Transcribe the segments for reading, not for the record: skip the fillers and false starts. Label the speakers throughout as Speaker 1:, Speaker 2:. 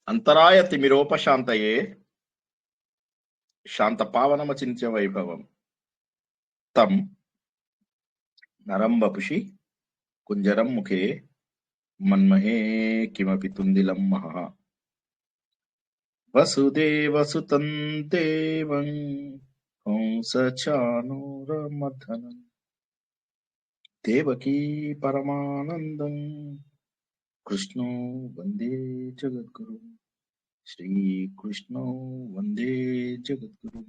Speaker 1: అంతరాయ తిమిరోపశాంతయే శాంతపావనమచింత్య వైభవం తం నరం వపుషి కుంజరం ముఖే మన్మహే కిమపి తుందిలం మహః వసుదేవసుతం దేవం కంసచానూరమర్దనం దేవకీ పరమానందం కృష్ణో వందే జగద్గురు శ్రీకృష్ణో వందే జగద్గురు.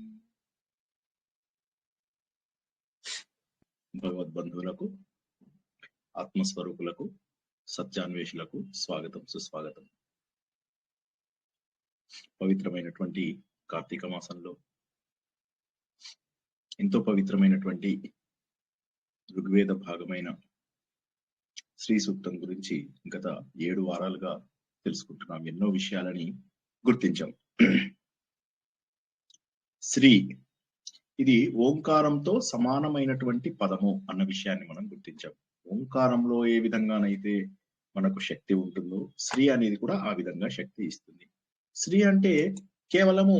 Speaker 1: భగవద్బంధువులకు, ఆత్మస్వరూపులకు, సత్యాన్వేషులకు స్వాగతం, సుస్వాగతం. పవిత్రమైనటువంటి కార్తీక మాసంలో ఎంతో పవిత్రమైనటువంటి ఋగ్వేద భాగమైన శ్రీ సూక్తం గురించి గత 7 వారాలుగా తెలుసుకుంటున్నాం. ఎన్నో విషయాలని గుర్తించాం. శ్రీ ఇది ఓంకారంతో సమానమైనటువంటి పదము అన్న విషయాన్ని మనం గుర్తించాం. ఓంకారంలో ఏ విధంగానైతే మనకు శక్తి ఉంటుందో శ్రీ అనేది కూడా ఆ విధంగా శక్తి ఇస్తుంది. శ్రీ అంటే కేవలము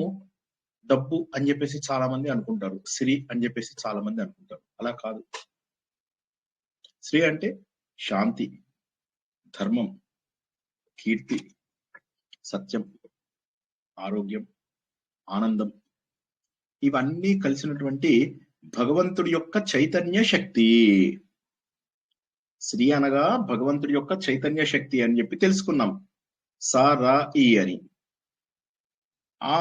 Speaker 1: డబ్బు అని చెప్పేసి చాలా మంది అనుకుంటారు, శ్రీ అని చెప్పేసి చాలా మంది అనుకుంటారు. అలా కాదు. శ్రీ అంటే శాంతి, ధర్మం, కీర్తి, సత్యం, ఆరోగ్యం, ఆనందం ఇవన్నీ కలిసినటువంటి భగవంతుడి యొక్క చైతన్య శక్తి. శ్రీ అనగా భగవంతుడి యొక్క చైతన్య శక్తి అని చెప్పి తెలుసుకున్నాం. సా రా ఈ అని ఆ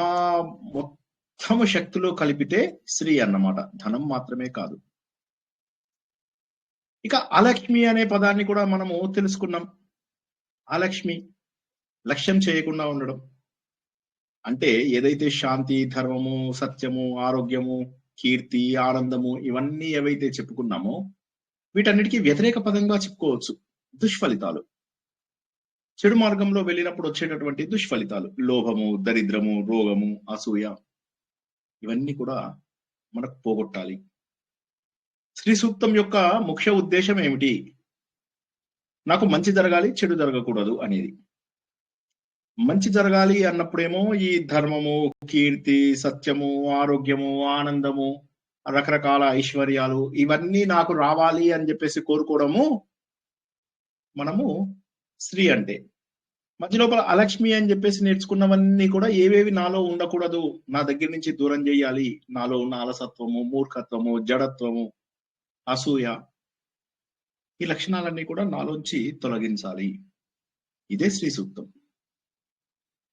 Speaker 1: మొత్తము శక్తిలో కలిపితే శ్రీ అన్నమాట. ధనం మాత్రమే కాదు. ఇక అలక్ష్మి అనే పదాన్ని కూడా మనము తెలుసుకున్నాం. అలక్ష్మి లక్ష్యం చేయకుండా ఉండడం అంటే ఏదైతే శాంతి, ధర్మము, సత్యము, ఆరోగ్యము, కీర్తి, ఆనందము ఇవన్నీ ఏవైతే చెప్పుకున్నామో వీటన్నిటికీ వ్యతిరేక పదంగా చెప్పుకోవచ్చు. దుష్ఫలితాలు, చెడు మార్గంలో వెళ్ళినప్పుడు వచ్చేటటువంటి దుష్ఫలితాలు, లోభము, దరిద్రము, రోగము, అసూయ ఇవన్నీ కూడా మనకు పోగొట్టాలి. శ్రీ సూక్తం యొక్క ముఖ్య ఉద్దేశం ఏమిటి? నాకు మంచి జరగాలి, చెడు జరగకూడదు అనేది. మంచి జరగాలి అన్నప్పుడేమో ఈ ధర్మము, కీర్తి, సత్యము, ఆరోగ్యము, ఆనందము, రకరకాల ఐశ్వర్యాలు ఇవన్నీ నాకు రావాలి అని చెప్పేసి కోరుకోవడము మనము శ్రీ అంటే. మధ్య లోపల అలక్ష్మి అని చెప్పేసి నేర్చుకున్నవన్నీ కూడా ఏవేవి నాలో ఉండకూడదు, నా దగ్గర నుంచి దూరం చేయాలి. నాలో ఉన్న అలసత్వము, మూర్ఖత్వము, జడత్వము, అసూయ ఈ లక్షణాలన్నీ కూడా నాలోంచి తొలగించాలి. ఇదే శ్రీ సూక్తం.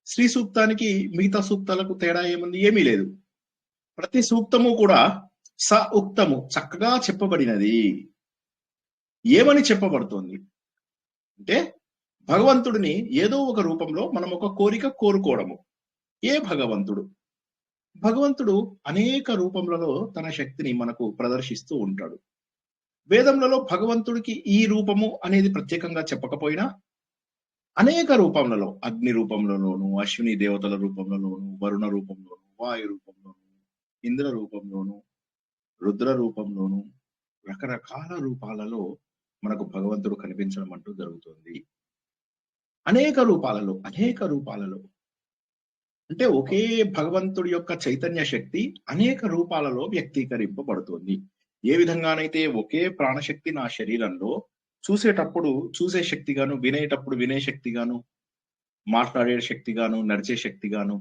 Speaker 1: శ్రీ సూక్తానికి మిగతా సూక్తాలకు తేడా ఏముంది? ఏమీ లేదు. ప్రతి సూక్తము కూడా స ఉక్తము, చక్కగా చెప్పబడినది. ఏమని చెప్పబడుతోంది అంటే భగవంతుడిని ఏదో ఒక రూపంలో మనం ఒక కోరిక కోరుకోవడము. ఏ భగవంతుడు? భగవంతుడు అనేక రూపములలో తన శక్తిని మనకు ప్రదర్శిస్తూ ఉంటాడు. వేదములలో భగవంతుడికి ఈ రూపము అనేది ప్రత్యేకంగా చెప్పకపోయినా అనేక రూపములలో, అగ్ని రూపంలోనూ, అశ్విని దేవతల రూపంలోనూ, వరుణ రూపంలోనూ, వాయు రూపంలోనూ, ఇంద్ర రూపంలోనూ, రుద్ర రూపంలోనూ రకరకాల రూపాలలో మనకు భగవంతుడు కనిపించడం అంటూ జరుగుతుంది. అనేక రూపాలలో అంటే ఒకే భగవంతుడి యొక్క చైతన్య శక్తి అనేక రూపాలలో వ్యక్తీకరింపబడుతుంది. ఏ విధంగానైతే ఒకే ప్రాణశక్తి నా శరీరంలో చూసేటప్పుడు చూసే శక్తిగాను, వినేటప్పుడు వినే శక్తిగాను, మాట్లాడే శక్తిగాను, నడిచే శక్తిగాను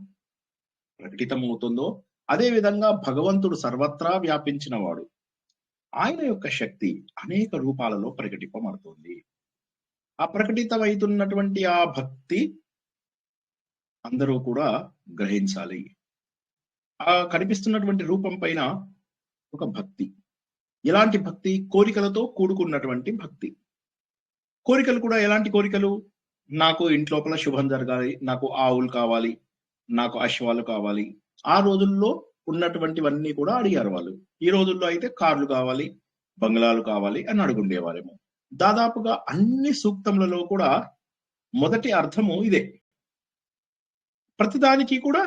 Speaker 1: ప్రకటితమవుతుందో అదే విధంగా భగవంతుడు సర్వత్రా వ్యాపించిన వాడు. ఆయన యొక్క శక్తి అనేక రూపాలలో ప్రకటింపబడుతుంది. ఆ ప్రకటితమవుతున్నటువంటి ఆ భక్తి అందరూ కూడా గ్రహించాలి. ఆ కనిపిస్తున్నటువంటి రూపం పైన ఒక భక్తి. ఎలాంటి భక్తి? కోరికలతో కూడుకున్నటువంటి భక్తి. కోరికలు కూడా ఎలాంటి కోరికలు? నాకు ఇంట్లోపల శుభం జరగాలి, నాకు ఆవులు కావాలి, నాకు అశ్వాలు కావాలి. ఆ రోజుల్లో ఉన్నటువంటివన్నీ కూడా అడిగారు వాళ్ళు. ఈ రోజుల్లో అయితే కార్లు కావాలి, బంగ్లాలు కావాలి అని అడుగుండేవారేమో. దాదాపుగా అన్ని సూక్తములలో కూడా మొదటి అర్థము ఇదే. ప్రతిదానికి కూడా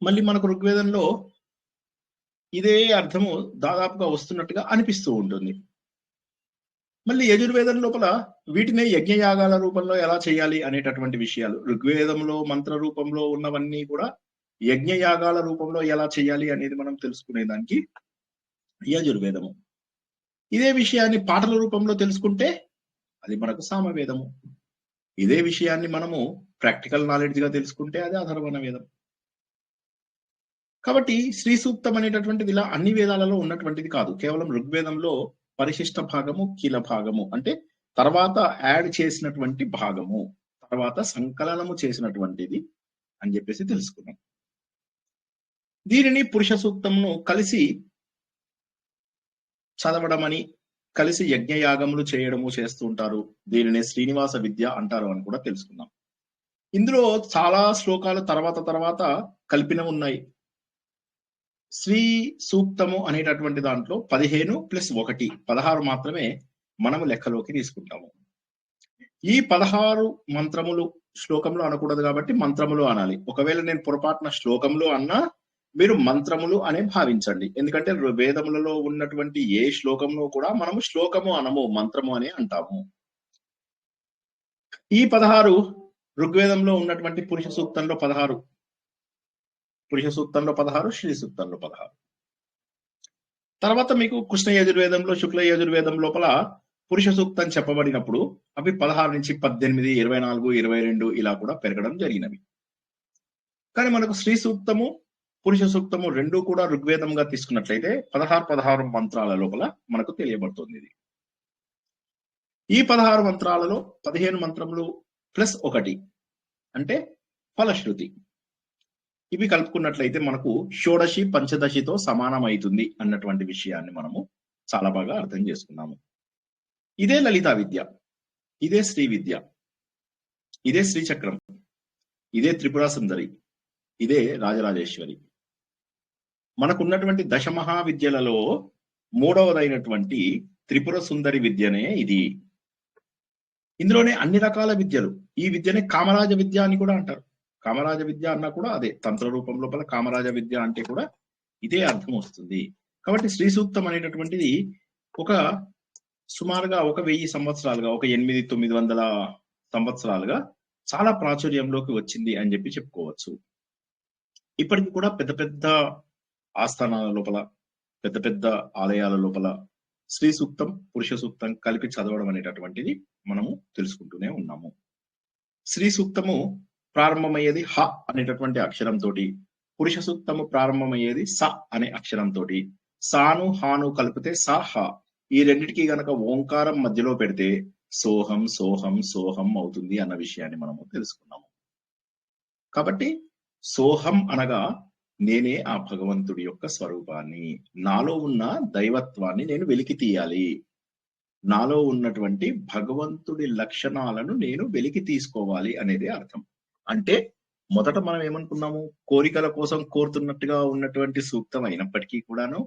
Speaker 1: మళ్ళీ మనకు ఋగ్వేదంలో ఇదే అర్థము దాదాపుగా వస్తున్నట్టుగా అనిపిస్తూ ఉంటుంది. మళ్ళీ యజుర్వేదం లోపల వీటినే యజ్ఞయాగాల రూపంలో ఎలా చేయాలి అనేటటువంటి విషయాలు, ఋగ్వేదంలో మంత్ర రూపంలో ఉన్నవన్నీ కూడా యజ్ఞయాగాల రూపంలో ఎలా చేయాలి అనేది మనం తెలుసుకునేదానికి యజుర్వేదము. ఇదే విషయాన్ని పాటల రూపంలో తెలుసుకుంటే అది మనకు సామవేదము. ఇదే విషయాన్ని మనము ప్రాక్టికల్ నాలెడ్జ్ గా తెలుసుకుంటే అది అథర్వణ వేదం. కాబట్టి శ్రీ సూక్తం అనేటటువంటిది ఇలా అన్ని వేదాలలో ఉన్నటువంటిది కాదు, కేవలం ఋగ్వేదంలో పరిశిష్ట భాగము, కీల భాగము అంటే తర్వాత యాడ్ చేసినటువంటి భాగము, తర్వాత సంకలనము చేసినటువంటిది అని చెప్పేసి తెలుసుకున్నాం. దీనిని పురుష సూక్తంను కలిసి చదవడమని, కలిసి యజ్ఞయాగములు చేయడము చేస్తూ ఉంటారు. దీనిని శ్రీనివాస విద్య అంటారు అని కూడా తెలుసుకున్నాం. ఇందులో చాలా శ్లోకాలు తర్వాత కలిపిన ఉన్నాయి. శ్రీ సూక్తము అనేటటువంటి దాంట్లో 15 + 1 16 మాత్రమే మనము లెక్కలోకి తీసుకుంటాము. ఈ 16 మంత్రములు శ్లోకంలో అనకూడదు కాబట్టి మంత్రములు అనాలి. ఒకవేళ నేను పొరపాటున శ్లోకంలో అన్నా మీరు మంత్రములు అనే భావించండి. ఎందుకంటే వేదములలో ఉన్నటువంటి ఏ శ్లోకంలో కూడా మనము శ్లోకము అనము, మంత్రము అనే అంటాము. ఈ 16 ఋగ్వేదంలో ఉన్నటువంటి పురుష సూక్తంలో 16, పురుష సూక్తంలో 16, శ్రీ సూక్తంలో 16. తర్వాత మీకు కృష్ణ యజుర్వేదంలో, శుక్ల యజుర్వేదం లోపల పురుష సూక్తం చెప్పబడినప్పుడు అవి 16 నుంచి 18, 24, 22 ఇలా కూడా పెరగడం జరిగినవి. కానీ మనకు శ్రీ సూక్తము, పురుష సూక్తము రెండు కూడా ఋగ్వేదంగా తీసుకున్నట్లయితే 16 మంత్రాల లోపల మనకు తెలియబడుతుంది. ఇది ఈ 16 మంత్రాలలో 15 మంత్రములు +1 అంటే ఫలశ్రుతి, ఇవి కలుపుకున్నట్లయితే మనకు షోడశి పంచదశితో సమానమైతుంది అన్నటువంటి విషయాన్ని మనము చాలా బాగా అర్థం చేసుకున్నాము. ఇదే లలితా విద్య, ఇదే శ్రీ విద్య, ఇదే శ్రీచక్రం, ఇదే త్రిపుర సుందరి, ఇదే రాజరాజేశ్వరి. మనకున్నటువంటి దశమహావిద్యలలో 3వదైనటువంటి త్రిపుర సుందరి విద్యనే ఇది. ఇందులోనే అన్ని రకాల విద్యలు, ఈ విద్యనే కామరాజ విద్య అని కూడా అంటారు. కామరాజ విద్య అన్నా కూడా అదే, తంత్ర రూపం లోపల కామరాజ విద్య అంటే కూడా ఇదే అర్థం వస్తుంది. కాబట్టి శ్రీ సూక్తం అనేటటువంటిది ఒక సుమారుగా 1000 సంవత్సరాలుగా, ఒక 800-900 సంవత్సరాలుగా చాలా ప్రాచుర్యంలోకి వచ్చింది అని చెప్పి చెప్పుకోవచ్చు. ఇప్పటికి కూడా పెద్ద పెద్ద ఆస్థానాల లోపల, పెద్ద పెద్ద ఆలయాల లోపల శ్రీ సూక్తం, పురుష సూక్తం కలిపి చదవడం అనేటటువంటిది మనము తెలుసుకుంటూనే ఉన్నాము. శ్రీ సూక్తము ప్రారంభమయ్యేది హ అనేటటువంటి అక్షరంతో, పురుష సూక్తము ప్రారంభమయ్యేది స అనే అక్షరంతో. సాను హాను కలిపితే స హ, ఈ రెండిటికి గనక ఓంకారం మధ్యలో పెడితే సోహం సోహం సోహం అవుతుంది అన్న విషయాన్ని మనము తెలుసుకున్నాము. కాబట్టి సోహం అనగా నేనే ఆ భగవంతుడి యొక్క స్వరూపాన్ని, నాలో ఉన్న దైవత్వాన్ని నేను వెలికి తీయాలి, నాలో ఉన్నటువంటి భగవంతుడి లక్షణాలను నేను వెలికి తీసుకోవాలి అనేది అర్థం. అంటే మొదట మనం ఏమనుకున్నాము, కోరికల కోసం కోరుతున్నట్టుగా ఉన్నటువంటి సూక్తం అయినప్పటికీ కూడాను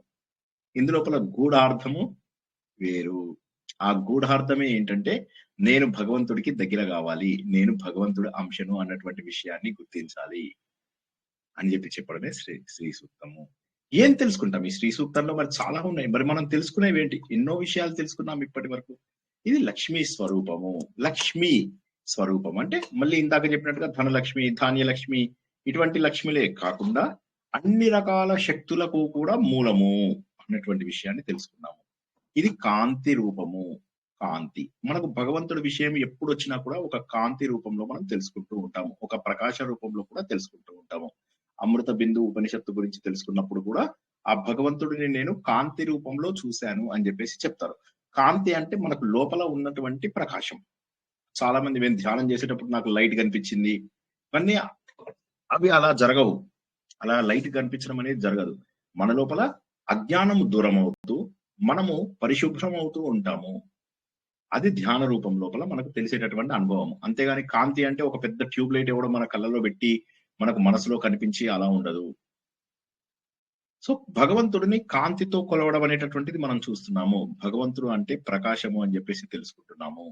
Speaker 1: ఇందులోపల గూఢార్థము వేరు. ఆ గూఢార్థమే ఏంటంటే నేను భగవంతుడికి దగ్గర కావాలి, నేను భగవంతుడి అంశను అన్నటువంటి విషయాన్ని గుర్తించాలి అని చెప్పి చెప్పడమే శ్రీ సూక్తము. ఏం తెలుసుకుంటాం ఈ శ్రీ సూక్తంలో? మరి చాలా ఉన్నాయి. మరి మనం తెలుసుకునేవి ఏంటి? ఎన్నో విషయాలు తెలుసుకున్నాం ఇప్పటి వరకు. ఇది లక్ష్మీ స్వరూపము. లక్ష్మీ స్వరూపం అంటే మళ్ళీ ఇందాక చెప్పినట్టుగా ధనలక్ష్మి, ధాన్యలక్ష్మి ఇటువంటి లక్ష్మిలే కాకుండా అన్ని రకాల శక్తులకు కూడా మూలము అన్నటువంటి విషయాన్ని తెలుసుకున్నాము. ఇది కాంతి రూపము. కాంతి, మనకు భగవంతుడి విషయం ఎప్పుడు వచ్చినా కూడా ఒక కాంతి రూపంలో మనం తెలుసుకుంటూ ఉంటాము, ఒక ప్రకాశ రూపంలో కూడా తెలుసుకుంటూ ఉంటాము. అమృత బిందు ఉపనిషత్తు గురించి తెలుసుకున్నప్పుడు కూడా ఆ భగవంతుడిని నేను కాంతి రూపంలో చూశాను అని చెప్పేసి చెప్తారు. కాంతి అంటే మనకు లోపల ఉన్నటువంటి ప్రకాశం. చాలా మంది మేము ధ్యానం చేసేటప్పుడు నాకు లైట్ కనిపించింది, ఇవన్నీ అవి అలా జరగవు. అలా లైట్ కనిపించడం అనేది జరగదు. మన లోపల అజ్ఞానము దూరం అవుతూ మనము పరిశుభ్రం అవుతూ ఉంటాము. అది ధ్యాన రూపం లోపల మనకు తెలిసేటటువంటి అనుభవం. అంతేగాని కాంతి అంటే ఒక పెద్ద ట్యూబ్ లైట్ ఎవడో మన కళ్ళలో పెట్టి మనకు మనసులో కనిపించి అలా ఉండదు. సో భగవంతుడిని కాంతితో కొలవడం అనేటటువంటిది మనం చూస్తున్నాము. భగవంతుడు అంటే ప్రకాశము అని చెప్పేసి తెలుసుకుంటున్నాము.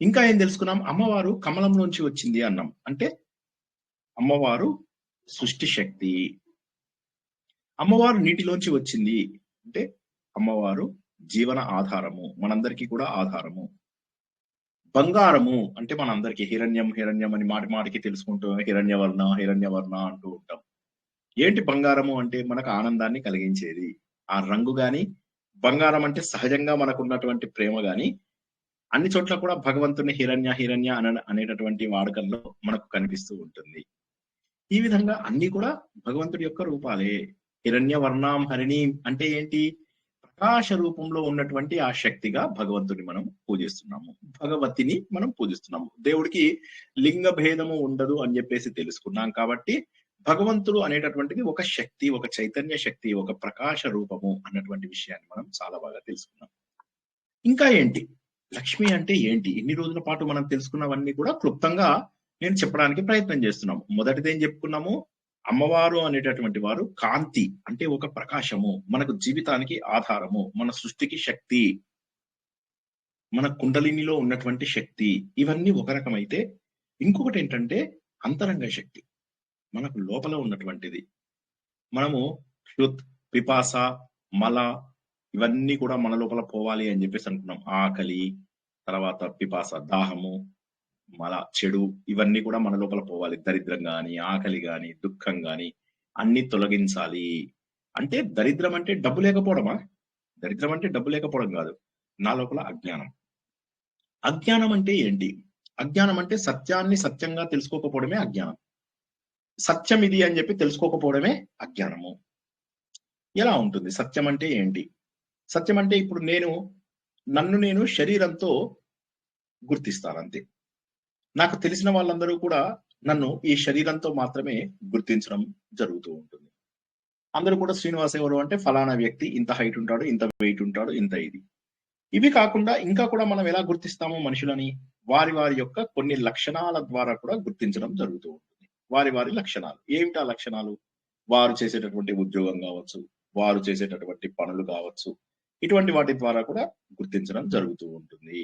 Speaker 1: ఇంకా ఏం తెలుసుకున్నాం? అమ్మవారు కమలంలోంచి వచ్చింది అన్నాం. అంటే అమ్మవారు సృష్టి శక్తి. అమ్మవారు నీటిలోంచి వచ్చింది అంటే అమ్మవారు జీవన ఆధారము, మనందరికీ కూడా ఆధారము. బంగారము అంటే మనందరికీ హిరణ్యం, హిరణ్యం అని మాటి మాటికి తెలుసుకుంటూ హిరణ్యవర్ణ, హిరణ్యవర్ణ అంటూ ఉంటాం. ఏంటి బంగారము అంటే మనకు ఆనందాన్ని కలిగించేది. ఆ రంగు గాని, బంగారం అంటే సహజంగా మనకున్నటువంటి ప్రేమ గాని, అన్ని చోట్ల కూడా భగవంతుని హిరణ్య, హిరణ్య అనేటటువంటి వాడకంలో మనకు కనిపిస్తూ ఉంటుంది. ఈ విధంగా అన్ని కూడా భగవంతుడి యొక్క రూపాలే. హిరణ్యవర్ణాం హరిణీం అంటే ఏంటి? ప్రకాశ రూపంలో ఉన్నటువంటి ఆ శక్తిగా భగవంతుడిని మనం పూజిస్తున్నాము. భగవతిని మనం పూజిస్తున్నాము. దేవుడికి లింగ భేదము ఉండదు అని చెప్పేసి తెలుసుకున్నాం కాబట్టి, భగవంతుడు అనేటటువంటిది ఒక శక్తి, ఒక చైతన్య శక్తి, ఒక ప్రకాశ రూపము అన్నటువంటి విషయాన్ని మనం చాలా బాగా తెలుసుకున్నాం. ఇంకా ఏంటి? లక్ష్మి అంటే ఏంటి? ఇన్ని రోజుల పాటు మనం తెలుసుకున్నవన్నీ కూడా క్లుప్తంగా నేను చెప్పడానికి ప్రయత్నం చేస్తున్నాము. మొదటిదేం చెప్పుకున్నాము? అమ్మవారు అనేటటువంటి వారు కాంతి అంటే ఒక ప్రకాశము, మనకు జీవితానికి ఆధారము, మన సృష్టికి శక్తి, మన కుండలినిలో ఉన్నటువంటి శక్తి. ఇవన్నీ ఒక రకమైతే, ఇంకొకటి ఏంటంటే అంతరంగ శక్తి, మనకు లోపల ఉన్నటువంటిది. మనము క్షుత్, పిపాస, మల ఇవన్నీ కూడా మన లోపల పోవాలి అని చెప్పేసి అనుకున్నాం. ఆకలి, తర్వాత పిపాస దాహము, మల చెడు ఇవన్నీ కూడా మన లోపల పోవాలి. దరిద్రం గాని, ఆకలి గాని, దుఃఖం గాని అన్ని తొలగించాలి. అంటే దరిద్రం అంటే డబ్బు లేకపోవడమా? దరిద్రం అంటే డబ్బు లేకపోవడం కాదు. నా లోపల అజ్ఞానం. అజ్ఞానం అంటే ఏంటి? అజ్ఞానం అంటే సత్యాన్ని సత్యంగా తెలుసుకోకపోవడమే అజ్ఞానం. సత్యం ఇది అని చెప్పి తెలుసుకోకపోవడమే అజ్ఞానము. ఎలా ఉంటుంది? సత్యం అంటే ఏంటి? సత్యం అంటే ఇప్పుడు నన్ను నేను శరీరంతో గుర్తిస్తానంతే. నాకు తెలిసిన వాళ్ళందరూ కూడా నన్ను ఈ శరీరంతో మాత్రమే గుర్తించడం జరుగుతూ ఉంటుంది. అందరూ కూడా శ్రీనివాస్ ఎవరు అంటే ఫలానా వ్యక్తి, ఇంత హైట్ ఉంటాడు, ఇంత వెయిట్ ఉంటాడు, ఇంత ఇది. ఇవి కాకుండా ఇంకా కూడా మనం ఎలా గుర్తిస్తామో మనుషులని? వారి వారి యొక్క కొన్ని లక్షణాల ద్వారా కూడా గుర్తించడం జరుగుతూ ఉంటుంది. వారి వారి లక్షణాలు. ఏమిటా లక్షణాలు? వారు చేసేటటువంటి ఉద్యోగం కావచ్చు, వారు చేసేటటువంటి పనులు కావచ్చు, ఇటువంటి వాటి ద్వారా కూడా గుర్తించడం జరుగుతూ ఉంటుంది.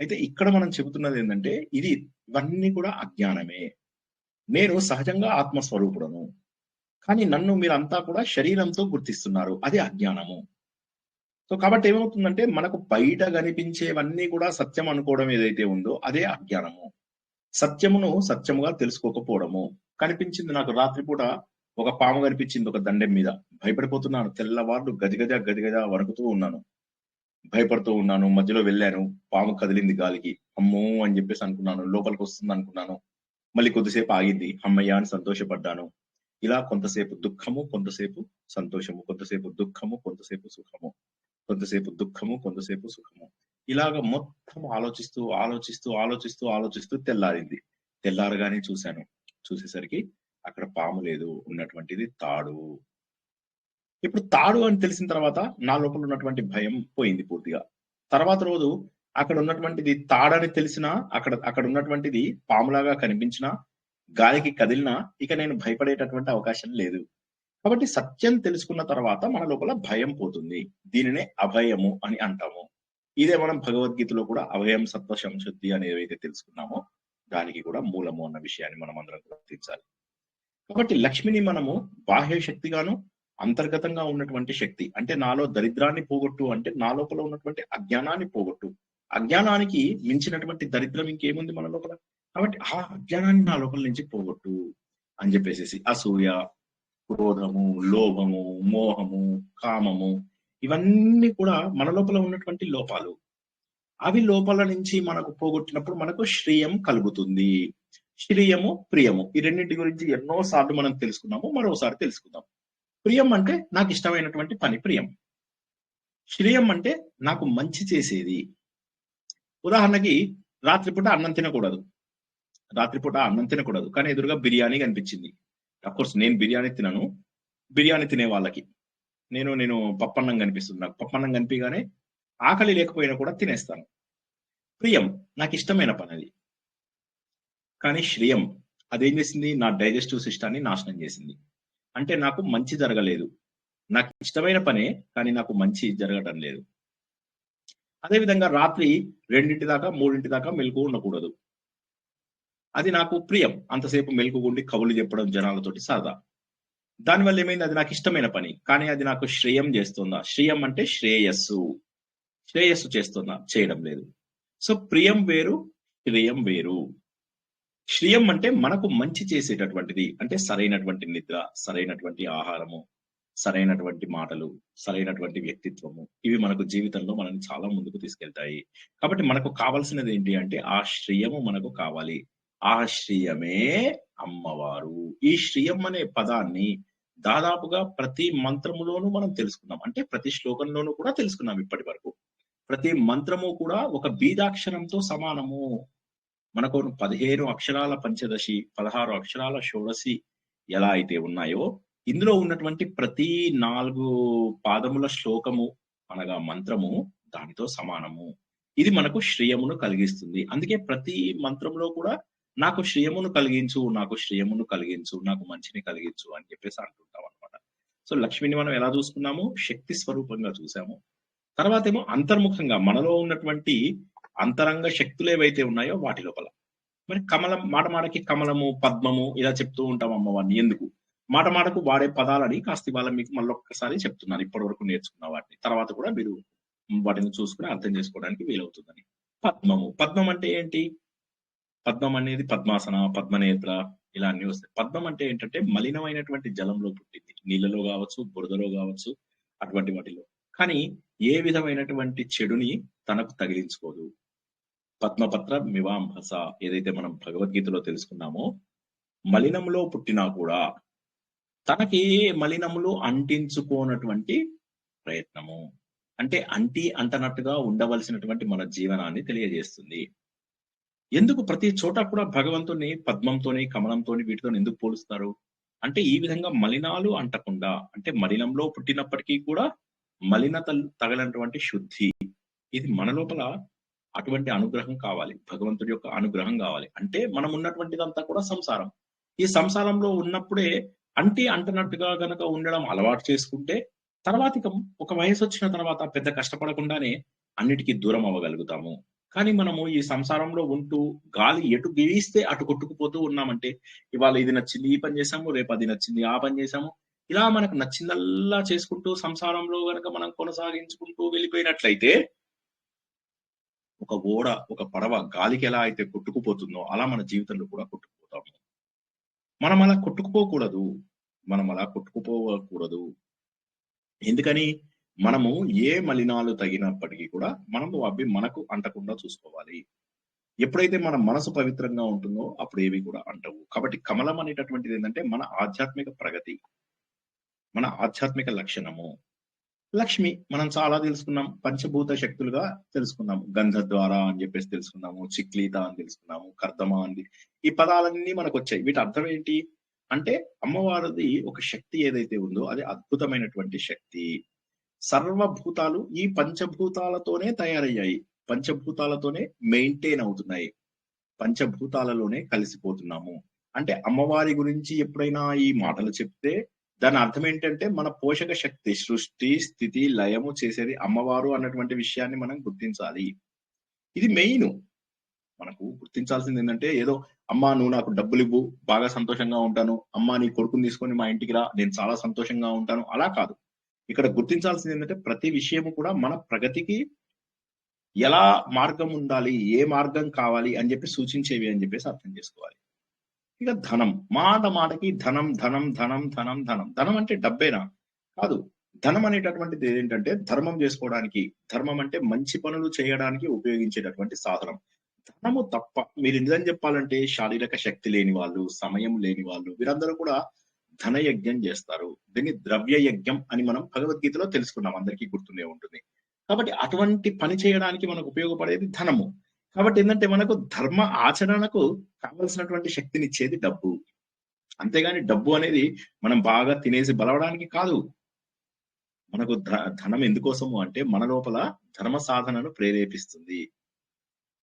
Speaker 1: అయితే ఇక్కడ మనం చెబుతున్నది ఏంటంటే ఇవన్నీ కూడా అజ్ఞానమే. నేను సహజంగా ఆత్మస్వరూపుడను. కానీ నన్ను మీరంతా కూడా శరీరంతో గుర్తిస్తున్నారు. అది అజ్ఞానము. సో కాబట్టి ఏమవుతుందంటే మనకు బయట కనిపించేవన్నీ కూడా సత్యం అనుకోవడం ఏదైతే ఉందో అదే అజ్ఞానము. సత్యమును సత్యముగా తెలుసుకోకపోవడము. కనిపించింది నాకు రాత్రిపూట ఒక పాము కనిపించింది ఒక దండెం మీద. భయపడిపోతున్నాను. తెల్లవార్లు గజగజ గజగజ వణుకుతూ ఉన్నాను. భయపడుతూ ఉన్నాను. మధ్యలో వెళ్ళాను. పాము కదిలింది గాలికి. అమ్మో అని చెప్పేసి అనుకున్నాను. లోపలికి వస్తుంది అనుకున్నాను. మళ్ళీ కొద్దిసేపు ఆగింది. హమ్మయ్య అని సంతోషపడ్డాను. ఇలా కొంతసేపు దుఃఖము, కొంతసేపు సంతోషము, కొంతసేపు దుఃఖము, కొంతసేపు సుఖము, కొంతసేపు దుఃఖము, కొంతసేపు సుఖము. ఇలాగ మొత్తం ఆలోచిస్తూ, ఆలోచిస్తూ, ఆలోచిస్తూ, ఆలోచిస్తూ తెల్లారింది. తెల్లారగానే చూశాను. చూసేసరికి అక్కడ పాము లేదు. ఉన్నటువంటిది తాడు. ఇప్పుడు తాడు అని తెలిసిన తర్వాత నా లోపల ఉన్నటువంటి భయం పోయింది పూర్తిగా. తర్వాత రోజు అక్కడ ఉన్నటువంటిది తాడని తెలిసినా, అక్కడ ఉన్నటువంటిది పాములాగా కనిపించినా, గాలికి కదిలినా ఇక నేను భయపడేటటువంటి అవకాశం లేదు. కాబట్టి సత్యం తెలుసుకున్న తర్వాత మన లోపల భయం పోతుంది. దీనినే అభయము అని అంటాము. ఇదే మనం భగవద్గీతలో కూడా అభయం సత్వ సంశుద్ధి అని ఏవైతే తెలుసుకున్నామో దానికి కూడా మూలము అన్న విషయాన్ని మనం అందరం గుర్తించాలి. కాబట్టి లక్ష్మిని మనము బాహ్య శక్తిగాను, అంతర్గతంగా ఉన్నటువంటి శక్తి అంటే నాలో దరిద్రాన్ని పోగొట్టు అంటే నా లోపల ఉన్నటువంటి అజ్ఞానాన్ని పోగొట్టు. అజ్ఞానానికి మించినటువంటి దరిద్రం ఇంకేముంది మన లోపల? కాబట్టి ఆ అజ్ఞానాన్ని నా లోపల నుంచి పోగొట్టు అని చెప్పేసి అసూయ, క్రోధము, లోభము, మోహము, కామము ఇవన్నీ కూడా మన లోపల ఉన్నటువంటి లోపాలు. అవి లోపల నుంచి మనకు పోగొట్టినప్పుడు మనకు శ్రేయం కలుగుతుంది. శ్రేయము, ప్రియము ఈ రెండింటి గురించి ఎన్నో సార్లు మనం తెలుసుకున్నాము. మరోసారి తెలుసుకుందాం. ప్రియం అంటే నాకు ఇష్టమైనటువంటి పని ప్రియం. శ్రేయం అంటే నాకు మంచి చేసేది. ఉదాహరణకి రాత్రిపూట అన్నం తినకూడదు. కానీ ఎదురుగా బిర్యానీ కనిపించింది. అఫ్కోర్స్ నేను బిర్యానీ తినను. బిర్యానీ తినే వాళ్ళకి నేను పప్పన్నం కనిపిస్తుంది. నాకు పప్పన్నం కనిపిగానే ఆకలి లేకపోయినా కూడా తినేస్తాను. ప్రియం నాకు ఇష్టమైన పని అది. కానీ శ్రేయం అదేం చేసింది? నా డైజెస్టివ్ సిస్టాన్ని నాశనం చేసింది. అంటే నాకు మంచి జరగలేదు. నాకు ఇష్టమైన పనే కానీ నాకు మంచి జరగటం లేదు. అదేవిధంగా రాత్రి 2 దాకా 3 దాకా మెలకువ ఉండకూడదు. అది నాకు ప్రియం. అంతసేపు మెలకువ ఉండి కబుర్లు చెప్పడం జనాలతోటి సరదా. దానివల్ల ఏమైంది? అది నాకు ఇష్టమైన పని. కానీ అది నాకు శ్రేయం చేస్తుందా? శ్రేయం అంటే శ్రేయస్సు. శ్రేయస్సు చేస్తుందా? చేయడం లేదు. సో, ప్రియం వేరు, శ్రేయం వేరు. శ్రియం అంటే మనకు మంచి చేసేటటువంటిది. అంటే సరైనటువంటి నిద్ర, సరైనటువంటి ఆహారము, సరైనటువంటి మాటలు, సరైనటువంటి వ్యక్తిత్వము. ఇవి మనకు జీవితంలో మనల్ని చాలా ముందుకు తీసుకెళ్తాయి. కాబట్టి మనకు కావాల్సినది ఏంటి అంటే ఆ శ్రియము మనకు కావాలి. ఆ శ్రియమే అమ్మవారు. ఈ శ్రియం అనే పదాన్ని దాదాపుగా ప్రతి మంత్రములోనూ మనం తెలుసుకున్నాం. అంటే ప్రతి శ్లోకంలోనూ కూడా తెలుసుకున్నాం ఇప్పటి వరకు. ప్రతి మంత్రము కూడా ఒక బీజాక్షరంతో సమానము. మనకు 15 అక్షరాల పంచదశి, 16 అక్షరాల షోడశి ఎలా అయితే ఉన్నాయో, ఇందులో ఉన్నటువంటి ప్రతి 4 పాదముల శ్లోకము అనగా మంత్రము దానితో సమానము. ఇది మనకు శ్రేయమును కలిగిస్తుంది. అందుకే ప్రతి మంత్రంలో కూడా నాకు శ్రేయమును కలిగించు, నాకు శ్రేయమును కలిగించు, నాకు మంచిని కలిగించు అని చెప్పేసి అంటుంటామనమాట. సో, లక్ష్మిని మనం ఎలా చూసుకున్నాము? శక్తి స్వరూపంగా చూసాము. తర్వాతేమో అంతర్ముఖంగా మనలో ఉన్నటువంటి అంతరంగ శక్తులేవైతే ఉన్నాయో వాటి లోపల. మరి కమలం మాట మాటకి కమలము, పద్మము ఇలా చెప్తూ ఉంటాం అమ్మవారిని. ఎందుకు? మాట మాటకు వాడే పదాలని కాస్త ఇవాళ మీకు మళ్ళొక్కసారి చెప్తున్నాను. ఇప్పటివరకు నేర్చుకున్న వాటిని. తర్వాత కూడా మీరు వాటిని చూసుకొని అర్థం చేసుకోవడానికి వీలవుతుందని. పద్మము. పద్మం అంటే ఏంటి? పద్మం అనేది పద్మాసన, పద్మనేత్ర ఇలా అన్నీ వస్తాయి. పద్మం అంటే ఏంటంటే మలినమైనటువంటి జలంలో పుట్టింది. నీళ్ళలో గావచ్చు, బురదలో గావచ్చు అటువంటి వాటిలో. కానీ ఏ విధమైనటువంటి చెడుని తనకు తగిలించుకోదు. పద్మపత్ర మివాంభస ఏదైతే మనం భగవద్గీతలో తెలుసుకున్నామో, మలినంలో పుట్టినా కూడా తనకి మలినములు అంటించుకోనటువంటి ప్రయత్నము. అంటే అంటనట్టుగా ఉండవలసినటువంటి మన జీవనాన్ని తెలియజేస్తుంది. ఎందుకు ప్రతి చోట కూడా భగవంతుడిని పద్మంతోని, కమలంతోని వీటితోని ఎందుకు పోలుస్తారు? అంటే ఈ విధంగా మలినాలు అంటకుండా అంటే మలినంలో పుట్టినప్పటికీ కూడా మలినతలు తగలనటువంటి శుద్ధి. ఇది మన లోపల అటువంటి అనుగ్రహం కావాలి. భగవంతుడి యొక్క అనుగ్రహం గావాలి. అంటే మనం ఉన్నటువంటిదంతా కూడా సంసారం. ఈ సంసారంలో ఉన్నప్పుడే అంటనట్టుగా గనక ఉండడం అలవాటు చేసుకుంటే, తర్వాతిక ఒక వయసొచ్చిన తర్వాత పెద్ద కష్టపడకుండానే అన్నిటికి దూరం అవ్వగలుగుతాము. కానీ మనము ఈ సంసారంలో ఉంటూ గాలి ఎటు వీస్తే అటు కొట్టుకుపోతూ ఉన్నామంటే, ఇవాళ ఇది నచ్చింది ఈ పని చేశాము, రేపు అది నచ్చింది ఆ పని చేశాము. ఇలా మనకు నచ్చిందల్లా చేసుకుంటూ సంసారంలో గనక మనం కొనసాగించుకుంటూ వెళ్ళిపోయినట్లయితే ఒక ఓడ, ఒక పడవ గాలికి ఎలా అయితే కొట్టుకుపోతుందో, అలా మన జీవితంలో కూడా కొట్టుకుపోతాము. మనం అలా కొట్టుకుపోకూడదు. మనం అలా కొట్టుకుపోకూడదు. ఎందుకని? మనము ఏ మలినాలు తగినప్పటికీ కూడా మనము అవి మనకు అంటకుండా చూసుకోవాలి. ఎప్పుడైతే మన మనసు పవిత్రంగా ఉంటుందో అప్పుడు ఏవి కూడా అంటవు. కాబట్టి కమలం అనేటటువంటిది ఏందంటే మన ఆధ్యాత్మిక ప్రగతి. మన ఆధ్యాత్మిక లక్షణము. లక్ష్మి మనం చాలా తెలుసుకున్నాం. పంచభూత శక్తులుగా తెలుసుకున్నాం. గంధద్వార అని చెప్పేసి తెలుసుకున్నాము. చిక్లీత అని తెలుసుకున్నాము. కర్దమ అని ఈ పదాలన్నీ మనకొచ్చాయి. వీటి అర్థం ఏంటి? అంటే అమ్మవారిది ఒక శక్తి ఏదైతే ఉందో అది అద్భుతమైనటువంటి శక్తి. సర్వభూతాలు ఈ పంచభూతాలతోనే తయారయ్యాయి. పంచభూతాలతోనే మెయింటైన్ అవుతున్నాయి. పంచభూతాలలోనే కలిసిపోతున్నాము. అంటే అమ్మవారి గురించి ఎప్పుడైనా ఈ మాటలు చెప్తే దాని అర్థం ఏంటంటే మన పోషక శక్తి సృష్టి, స్థితి, లయము చేసేది అమ్మవారు అన్నటువంటి విషయాన్ని మనం గుర్తించాలి. ఇది మెయిన్. మనకు గుర్తించాల్సింది ఏంటంటే ఏదో అమ్మా నువ్వు నాకు డబ్బులివ్వు బాగా సంతోషంగా ఉంటాను. అమ్మా నీ కొడుకుని తీసుకొని మా ఇంటికి రా నేను చాలా సంతోషంగా ఉంటాను. అలా కాదు. ఇక్కడ గుర్తించాల్సింది ఏంటంటే ప్రతి విషయము కూడా మన ప్రగతికి ఎలా మార్గం ఉండాలి, ఏ మార్గం కావాలి అని చెప్పి సూచించేవి అని చెప్పేసి అర్థం చేసుకోవాలి. ఇక ధనం. మాట మాటకి ధనం, ధనం, ధనం, ధనం, ధనం. ధనం అంటే డబ్బేనా? కాదు. ధనం అనేటటువంటిది ఏంటంటే ధర్మం చేసుకోవడానికి, ధర్మం అంటే మంచి పనులు చేయడానికి ఉపయోగించేటటువంటి సాధనం. ధనము తప్ప మీరు నిజం చెప్పాలంటే శారీరక శక్తి లేని వాళ్ళు, సమయం లేని వాళ్ళు వీరందరూ కూడా ధన యజ్ఞం చేస్తారు. దీన్ని ద్రవ్య యజ్ఞం అని మనం భగవద్గీతలో తెలుసుకున్నాం. అందరికీ గుర్తుండే ఉంటుంది. కాబట్టి అటువంటి పని చేయడానికి మనకు ఉపయోగపడేది ధనము. కాబట్టి ఏందంటే మనకు ధర్మ ఆచరణకు కావలసినటువంటి శక్తినిచ్చేది డబ్బు. అంతేగాని డబ్బు అనేది మనం బాగా తినేసి బలవడానికి కాదు. మనకు ధనం ఎందుకోసము అంటే మన లోపల ధర్మ సాధనను ప్రేరేపిస్తుంది.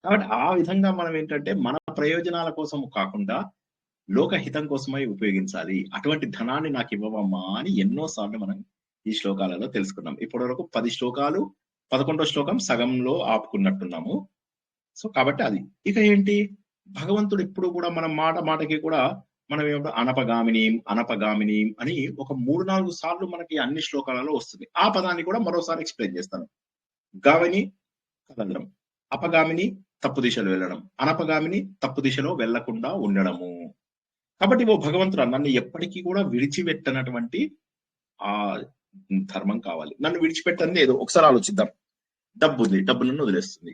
Speaker 1: కాబట్టి ఆ విధంగా మనం ఏంటంటే మన ప్రయోజనాల కోసం కాకుండా లోకహితం కోసమై ఉపయోగించాలి. అటువంటి ధనాన్ని నాకివ్వవమ్మా అని ఎన్నో సార్లు మనం ఈ శ్లోకాలలో తెలుసుకున్నాం. ఇప్పటివరకు 10 శ్లోకాలు 11వ శ్లోకం సగంలో ఆపుకున్నట్టున్నాము. సో, కాబట్టి అది. ఇక ఏంటి? భగవంతుడు ఎప్పుడు కూడా మనం మాట మాటకి కూడా మనం ఏమంటాం అనపగామినీం అనపగామినీం అని ఒక 3-4 సార్లు మనకి అన్ని శ్లోకాలలో వస్తుంది. ఆ పదాన్ని కూడా మరోసారి ఎక్స్‌ప్లెయిన్ చేస్తాను. గామిని కదలడం, అపగామిని తప్పు దిశలో వెళ్ళడం, అనపగామిని తప్పు దిశలో వెళ్ళకుండా ఉండడము. కాబట్టి ఓ భగవంతుడా నన్ను ఎప్పటికీ కూడా విడిచిపెట్టనటువంటి ఆ ధర్మం కావాలి. నన్ను విడిచిపెట్టనిది ఏదో ఒకసారి ఆలోచిద్దాం. డబ్బుంది, డబ్బు నన్ను వదిలేస్తుంది.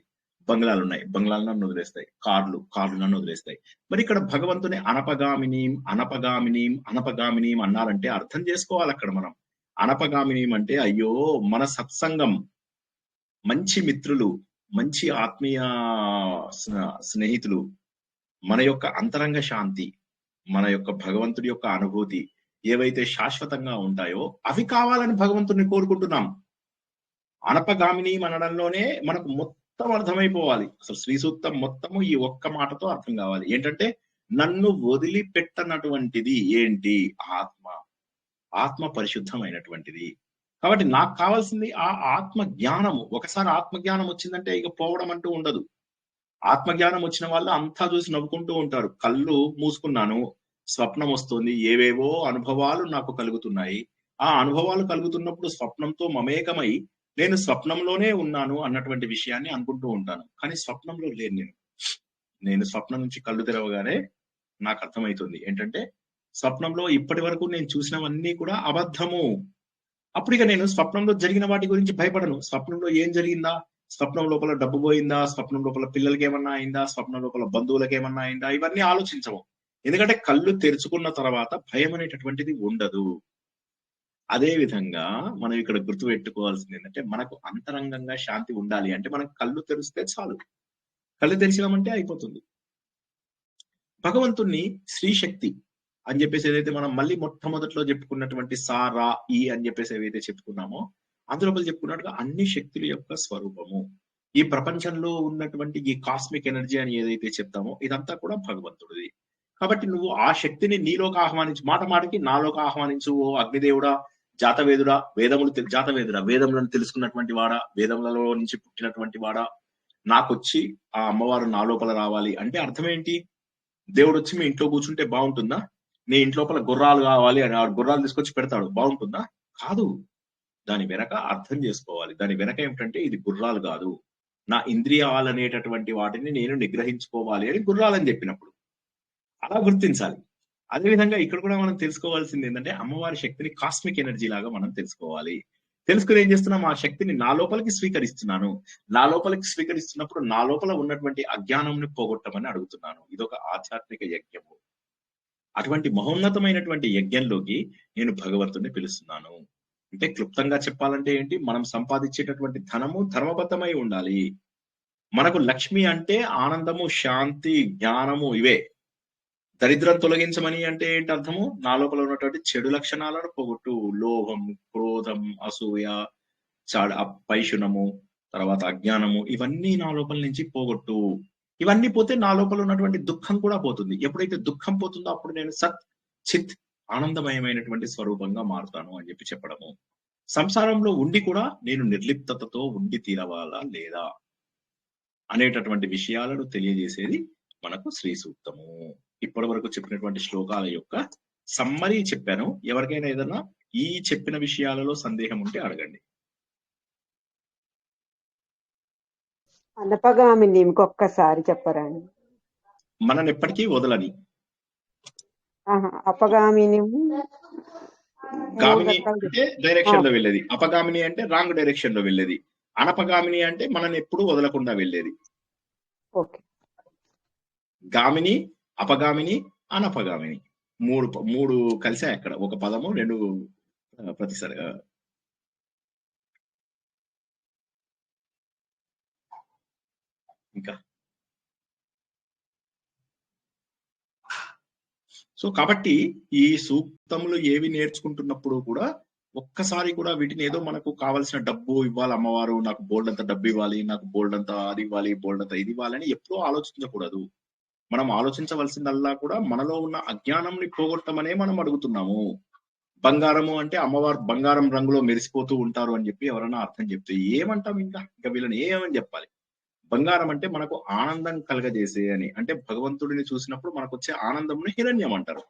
Speaker 1: బంగ్లాలున్నాయి, బంగ్లాలు నన్ను వదిలేస్తాయి. కార్లు నన్ను వదిలేస్తాయి. మరి ఇక్కడ భగవంతుని అనపగామినీం, అనపగామినీం, అనపగామినీం అన్నారంటే అర్థం చేసుకోవాలక్కడ మనం. అనపగామినీం అంటే అయ్యో! మన సత్సంగం, మంచి మిత్రులు, మంచి ఆత్మీయ స్నేహితులు, మన యొక్క అంతరంగ శాంతి, మన యొక్క భగవంతుడి యొక్క అనుభూతి ఏవైతే శాశ్వతంగా ఉంటాయో అవి కావాలని భగవంతుడిని కోరుకుంటున్నాం. అనపగామిని అనడంలోనే మనకు మొత్తం అర్థమైపోవాలి. అసలు శ్రీ సూక్తం మొత్తము ఈ ఒక్క మాటతో అర్థం కావాలి. ఏంటంటే నన్ను వదిలిపెట్టనటువంటిది ఏంటి? ఆత్మ. ఆత్మ పరిశుద్ధమైనటువంటిది. కాబట్టి నాకు కావాల్సింది ఆ ఆత్మ జ్ఞానము. ఒకసారి ఆత్మ జ్ఞానం వచ్చిందంటే ఇక పోవడం అంటూ ఉండదు. ఆత్మ జ్ఞానం వచ్చిన వాళ్ళు అంతా చూసి నవ్వుకుంటూ ఉంటారు. కళ్ళు మూసుకున్నాను, స్వప్నం వస్తుంది, ఏవేవో అనుభవాలు నాకు కలుగుతున్నాయి. ఆ అనుభవాలు కలుగుతున్నప్పుడు స్వప్నంతో మమేకమై నేను స్వప్నంలోనే ఉన్నాను అన్నటువంటి విషయాన్ని అనుకుంటూ ఉంటాను. కానీ స్వప్నంలో లేను నేను. నేను స్వప్నం నుంచి కళ్ళు తెరవగానే నాకు అర్థమైతుంది ఏంటంటే స్వప్నంలో ఇప్పటి వరకు నేను చూసినవన్నీ కూడా అబద్ధము. అప్పుడు ఇక నేను స్వప్నంలో జరిగిన వాటి గురించి భయపడను. స్వప్నంలో ఏం జరిగిందా? స్వప్నం లోపల డబ్బు పోయిందా? స్వప్నం లోపల పిల్లలకి ఏమన్నా అయిందా? స్వప్నం లోపల బంధువులకి ఏమన్నా అయిందా? ఇవన్నీ ఆలోచించము. ఎందుకంటే కళ్ళు తెరుచుకున్న తర్వాత భయం అనేటటువంటిది ఉండదు. అదే విధంగా మనం ఇక్కడ గుర్తుపెట్టుకోవాల్సింది ఏంటంటే మనకు అంతరంగంగా శాంతి ఉండాలి అంటే మనం కళ్ళు తెరిస్తే చాలు. కళ్ళు తెరిచామంటే అయిపోతుంది. భగవంతుణ్ణి శ్రీశక్తి అని చెప్పేసి ఏదైతే మనం మళ్ళీ మొట్టమొదట్లో చెప్పుకున్నటువంటి సా రా ఈ అని చెప్పేసి ఏవైతే చెప్పుకున్నామో అందులో చెప్పుకున్నట్టుగా అన్ని శక్తుల యొక్క స్వరూపము. ఈ ప్రపంచంలో ఉన్నటువంటి ఈ కాస్మిక్ ఎనర్జీ అని ఏదైతే చెప్తామో ఇదంతా కూడా భగవంతుడిది. కాబట్టి నువ్వు ఆ శక్తిని నీలోకి ఆహ్వానించు. మాట మాటకి నాలోకి ఆహ్వానించు. ఓ అగ్నిదేవుడా, జాతవేదుడా, వేదములను తెలుసుకున్నటువంటి వాడా, వేదములలో నుంచి పుట్టినటువంటి వాడా, నాకొచ్చి ఆ అమ్మవారు నా లోపల రావాలి అంటే అర్థం ఏంటి? దేవుడు వచ్చి మీ ఇంట్లో కూర్చుంటే బాగుంటుందా? నీ ఇంట్లోపల గుర్రాలు కావాలి అని ఆ గుర్రాలు తీసుకొచ్చి పెడతాడు, బాగుంటుందా? కాదు. దాని వెనక అర్థం చేసుకోవాలి. దాని వెనక ఏమిటంటే ఇది గుర్రాలు కాదు, నా ఇంద్రియాలు అనేటటువంటి వాటిని నేను నిగ్రహించుకోవాలి అని గుర్రాలని చెప్పినప్పుడు అలా గుర్తించాలి. అదేవిధంగా ఇక్కడ కూడా మనం తెలుసుకోవాల్సింది ఏంటంటే అమ్మవారి శక్తిని కాస్మిక్ ఎనర్జీ లాగా మనం తెలుసుకోవాలి. తెలుసుకుని ఏం చేస్తున్నాం? ఆ శక్తిని నా లోపలికి స్వీకరిస్తున్నాను. నా లోపలికి స్వీకరిస్తున్నప్పుడు నా లోపల ఉన్నటువంటి అజ్ఞానంని పోగొట్టమని అడుగుతున్నాను. ఇదొక ఆధ్యాత్మిక యజ్ఞము. అటువంటి మహోన్నతమైనటువంటి యజ్ఞంలోకి నేను భగవంతుడిని పిలుస్తున్నాను. అంటే క్లుప్తంగా చెప్పాలంటే ఏంటి? మనం సంపాదించేటటువంటి ధనము ధర్మబద్ధమై ఉండాలి. మనకు లక్ష్మి అంటే ఆనందము, శాంతి, జ్ఞానము ఇవే. దరిద్రం తొలగించమని అంటే ఏంటి అర్థము? నా లోపల ఉన్నటువంటి చెడు లక్షణాలను పోగొట్టు. లోభం, క్రోధం, అసూయ, పైశునము, తర్వాత అజ్ఞానము ఇవన్నీ నా లోపల నుంచి పోగొట్టు. ఇవన్నీ పోతే నా లోపల ఉన్నటువంటి దుఃఖం కూడా పోతుంది. ఎప్పుడైతే దుఃఖం పోతుందో అప్పుడు నేను సత్ చిత్ ఆనందమయమైనటువంటి స్వరూపంగా మారుతాను అని చెప్పి చెప్పడము. సంసారంలో ఉండి కూడా నేను నిర్లిప్తతతో ఉండి తీరవాలా లేదా అనేటటువంటి విషయాలను తెలియజేసేది మనకు శ్రీ సూక్తము. ఇప్పటి వరకు చెప్పినటువంటి శ్లోకాల యొక్క సమ్మరీ చెప్పాను. ఎవరికైనా ఏదైనా ఈ చెప్పిన విషయాలలో సందేహం ఉంటే అడగండి.
Speaker 2: అనపగామిని ఇంకొకసారి చెప్పరండి.
Speaker 1: మనని ఎప్పటికీ వదలని.
Speaker 2: అపగామిని
Speaker 1: గామిని అంటే డైరెక్షన్ లో వెళ్ళేది, అపగామిని అంటే రాంగ్ డైరెక్షన్ లో వెళ్ళేది, అనపగామిని అంటే మనని ఎప్పుడు వదలకుండా వెళ్ళేది. గామిని, అపగామిని, అనపగామిని మూడు కలిసే అక్కడ ఒక పదము రెండు ప్రతిసారి. ఇంకా సో కాబట్టి ఈ సూక్తములు ఏవి నేర్చుకుంటున్నప్పుడు కూడా ఒక్కసారి కూడా వీటిని ఏదో మనకు కావాల్సిన డబ్బు ఇవ్వాలి, అమ్మవారు నాకు బోల్డ్ అంత డబ్బు ఇవ్వాలి, నాకు బోల్డ్ అంత అది ఇవ్వాలి, బోల్డ్ అంత ఇది ఇవ్వాలని ఎప్పుడూ ఆలోచించకూడదు. మనం ఆలోచించవలసిందల్లా కూడా మనలో ఉన్న అజ్ఞానంని పోగొట్టమనే మనం అడుగుతున్నాము. బంగారము అంటే అమ్మవారు బంగారం రంగులో మెరిసిపోతూ ఉంటారు అని చెప్పి ఎవరైనా అర్థం చెప్తే ఏమంటాం? ఇంకా వీళ్ళని ఏమని చెప్పాలి? బంగారం అంటే మనకు ఆనందం కలగజేసే అని, అంటే భగవంతుడిని చూసినప్పుడు మనకు వచ్చే ఆనందంని హిరణ్యం అంటారు.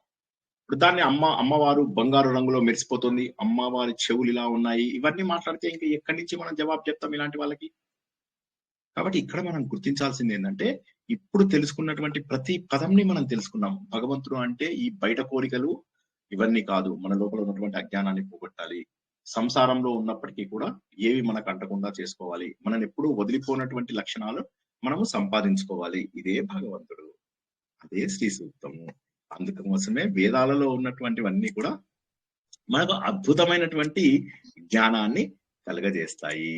Speaker 1: ఇప్పుడు దాన్ని అమ్మవారు బంగారు రంగులో మెరిసిపోతుంది, అమ్మవారి చెవులు ఇలా ఉన్నాయి, ఇవన్నీ మాట్లాడితే ఇంకా ఎక్కడి నుంచి మనం జవాబు చెప్తాం ఇలాంటి వాళ్ళకి? కాబట్టి ఇక్కడ మనం గుర్తించాల్సింది ఏంటంటే, ఇప్పుడు తెలుసుకున్నటువంటి ప్రతి పదంని మనం తెలుసుకున్నాం. భగవంతుడు అంటే ఈ బయట కోరికలు ఇవన్నీ కాదు. మన లోపల ఉన్నటువంటి అజ్ఞానాన్ని పోగొట్టాలి. సంసారంలో ఉన్నప్పటికీ కూడా ఏవి మనకు అంటకుండా చేసుకోవాలి. మనల్ని ఎప్పుడూ వదిలిపోయినటువంటి లక్షణాలు మనము సంపాదించుకోవాలి. ఇదే భగవంతుడు. అదే శ్రీ సూక్తము. అందుకోసమే వేదాలలో ఉన్నటువంటివన్నీ కూడా మనకు అద్భుతమైనటువంటి జ్ఞానాన్ని కలుగజేస్తాయి.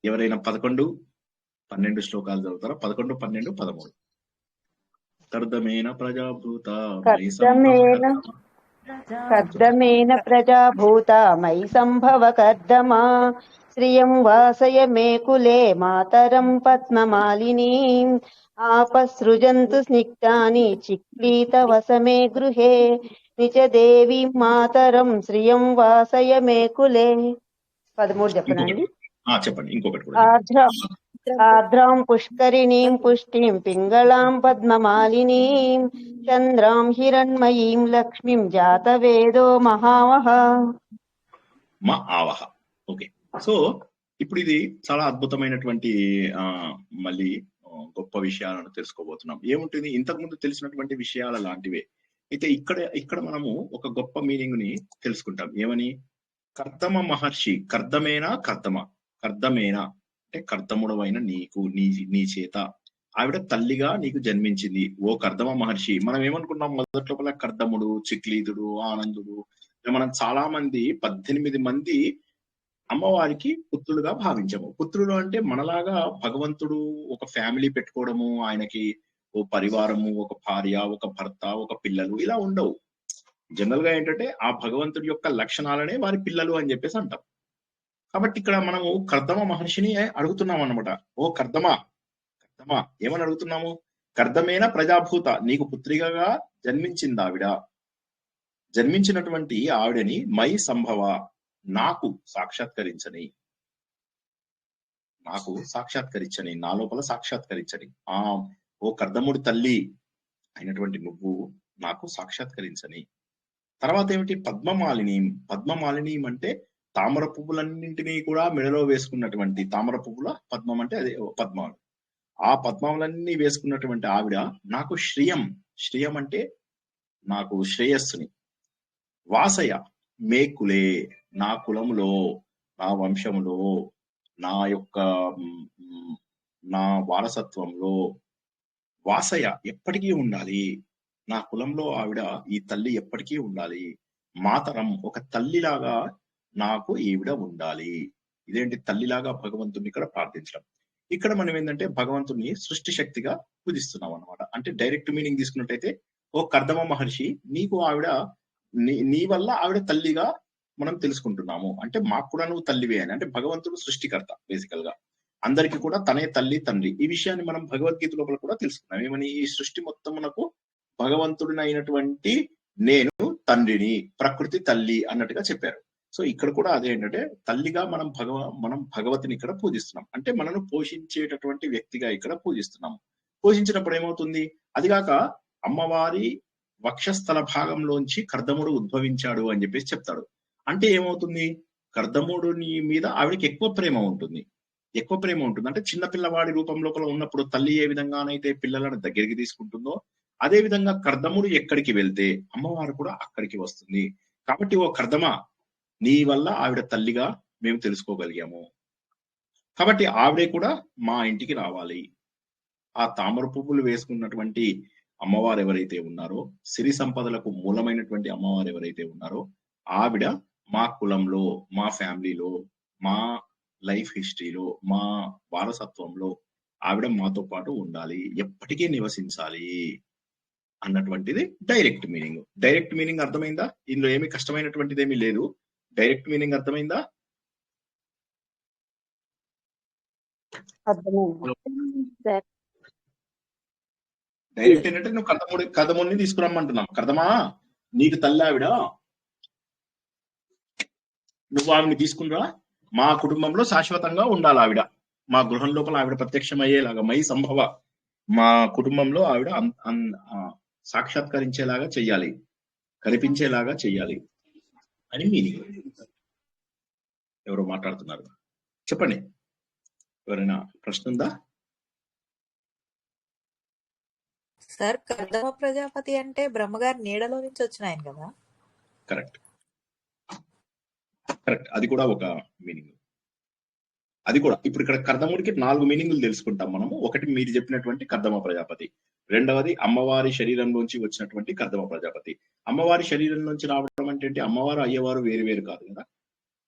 Speaker 1: ఎవరైనా 11, 12 శ్లోకాలు చదువుతారా? 11, 12, 13. కర్దమేన ప్రజాభూత
Speaker 2: కర్దమేన ప్రజాభూత మయి సంభవ కర్దమా శ్రియం వాసయ మే కులే మాతరం పద్మమాలినీం ఆపసృజంతు స్నిగ్ధాని చిక్లీత వసమే గృహే నిజ దేవి మాతరం శ్రియం వాసయ మే కులే. 13 చెప్పనండి.
Speaker 1: చెప్పండి. ఇంకొకటి కూడా.
Speaker 2: ఆర్ద్రాం పుష్కరిణీం పుష్టిం పింగళాం పద్మమాలినీం చంద్రాం హిరణ్మయీం లక్ష్మీం జాతవేదో మహావహ.
Speaker 1: ఓకే. సో ఇప్పుడు ఇది చాలా అద్భుతమైనటువంటి మళ్ళీ గొప్ప విషయాలను తెలుసుకోబోతున్నాం. ఏముంటుంది, ఇంతకు ముందు తెలిసినటువంటి విషయాల లాంటివే అయితే ఇక్కడ మనము ఒక గొప్ప మీనింగ్ ని తెలుసుకుంటాం. ఏమని? కర్దమ మహర్షి, కర్దమేనా కర్దమేనా అంటే కర్దముడవైన నీకు నీ చేత ఆవిడ తల్లిగా నీకు జన్మించింది ఓ కర్దమ మహర్షి. మనం ఏమనుకున్నాం మొదట్లో, కర్దముడు, చిక్లీదుడు, ఆనందుడు, మనం చాలా మంది 18 మంది అమ్మవారికి పుత్రులుగా భావించాము. పుత్రులు అంటే మనలాగా భగవంతుడు ఒక ఫ్యామిలీ పెట్టుకోవడము, ఆయనకి ఓ పరివారము, ఒక భార్య, ఒక భర్త, ఒక పిల్లలు ఇలా ఉండవు. జనరల్ గా ఏంటంటే ఆ భగవంతుడి యొక్క లక్షణాలనే వారి పిల్లలు అని చెప్పేసి అంటాం. కాబట్టి ఇక్కడ మనము కర్దమ మహర్షిని అడుగుతున్నాం అన్నమాట. ఓ కర్దమా ఏమని అడుగుతున్నాము? కర్దమేన ప్రజాభూత, నీకు పుత్రికగా జన్మించింది ఆవిడ. జన్మించినటువంటి ఆవిడని మై సంభవ, నాకు సాక్షాత్కరించని, నా లోపల సాక్షాత్కరించని. ఓ కర్దముడి తల్లి అయినటువంటి నువ్వు నాకు సాక్షాత్కరించని. తర్వాత ఏమిటి? పద్మమాలిని అంటే తామర పువ్వులన్నింటినీ కూడా మెడలో వేసుకున్నటువంటి, తామర పువ్వుల పద్మం అంటే అదే పద్మాలు. ఆ పద్మములన్నీ వేసుకున్నటువంటి ఆవిడ నాకు శ్రియం అంటే నాకు శ్రేయస్సుని, వాసయ మే కులే, నా కులములో, నా వంశములో, నా వారసత్వంలో, వాసయ ఎప్పటికీ ఉండాలి. నా కులంలో ఆవిడ, ఈ తల్లి ఎప్పటికీ ఉండాలి. మాతరం ఒక తల్లిలాగా నాకు ఈవిడ ఉండాలి. ఇదేంటి? తల్లిలాగా భగవంతుని ఇక్కడ ప్రార్థించడం. ఇక్కడ మనం ఏంటంటే భగవంతుని సృష్టి శక్తిగా పూజిస్తున్నాం అనమాట. అంటే డైరెక్ట్ మీనింగ్ తీసుకున్నట్టయితే, ఓ కర్దమ మహర్షి, నీకు ఆవిడ, నీ వల్ల ఆవిడ తల్లిగా మనం తెలుసుకుంటున్నాము. అంటే మాకు కూడా నువ్వు తల్లివే అని. అంటే భగవంతుడు సృష్టికర్త బేసికల్ గా, అందరికి కూడా తనే తల్లి తండ్రి. ఈ విషయాన్ని మనం భగవద్గీత లోపల కూడా తెలుసుకున్నాం. ఏమని? ఈ సృష్టి మొత్తమునకు భగవంతుడినైనటువంటి నేను తండ్రిని, ప్రకృతి తల్లి అన్నట్టుగా చెప్పారు. సో ఇక్కడ కూడా అదే ఏంటంటే తల్లిగా మనం భగవతిని ఇక్కడ పూజిస్తున్నాం. అంటే మనను పోషించేటటువంటి వ్యక్తిగా ఇక్కడ పూజిస్తున్నాం. పోషించినప్పుడు ఏమవుతుంది? అదిగాక అమ్మవారి వక్షస్థల భాగంలోంచి కర్దముడు ఉద్భవించాడు అని చెప్పేసి చెప్తాడు. అంటే ఏమవుతుంది? కర్దముడుని మీద ఆవిడకి ఎక్కువ ప్రేమ ఉంటుంది. అంటే చిన్న పిల్లవాడి రూపం లోపల ఉన్నప్పుడు తల్లి ఏ విధంగానైతే పిల్లలను దగ్గరికి తీసుకుంటుందో, అదే విధంగా కర్దముడు ఎక్కడికి వెళ్తే అమ్మవారు కూడా అక్కడికి వస్తుంది. కాబట్టి ఓ కర్దమ, నీ వల్ల ఆవిడ తల్లిగా మేము తెలుసుకోగలిగాము. కాబట్టి ఆవిడే కూడా మా ఇంటికి రావాలి. ఆ తామర పువ్వులు వేసుకున్నటువంటి అమ్మవారు ఎవరైతే ఉన్నారో, సిరి సంపదలకు మూలమైనటువంటి అమ్మవారు ఎవరైతే ఉన్నారో, ఆవిడ మా కులంలో, మా ఫ్యామిలీలో, మా లైఫ్ హిస్టరీలో, మా వారసత్వంలో ఆవిడ మాతో పాటు ఉండాలి, ఎప్పటికీ నివసించాలి అన్నటువంటిది డైరెక్ట్ మీనింగ్. డైరెక్ట్ మీనింగ్ అర్థమైందా? ఇందులో ఏమి కష్టమైనటువంటిది ఏమీ లేదు. డైరెక్ట్ మీనింగ్ అర్థమైందా? డైరెక్ట్ ఏంటంటే నువ్వు కర్దముడిని తీసుకురమ్మంటున్నాం. కర్దమా, నీకు తల్లి ఆవిడ, నువ్వు ఆవిడని తీసుకునిరా, మా కుటుంబంలో శాశ్వతంగా ఉండాలి ఆవిడ, మా గృహం లోపల ఆవిడ ప్రత్యక్షం అయ్యేలాగా, మై సంభవ, మా కుటుంబంలో ఆవిడ సాక్షాత్కరించేలాగా చెయ్యాలి. కనిపించేలాగా చెయ్యాలి అని మీనింగ్. ఎవరో మాట్లాడుతున్నారు, చెప్పండి. ఎవరైనా ప్రశ్న ఉందా?
Speaker 3: సార్, కర్దమ ప్రజాపతి అంటే బ్రహ్మగారి నీడలో నుంచి వచ్చిన ఆయన కదా?
Speaker 1: కరెక్ట్ కరెక్ట్, అది కూడా ఒక మీనింగ్. అది కూడా ఇప్పుడు ఇక్కడ కర్దముడికి 4 మీనింగులు తెలుసుకుంటాం మనము. ఒకటి మీరు చెప్పినటువంటి కర్దమ ప్రజాపతి, రెండవది అమ్మవారి శరీరంలోంచి వచ్చినటువంటి కర్దమ ప్రజాపతి. అమ్మవారి శరీరం నుంచి రావడం అంటే ఏంటి? అమ్మవారు అయ్యవారు వేరు వేరు కాదు కదా,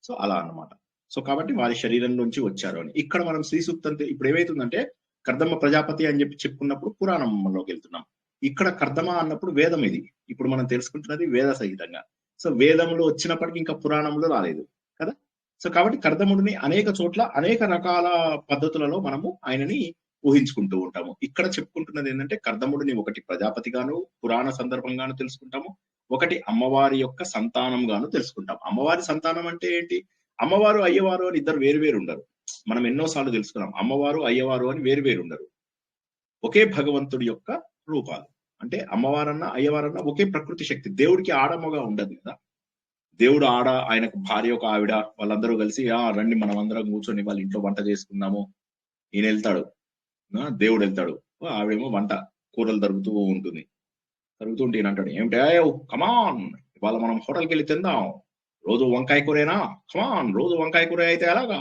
Speaker 1: సో అలా అన్నమాట. సో కాబట్టి వారి శరీరం నుంచి వచ్చారు అని ఇక్కడ మనం శ్రీ సూక్తం ఇప్పుడు ఏమైతుందంటే కర్దమ ప్రజాపతి అని చెప్పి చెప్పుకున్నప్పుడు పురాణంలోకి వెళ్తున్నాం. ఇక్కడ కర్దమ అన్నప్పుడు వేదం, ఇది ఇప్పుడు మనం తెలుసుకుంటున్నది వేద సహితంగా. సో వేదంలో వచ్చినప్పటికీ ఇంకా పురాణంలో రాలేదు కదా. సో కాబట్టి కర్దముడిని అనేక చోట్ల అనేక రకాల పద్ధతులలో మనము ఆయనని ఊహించుకుంటూ ఉంటాము. ఇక్కడ చెప్పుకుంటున్నది ఏంటంటే కర్దముడిని ఒకటి ప్రజాపతిగాను పురాణ సందర్భంగాను తెలుసుకుంటాము, ఒకటి అమ్మవారి యొక్క సంతానంగాను తెలుసుకుంటాం. అమ్మవారి సంతానం అంటే ఏంటి? అమ్మవారు అయ్యవారు అని ఇద్దరు వేరు వేరు ఉండరు. మనం ఎన్నోసార్లు తెలుసుకున్నాం, అమ్మవారు అయ్యవారు అని వేరు వేరు ఉండరు. ఒకే భగవంతుడి యొక్క రూపాలు. అంటే అమ్మవారన్నా అయ్యవారన్నా ఒకే ప్రకృతి శక్తి. దేవుడికి ఆడమ్మగా ఉండదు కదా. దేవుడు ఆడ, ఆయనకు భార్య ఒక ఆవిడ, వాళ్ళందరూ కలిసి రండి మనం అందరం కూర్చొని వాళ్ళ ఇంట్లో వంట చేసుకుందాము. ఈయన వెళ్తాడు, దేవుడు వెళ్తాడు, ఆవిడేమో వంట కూరలు జరుగుతూ ఉంటుంది. జరుగుతుంటే ఈయన అంటాడు, ఏమిటి కమాన్ ఇవాళ మనం హోటల్కి వెళ్ళి తిందాం, రోజు వంకాయ కూరేనా, కమాన్ రోజు వంకాయ కూర అయితే ఎలాగా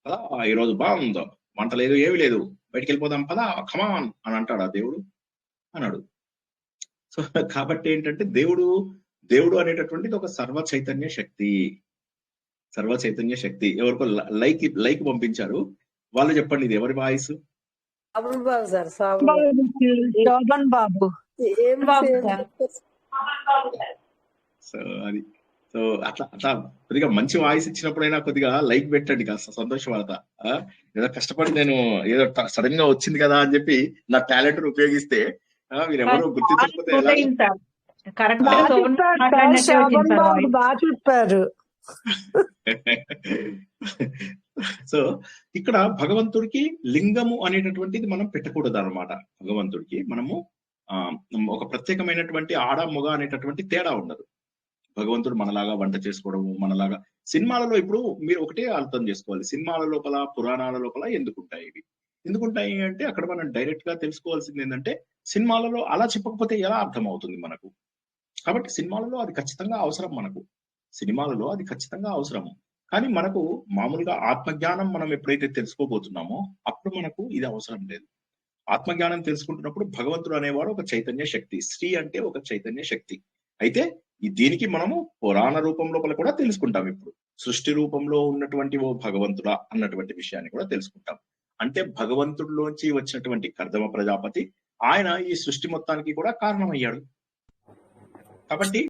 Speaker 1: పదా, ఈరోజు బాగుందో, వంట లేదు ఏమి లేదు, బయటికి వెళ్ళిపోదాం పదా కమాన్ అని అంటాడు ఆ దేవుడు అన్నాడు. సో కాబట్టి ఏంటంటే దేవుడు అనేటటువంటిది ఒక సర్వ చైతన్య శక్తి. సర్వ చైతన్య శక్తి. ఎవరికో లైక్ పంపించారు, వాళ్ళు చెప్పండి ఇది ఎవరి వాయిస్? సో అది సో అట్లా కొద్దిగా మంచి వాయిస్ ఇచ్చినప్పుడైనా కొద్దిగా లైక్ పెట్టండి, కాస్త సంతోషపడతా. ఏదో కష్టపడి నేను ఏదో సడన్ గా వచ్చింది కదా అని చెప్పి నా టాలెంట్ ఉపయోగిస్తే మీరు ఎవరు గుర్తించకపోతే
Speaker 4: బాగా చెప్పారు.
Speaker 1: సో ఇక్కడ భగవంతుడికి లింగము అనేటటువంటిది మనం పెట్టకూడదు అన్నమాట. భగవంతుడికి మనము ఒక ప్రత్యేకమైనటువంటి ఆడ మొగ అనేటటువంటి తేడా ఉండదు. భగవంతుడు మనలాగా వంట చేసుకోవడము, మనలాగా సినిమాలలో ఇప్పుడు మీరు ఒకటే అర్థం చేసుకోవాలి, సినిమాల లోపల పురాణాల లోపల ఎందుకుంటాయి ఇవి? ఎందుకుంటాయి అంటే అక్కడ మనం డైరెక్ట్ గా తెలుసుకోవాల్సింది ఏంటంటే సినిమాలలో అలా చెప్పకపోతే ఎలా అర్థం అవుతుంది మనకు. కాబట్టి సినిమాలలో అది ఖచ్చితంగా అవసరం, మనకు సినిమాలలో అది ఖచ్చితంగా అవసరము. కానీ మనకు మామూలుగా ఆత్మజ్ఞానం మనం ఎప్పుడైతే తెలుసుకోబోతున్నామో అప్పుడు మనకు ఇది అవసరం లేదు. ఆత్మజ్ఞానం తెలుసుకుంటున్నప్పుడు భగవంతుడు అనేవాడు ఒక చైతన్య శక్తి, శ్రీ అంటే ఒక చైతన్య శక్తి. అయితే దీనికి మనము పురాణ రూపం లోపల కూడా తెలుసుకుంటాం. ఇప్పుడు సృష్టి రూపంలో ఉన్నటువంటి ఓ భగవంతుడా అన్నటువంటి విషయాన్ని కూడా తెలుసుకుంటాం. అంటే భగవంతుడిలోంచి వచ్చినటువంటి కర్దమ ప్రజాపతి ఆయన ఈ సృష్టి మొత్తానికి కూడా కారణమయ్యాడు. కాబట్టి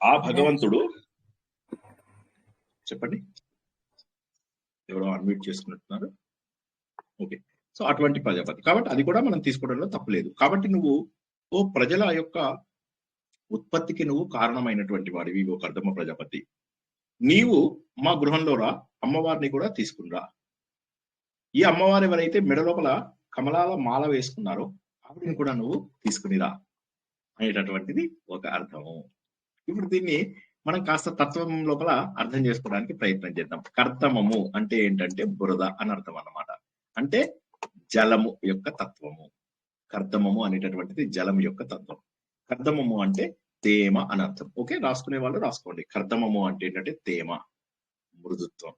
Speaker 1: ఆ భగవంతుడు, చెప్పండి ఎవరో అన్మ్యూట్ చేసుకున్నట్టున్నారు, ఓకే. సో అటువంటి ప్రజాపతి, కాబట్టి అది కూడా మనం తీసుకోవడంలో తప్పులేదు. కాబట్టి నువ్వు ఓ ప్రజల యొక్క ఉత్పత్తికి నువ్వు కారణమైనటువంటి వాడివి ఓ కర్దమ ప్రజాపతి. నీవు మా గృహంలో రా, అమ్మవారిని కూడా తీసుకునిరా. ఈ అమ్మవారు ఎవరైతే మెడ లోపల కమలాల మాల వేసుకున్నారో ఆవిడని కూడా నువ్వు తీసుకునిరా అనేటటువంటిది ఒక అర్థము. ఇప్పుడు దీన్ని మనం కాస్త తత్వం లోపల అర్థం చేసుకోవడానికి ప్రయత్నం చేద్దాం. కర్దమము అంటే ఏంటంటే బురద అని అర్థం అన్నమాట. అంటే జలము యొక్క తత్వము. కర్దమము అనేటటువంటిది జలం యొక్క తత్వం. కర్దమము అంటే తేమ అని అర్థం. ఓకే, రాసుకునే వాళ్ళు రాసుకోండి. కర్దమము అంటే ఏంటంటే తేమ, మృదుత్వం.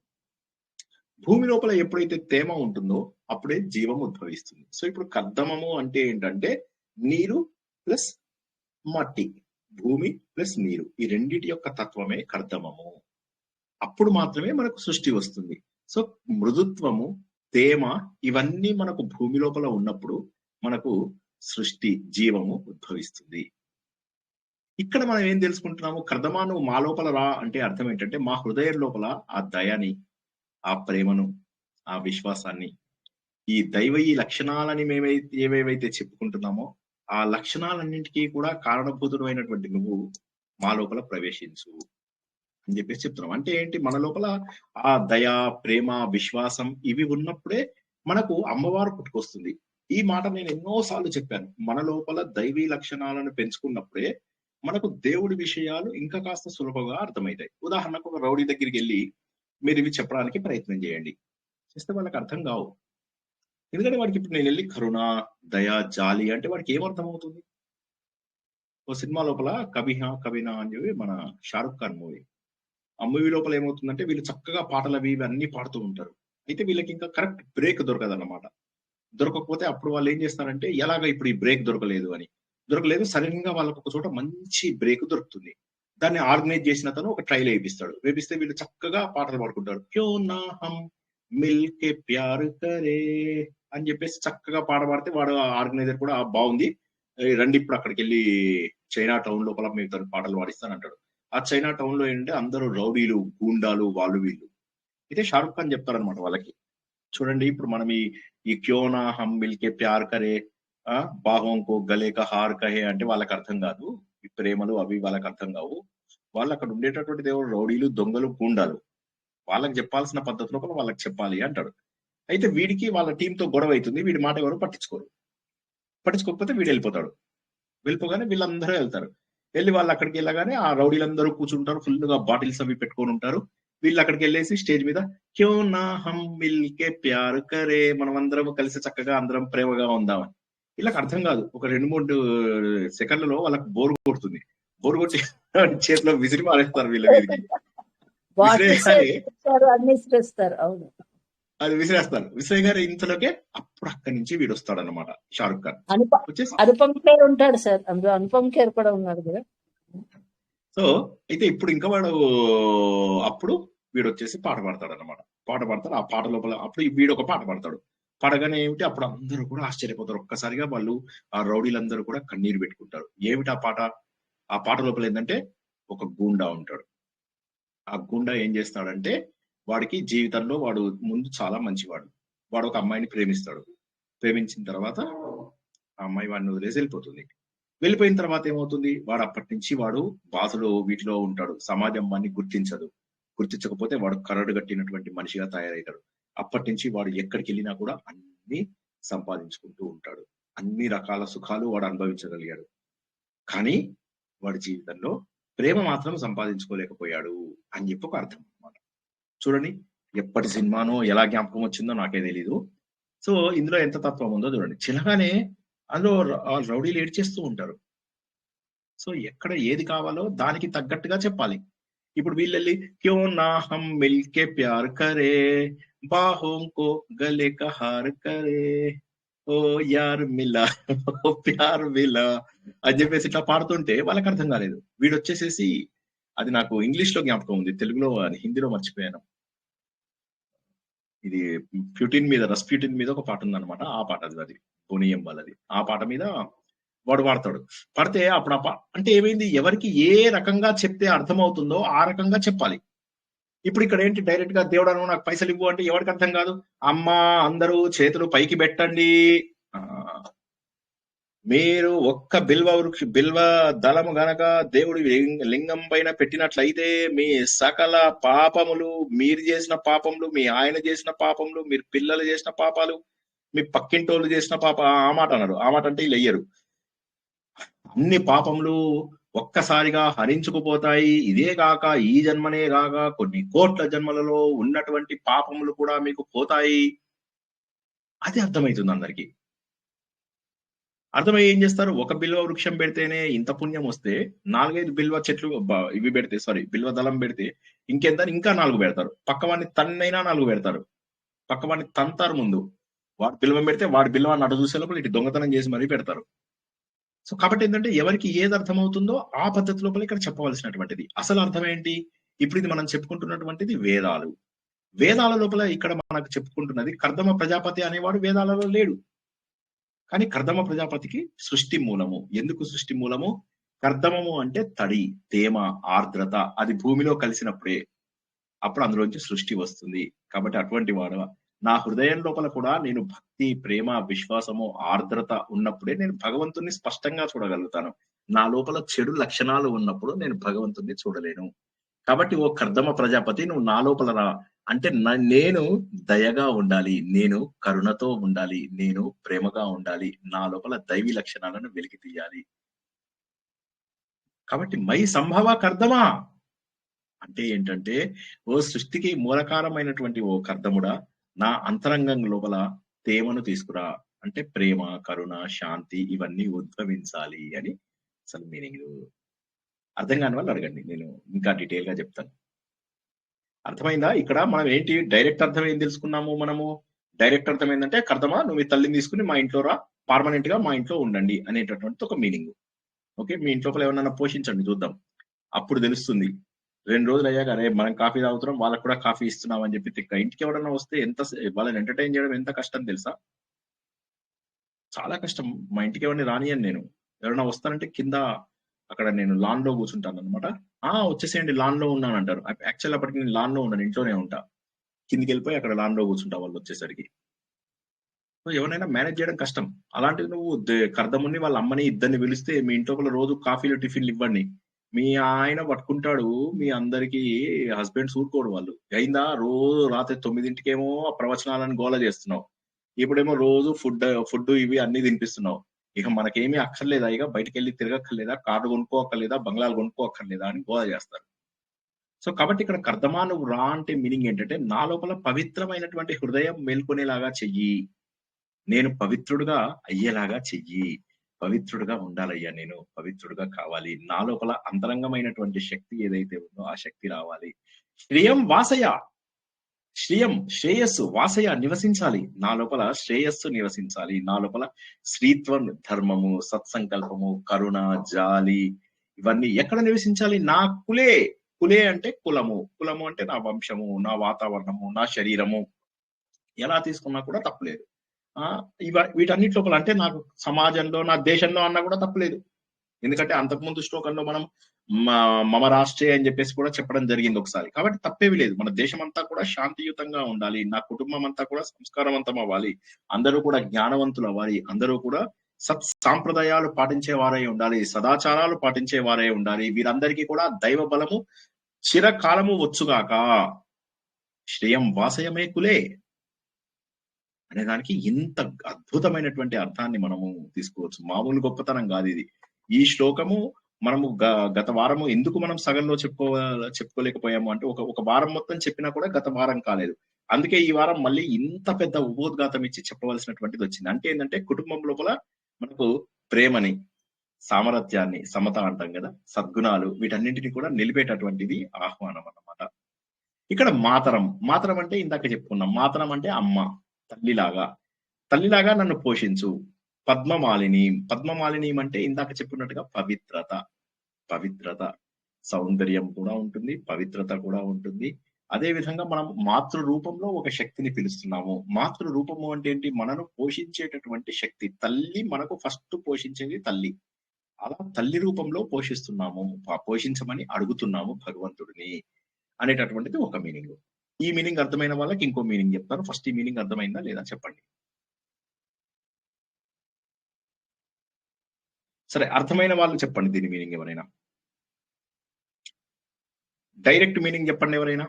Speaker 1: భూమి లోపల ఎప్పుడైతే తేమ ఉంటుందో అప్పుడే జీవం ఉద్భవిస్తుంది. సో ఇప్పుడు కర్దమము అంటే ఏంటంటే నీరు ప్లస్ మట్టి, భూమి ప్లస్ నీరు, ఈ రెండిటి యొక్క తత్వమే కర్దమము. అప్పుడు మాత్రమే మనకు సృష్టి వస్తుంది. సో మృదుత్వము, తేమ ఇవన్నీ మనకు భూమి లోపల ఉన్నప్పుడు మనకు సృష్టి, జీవము ఉద్భవిస్తుంది. ఇక్కడ మనం ఏం తెలుసుకుంటున్నాము? కర్దమా నువ్వు మా లోపల రా అంటే అర్థం ఏంటంటే మా హృదయం లోపల ఆ దయని, ఆ ప్రేమను, ఆ విశ్వాసాన్ని, ఈ దైవీ లక్షణాలని ఏవేవైతే చెప్పుకుంటున్నామో ఆ లక్షణాలన్నింటికీ కూడా కారణభూతుడమైనటువంటి నువ్వు మా లోపల ప్రవేశించు అని చెప్పేసి చెప్తున్నాం. అంటే ఏంటి? మన లోపల ఆ దయ, ప్రేమ, విశ్వాసం ఇవి ఉన్నప్పుడే మనకు అమ్మవారు పుట్టుకొస్తుంది. ఈ మాట నేను ఎన్నోసార్లు చెప్పాను. మన లోపల దైవీ లక్షణాలను పెంచుకున్నప్పుడే మనకు దేవుడి విషయాలు ఇంకా కాస్త సులభంగా అర్థమవుతాయి. ఉదాహరణకు ఒక రౌడీ దగ్గరికి వెళ్ళి మీరు ఇవి చెప్పడానికి ప్రయత్నం చేయండి, చేస్తే వాళ్ళకి అర్థం కావు. ఎందుకంటే వాడికి ఇప్పుడు నేను వెళ్ళి కరుణ, దయ, జాలి అంటే వాడికి ఏమర్థం అవుతుంది? ఓ సినిమా లోపల కబీహా కబీనా అని చెప్పి మన షారుఖ్ ఖాన్ మూవీ, ఆ మూవీ లోపల ఏమవుతుందంటే వీళ్ళు చక్కగా పాటలు అవి ఇవి అన్ని పాడుతూ ఉంటారు. అయితే వీళ్ళకి ఇంకా కరెక్ట్ బ్రేక్ దొరకదన్నమాట. దొరకకపోతే అప్పుడు వాళ్ళు ఏం చేస్తారంటే ఎలాగ ఇప్పుడు ఈ బ్రేక్ దొరకలేదు సడన్ గా వాళ్ళకు ఒక చోట మంచి బ్రేక్ దొరుకుతుంది. దాన్ని ఆర్గనైజ్ చేసిన అతను ఒక ట్రైల్ వేపిస్తే వీళ్ళు చక్కగా పాటలు పాడుకుంటారు. క్యో నా హమ్ మిల్ కే ప్యార్ కరే అని చెప్పేసి చక్కగా పాట పాడితే వాడు ఆర్గనైజర్ కూడా బాగుంది, రండి ఇప్పుడు అక్కడికి వెళ్ళి చైనా టౌన్ లోపల మీరు తన పాటలు పాడిస్తాను అంటాడు. ఆ చైనా టౌన్ లో ఏంటంటే అందరూ రౌడీలు, గూండాలు, వాళ్ళు వీళ్ళు. అయితే షారుఖ్ ఖాన్ చెప్తారనమాట వాళ్ళకి, చూడండి ఇప్పుడు మనం ఈ క్యోనా హమ్ మిల్కే ప్యార్ కరే బాహోంకో గలే కా హార్ కహే అంటే వాళ్ళకి అర్థం కాదు, ఈ ప్రేమలు అవి వాళ్ళకి అర్థం కావు. వాళ్ళు అక్కడ ఉండేటటువంటి దేవుడు రౌడీలు, దొంగలు, గూండాలు, వాళ్ళకి చెప్పాల్సిన పద్ధతిలో కూడా వాళ్ళకి చెప్పాలి అంటాడు. అయితే వీడికి వాళ్ళ టీంతో గొడవ అవుతుంది, వీడి మాట ఎవరు పట్టించుకోకపోతే వీడు వెళ్ళిపోగానే వీళ్ళందరూ వెళ్తారు. వెళ్ళి వాళ్ళు అక్కడికి వెళ్ళగానే ఆ రౌడీలందరూ కూర్చుంటారు, ఫుల్ గా బాటిల్స్ అవి పెట్టుకొని ఉంటారు. వీళ్ళు అక్కడికి వెళ్ళేసి స్టేజ్ మీద క్యో నా హమ్ మిల్ కే ప్యార్ కరే, మనం అందరం కలిసి చక్కగా అందరం ప్రేమగా ఉందామని. వీళ్ళకి అర్థం కాదు. ఒక 2-3 సెకండ్లలో వాళ్ళకి బోర్ కొడుతుంది. బోర్ కొట్టి చేతిలో విసిరి పారేస్తారు వీళ్ళ మీదకి. అది విసిరేస్తారు. విసిరేగారు ఇంతలోకే అప్పుడు అక్కడి నుంచి వీడు వస్తాడు అనమాట షారుఖ్ ఖాన్.
Speaker 4: అనుపమ్ ఖేర్ ఉంటాడు సార్, అందులో అనుపమ్ ఖేర్ కూడా ఉన్నాడు కదా.
Speaker 1: సో అయితే ఇప్పుడు ఇంకా వాడు అప్పుడు వీడు వచ్చేసి పాట పాడతాడు అనమాట. పాట పాడతాడు. ఆ పాట లోపల అప్పుడు వీడు ఒక పాట పాడతాడు. పాడగానే ఏమిటి అప్పుడు అందరూ కూడా ఆశ్చర్యపోతారు. ఒక్కసారిగా వాళ్ళు ఆ రౌడీలందరూ కూడా కన్నీరు పెట్టుకుంటారు. ఏమిటి ఆ పాట? ఆ పాట లోపల ఏంటంటే ఒక గూండా ఉంటాడు. ఆ గూండా ఏం చేస్తాడంటే వాడికి జీవితంలో వాడు ముందు చాలా మంచివాడు. వాడు ఒక అమ్మాయిని ప్రేమిస్తాడు. ప్రేమించిన తర్వాత ఆ అమ్మాయి వాడిని వదిలేసి వెళ్ళిపోతుంది. వెళ్ళిపోయిన తర్వాత ఏమవుతుంది, వాడు అప్పటి నుంచి వాడు బాధలో వీటిలో ఉంటాడు. సమాజం వాడిని గుర్తించకపోతే వాడు కరడు కట్టినటువంటి మనిషిగా తయారవుతాడు. అప్పటి నుంచి వాడు ఎక్కడికి వెళ్ళినా కూడా అన్ని సంపాదించుకుంటూ ఉంటాడు. అన్ని రకాల సుఖాలు వాడు అనుభవించగలిగాడు. కానీ వాడి జీవితంలో ప్రేమ మాత్రం సంపాదించుకోలేకపోయాడు అని చెప్పి ఒక అర్థం అన్నమాట. చూడండి ఎప్పటి సినిమానో ఎలా జ్ఞాపకం వచ్చిందో నాకే తెలీదు. సో ఇందులో ఎంత తత్వం ఉందో చూడండి. చిన్నగానే అందులో రౌడీలు ఏడ్చేస్తూ ఉంటారు. సో ఎక్కడ ఏది కావాలో దానికి తగ్గట్టుగా చెప్పాలి. ఇప్పుడు వీళ్ళెళ్ళి క్యో నా హమ్ మిల్ కే ప్యార్ కరే బాహోంకో గలే కా హార్ కరే ఓ యార్ మిలా ఓ ప్యార్ మిలా అని చెప్పేసి ఇట్లా పాడుతుంటే వాళ్ళకి అర్థం కాలేదు. వీడు వచ్చేసేసి, అది నాకు ఇంగ్లీష్ లో జ్ఞాపకం ఉంది, తెలుగులో హిందీలో మర్చిపోయాను. ఇది రస్ప్యూటిన్ మీద ఒక పాట ఉందన్నమాట. ఆ పాట అది బోనియం వాళ్ళది. ఆ పాట మీద వాడు పాడతాడు. పడితే అప్పుడు అంటే ఏమైంది, ఎవరికి ఏ రకంగా చెప్తే అర్థమవుతుందో ఆ రకంగా చెప్పాలి. ఇప్పుడు ఇక్కడ ఏంటి, డైరెక్ట్ గా దేవుడు నాకు పైసలు ఇవ్వు అంటే ఎవరికి అర్థం కాదు. అమ్మా అందరూ చేతులు పైకి పెట్టండి, మీరు ఒక్క బిల్వ దళము గనక దేవుడి లింగం పైన పెట్టినట్లయితే మీ సకల పాపములు, మీరు చేసిన పాపములు, మీ ఆయన చేసిన పాపములు, మీరు పిల్లలు చేసిన పాపాలు, మీ పక్కింటోళ్ళు చేసిన పాప, ఆ మాట అన్నారు. ఆ మాట అంటే వీళ్ళు అయ్యరు. అన్ని పాపములు ఒక్కసారిగా హరించుకుపోతాయి. ఇదే కాక ఈ జన్మనే కాక కొన్ని కోట్ల జన్మలలో ఉన్నటువంటి పాపములు కూడా మీకు పోతాయి. అది అర్థమవుతుంది అందరికి. అర్థమై ఏం చేస్తారు, ఒక బిల్వ వృక్షం పెడితేనే ఇంత పుణ్యం వస్తే 4-5 బిల్వ చెట్లు ఇవి పెడితే బిల్వ దళం పెడితే ఇంకెంత, ఇంకా 4 పెడతారు. పక్కవాడిని తన్నైనా 4 పెడతారు. పక్కవాడిని తంతారు ముందు. వాడు బిల్వం పెడితే వాడి బిల్వాన్ని అటు చూసే లోపల ఇటు దొంగతనం చేసి మరీ పెడతారు. సో కాబట్టి ఏంటంటే ఎవరికి ఏది అర్థమవుతుందో ఆ పద్ధతి లోపల ఇక్కడ చెప్పవలసినటువంటిది. అసలు అర్థం ఏంటి, ఇప్పుడు ఇది మనం చెప్పుకుంటున్నటువంటిది వేదాలు. వేదాల లోపల ఇక్కడ మనకు చెప్పుకుంటున్నది కర్దమ ప్రజాపతి అనేవాడు వేదాలలో లేడు. కానీ కర్దమ ప్రజాపతికి సృష్టి మూలము. ఎందుకు సృష్టి మూలము? కర్దమము అంటే తడి, తేమ, ఆర్ద్రత, అది భూమిలో కలిసినప్పుడే అప్పుడు అందులోంచి సృష్టి వస్తుంది. కాబట్టి అటువంటి వాడు నా హృదయం లోపల కూడా నేను భక్తి, ప్రేమ, విశ్వాసము, ఆర్ద్రత ఉన్నప్పుడే నేను భగవంతుని స్పష్టంగా చూడగలుగుతాను. నా లోపల చెడు లక్షణాలు ఉన్నప్పుడు నేను భగవంతుని చూడలేను. కాబట్టి ఓ కర్దమ ప్రజాపతి, నువ్వు నా లోపల రా అంటే నేను దయగా ఉండాలి, నేను కరుణతో ఉండాలి, నేను ప్రేమగా ఉండాలి, నా లోపల దైవీ లక్షణాలను వెలికి తీయాలి. కాబట్టి మై సంభవ కర్దమా అంటే ఏంటంటే, ఓ సృష్టికి మూలకారమైనటువంటి ఓ కర్దముడా, నా అంతరంగం లోపల తేమను తీసుకురా. అంటే ప్రేమ, కరుణ, శాంతి ఇవన్నీ ఉద్భవించాలి అని అసలు మీనింగ్. అర్థం కాని వాళ్ళు అడగండి, నేను ఇంకా డీటెయిల్ గా చెప్తాను. అర్థమైందా? ఇక్కడ మనం ఏంటి డైరెక్ట్ అర్థం ఏం తెలుసుకున్నాము మనము? డైరెక్ట్ అర్థం ఏంటంటే, కర్దమా నువ్వు ఈ తల్లిని తీసుకుని మా ఇంట్లో రా, పర్మనెంట్ గా మా ఇంట్లో ఉండండి అనేటటువంటి ఒక మీనింగ్. ఓకే, మీ ఇంట్లో ఎవరన్నా పోషించండి చూద్దాం, అప్పుడు తెలుస్తుంది. 2 రోజులు అయ్యాక అరే మనం కాఫీ తాగుతున్నాం, వాళ్ళకు కూడా కాఫీ ఇస్తున్నాం అని చెప్పి తిక్క. ఇంటికి ఎవరన్నా వస్తే వాళ్ళని ఎంటర్టైన్ చేయడం ఎంత కష్టం తెలుసా? చాలా కష్టం. మా ఇంటికి ఎవరిని రానియను నేను. ఎవరైనా వస్తానంటే కింద అక్కడ నేను లాన్ లో కూర్చుంటాను అనమాట. వచ్చేసేయండి లాన్ లో ఉన్నాను అంటారు. యాక్చువల్ అప్పటికి నేను లాన్ లో ఉన్నాను, ఇంట్లోనే ఉంటా. కిందికి వెళ్ళిపోయి అక్కడ లాన్ లో కూర్చుంటా వాళ్ళు వచ్చేసరికి. సో ఎవరైనా మేనేజ్ చేయడం కష్టం. అలాంటిది నువ్వు కర్దముని వాళ్ళ అమ్మని ఇద్దరిని పిలిస్తే మీ ఇంట్లో రోజు కాఫీలు టిఫిన్లు ఇవ్వండి, మీ ఆయన పట్టుకుంటాడు. మీ అందరికి హస్బెండ్స్ ఊరుకోడు. వాళ్ళు అయిందా రోజు రాత్రి 9ంటికేమో ప్రవచనాలను గోల చేస్తున్నావు, ఇప్పుడేమో రోజు ఫుడ్ ఇవి అన్ని తినిపిస్తున్నావు. ఇక మనకేమీ అక్కర్లేదా? ఇక బయటకు వెళ్ళి తిరగక్కర్లేదా? కార్డు కొనుక్కోక్కర్లేదా? బంగ్లాలు కొనుక్కోక్కర్లేదా అని గోల చేస్తారు. సో కాబట్టి ఇక్కడ కర్దమా నువ్వు రా అంటే మీనింగ్ ఏంటంటే, నా లోపల పవిత్రమైనటువంటి హృదయం మేల్కొనేలాగా చెయ్యి, నేను పవిత్రుడుగా అయ్యేలాగా చెయ్యి, పవిత్రుడుగా ఉండాలయ్యా, నేను పవిత్రుడుగా కావాలి, నా లోపల అంతరంగమైనటువంటి శక్తి ఏదైతే ఉందో ఆ శక్తి రావాలి. శ్రేయం వాసయ, శ్రేయస్సు వాసయ నివసించాలి, నా లోపల శ్రేయస్సు నివసించాలి, నా లోపల శ్రీత్వం, ధర్మము, సత్సంకల్పము, కరుణ, జాలి ఇవన్నీ ఎక్కడ నివసించాలి? నా కులే. కులే అంటే కులము, కులము అంటే నా వంశము, నా వాతావరణము, నా శరీరము, ఎలా తీసుకున్నా కూడా తప్పులేదు. వీటన్నిటి లోపల అంటే నాకు సమాజంలో, నా దేశంలో అన్నా కూడా తప్పులేదు. ఎందుకంటే అంతకుముందు శ్లోకంలో మనం మమ రాష్ట్రే అని చెప్పేసి కూడా చెప్పడం జరిగింది ఒకసారి. కాబట్టి తప్పేవి లేదు. మన దేశం అంతా కూడా శాంతియుతంగా ఉండాలి, నా కుటుంబం అంతా కూడా సంస్కారవంతం అవ్వాలి, అందరూ కూడా జ్ఞానవంతులు అవ్వాలి, అందరూ కూడా సత్ సాంప్రదాయాలు పాటించే వారై ఉండాలి, సదాచారాలు పాటించే వారై ఉండాలి. వీరందరికీ కూడా దైవ బలము చిరకాలము వచ్చుగాక. శ్రేయం వాసయమే కులే అనే దానికి ఇంత అద్భుతమైనటువంటి అర్థాన్ని మనము తీసుకోవచ్చు. మామూలు గొప్పతనం కాదు ఇది. ఈ శ్లోకము మనము గత వారము ఎందుకు మనం సగంలో చెప్పుకోలేకపోయాము అంటే, ఒక వారం మొత్తం చెప్పినా కూడా గత వారం కాలేదు. అందుకే ఈ వారం మళ్ళీ ఇంత పెద్ద ఉపోద్ఘాతం ఇచ్చి చెప్పవలసినటువంటిది వచ్చింది. అంటే ఏంటంటే, కుటుంబం లోపల మనకు ప్రేమని, సామరస్యాన్ని, సమత అంటాం కదా, సద్గుణాలు, వీటన్నింటినీ కూడా నిలిపేటటువంటిది ఆహ్వానం అన్నమాట. ఇక్కడ మాతరం, మాతరం అంటే ఇందాక చెప్పుకున్నాం. మాతరం అంటే అమ్మ, తల్లిలాగా నన్ను పోషించు. పద్మమాలిని, పద్మమాలిని అంటే ఇందాక చెప్పుకున్నట్టుగా పవిత్రత, సౌందర్యం కూడా ఉంటుంది, పవిత్రత కూడా ఉంటుంది. అదే విధంగా మనం మాతృ రూపంలో ఒక శక్తిని పిలుస్తున్నాము. మాతృ రూపము అంటే ఏంటి? మనను పోషించేటటువంటి శక్తి. తల్లి మనకు ఫస్ట్ పోషించేది తల్లి. అలా తల్లి రూపంలో పోషించమని అడుగుతున్నాము భగవంతుడిని అనేటటువంటిది ఒక మీనింగ్. ఈ మీనింగ్ అర్థమైన వాళ్ళకి ఇంకో మీనింగ్ చెప్తాను. ఫస్ట్ ఈ మీనింగ్ అర్థమైందా లేదా చెప్పండి. సరే, అర్థమైన వాళ్ళు చెప్పండి దీని మీనింగ్. ఎవరైనా డైరెక్ట్ మీనింగ్ చెప్పండి ఎవరైనా.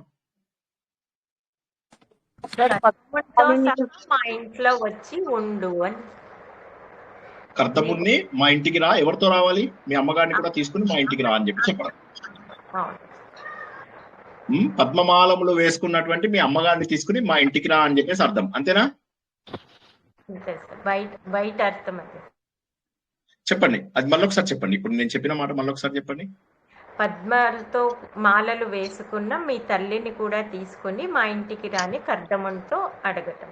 Speaker 5: మా ఇంట్లో వచ్చి ఉండు అని.
Speaker 1: కర్దముని మా ఇంటికి రా, ఎవరితో రావాలి? మీ అమ్మగారిని కూడా తీసుకుని మా ఇంటికి రా అని చెప్పి చెప్పడం. పద్మమాలములు వేసుకున్నటువంటి మీ అమ్మగారిని తీసుకుని మా ఇంటికి రా అని చెప్పేసి అర్థం, అంతేనా?
Speaker 5: బయట అర్థం
Speaker 1: చెప్పండి, అది మళ్ళొకసారి చెప్పండి. ఇప్పుడు నేను చెప్పిన మాట మళ్ళొకసారి చెప్పండి.
Speaker 5: పద్మాలతో మాలలు వేసుకున్న మీ తల్లిని కూడా తీసుకుని మా ఇంటికి రాని కర్దమునితో అడగటం,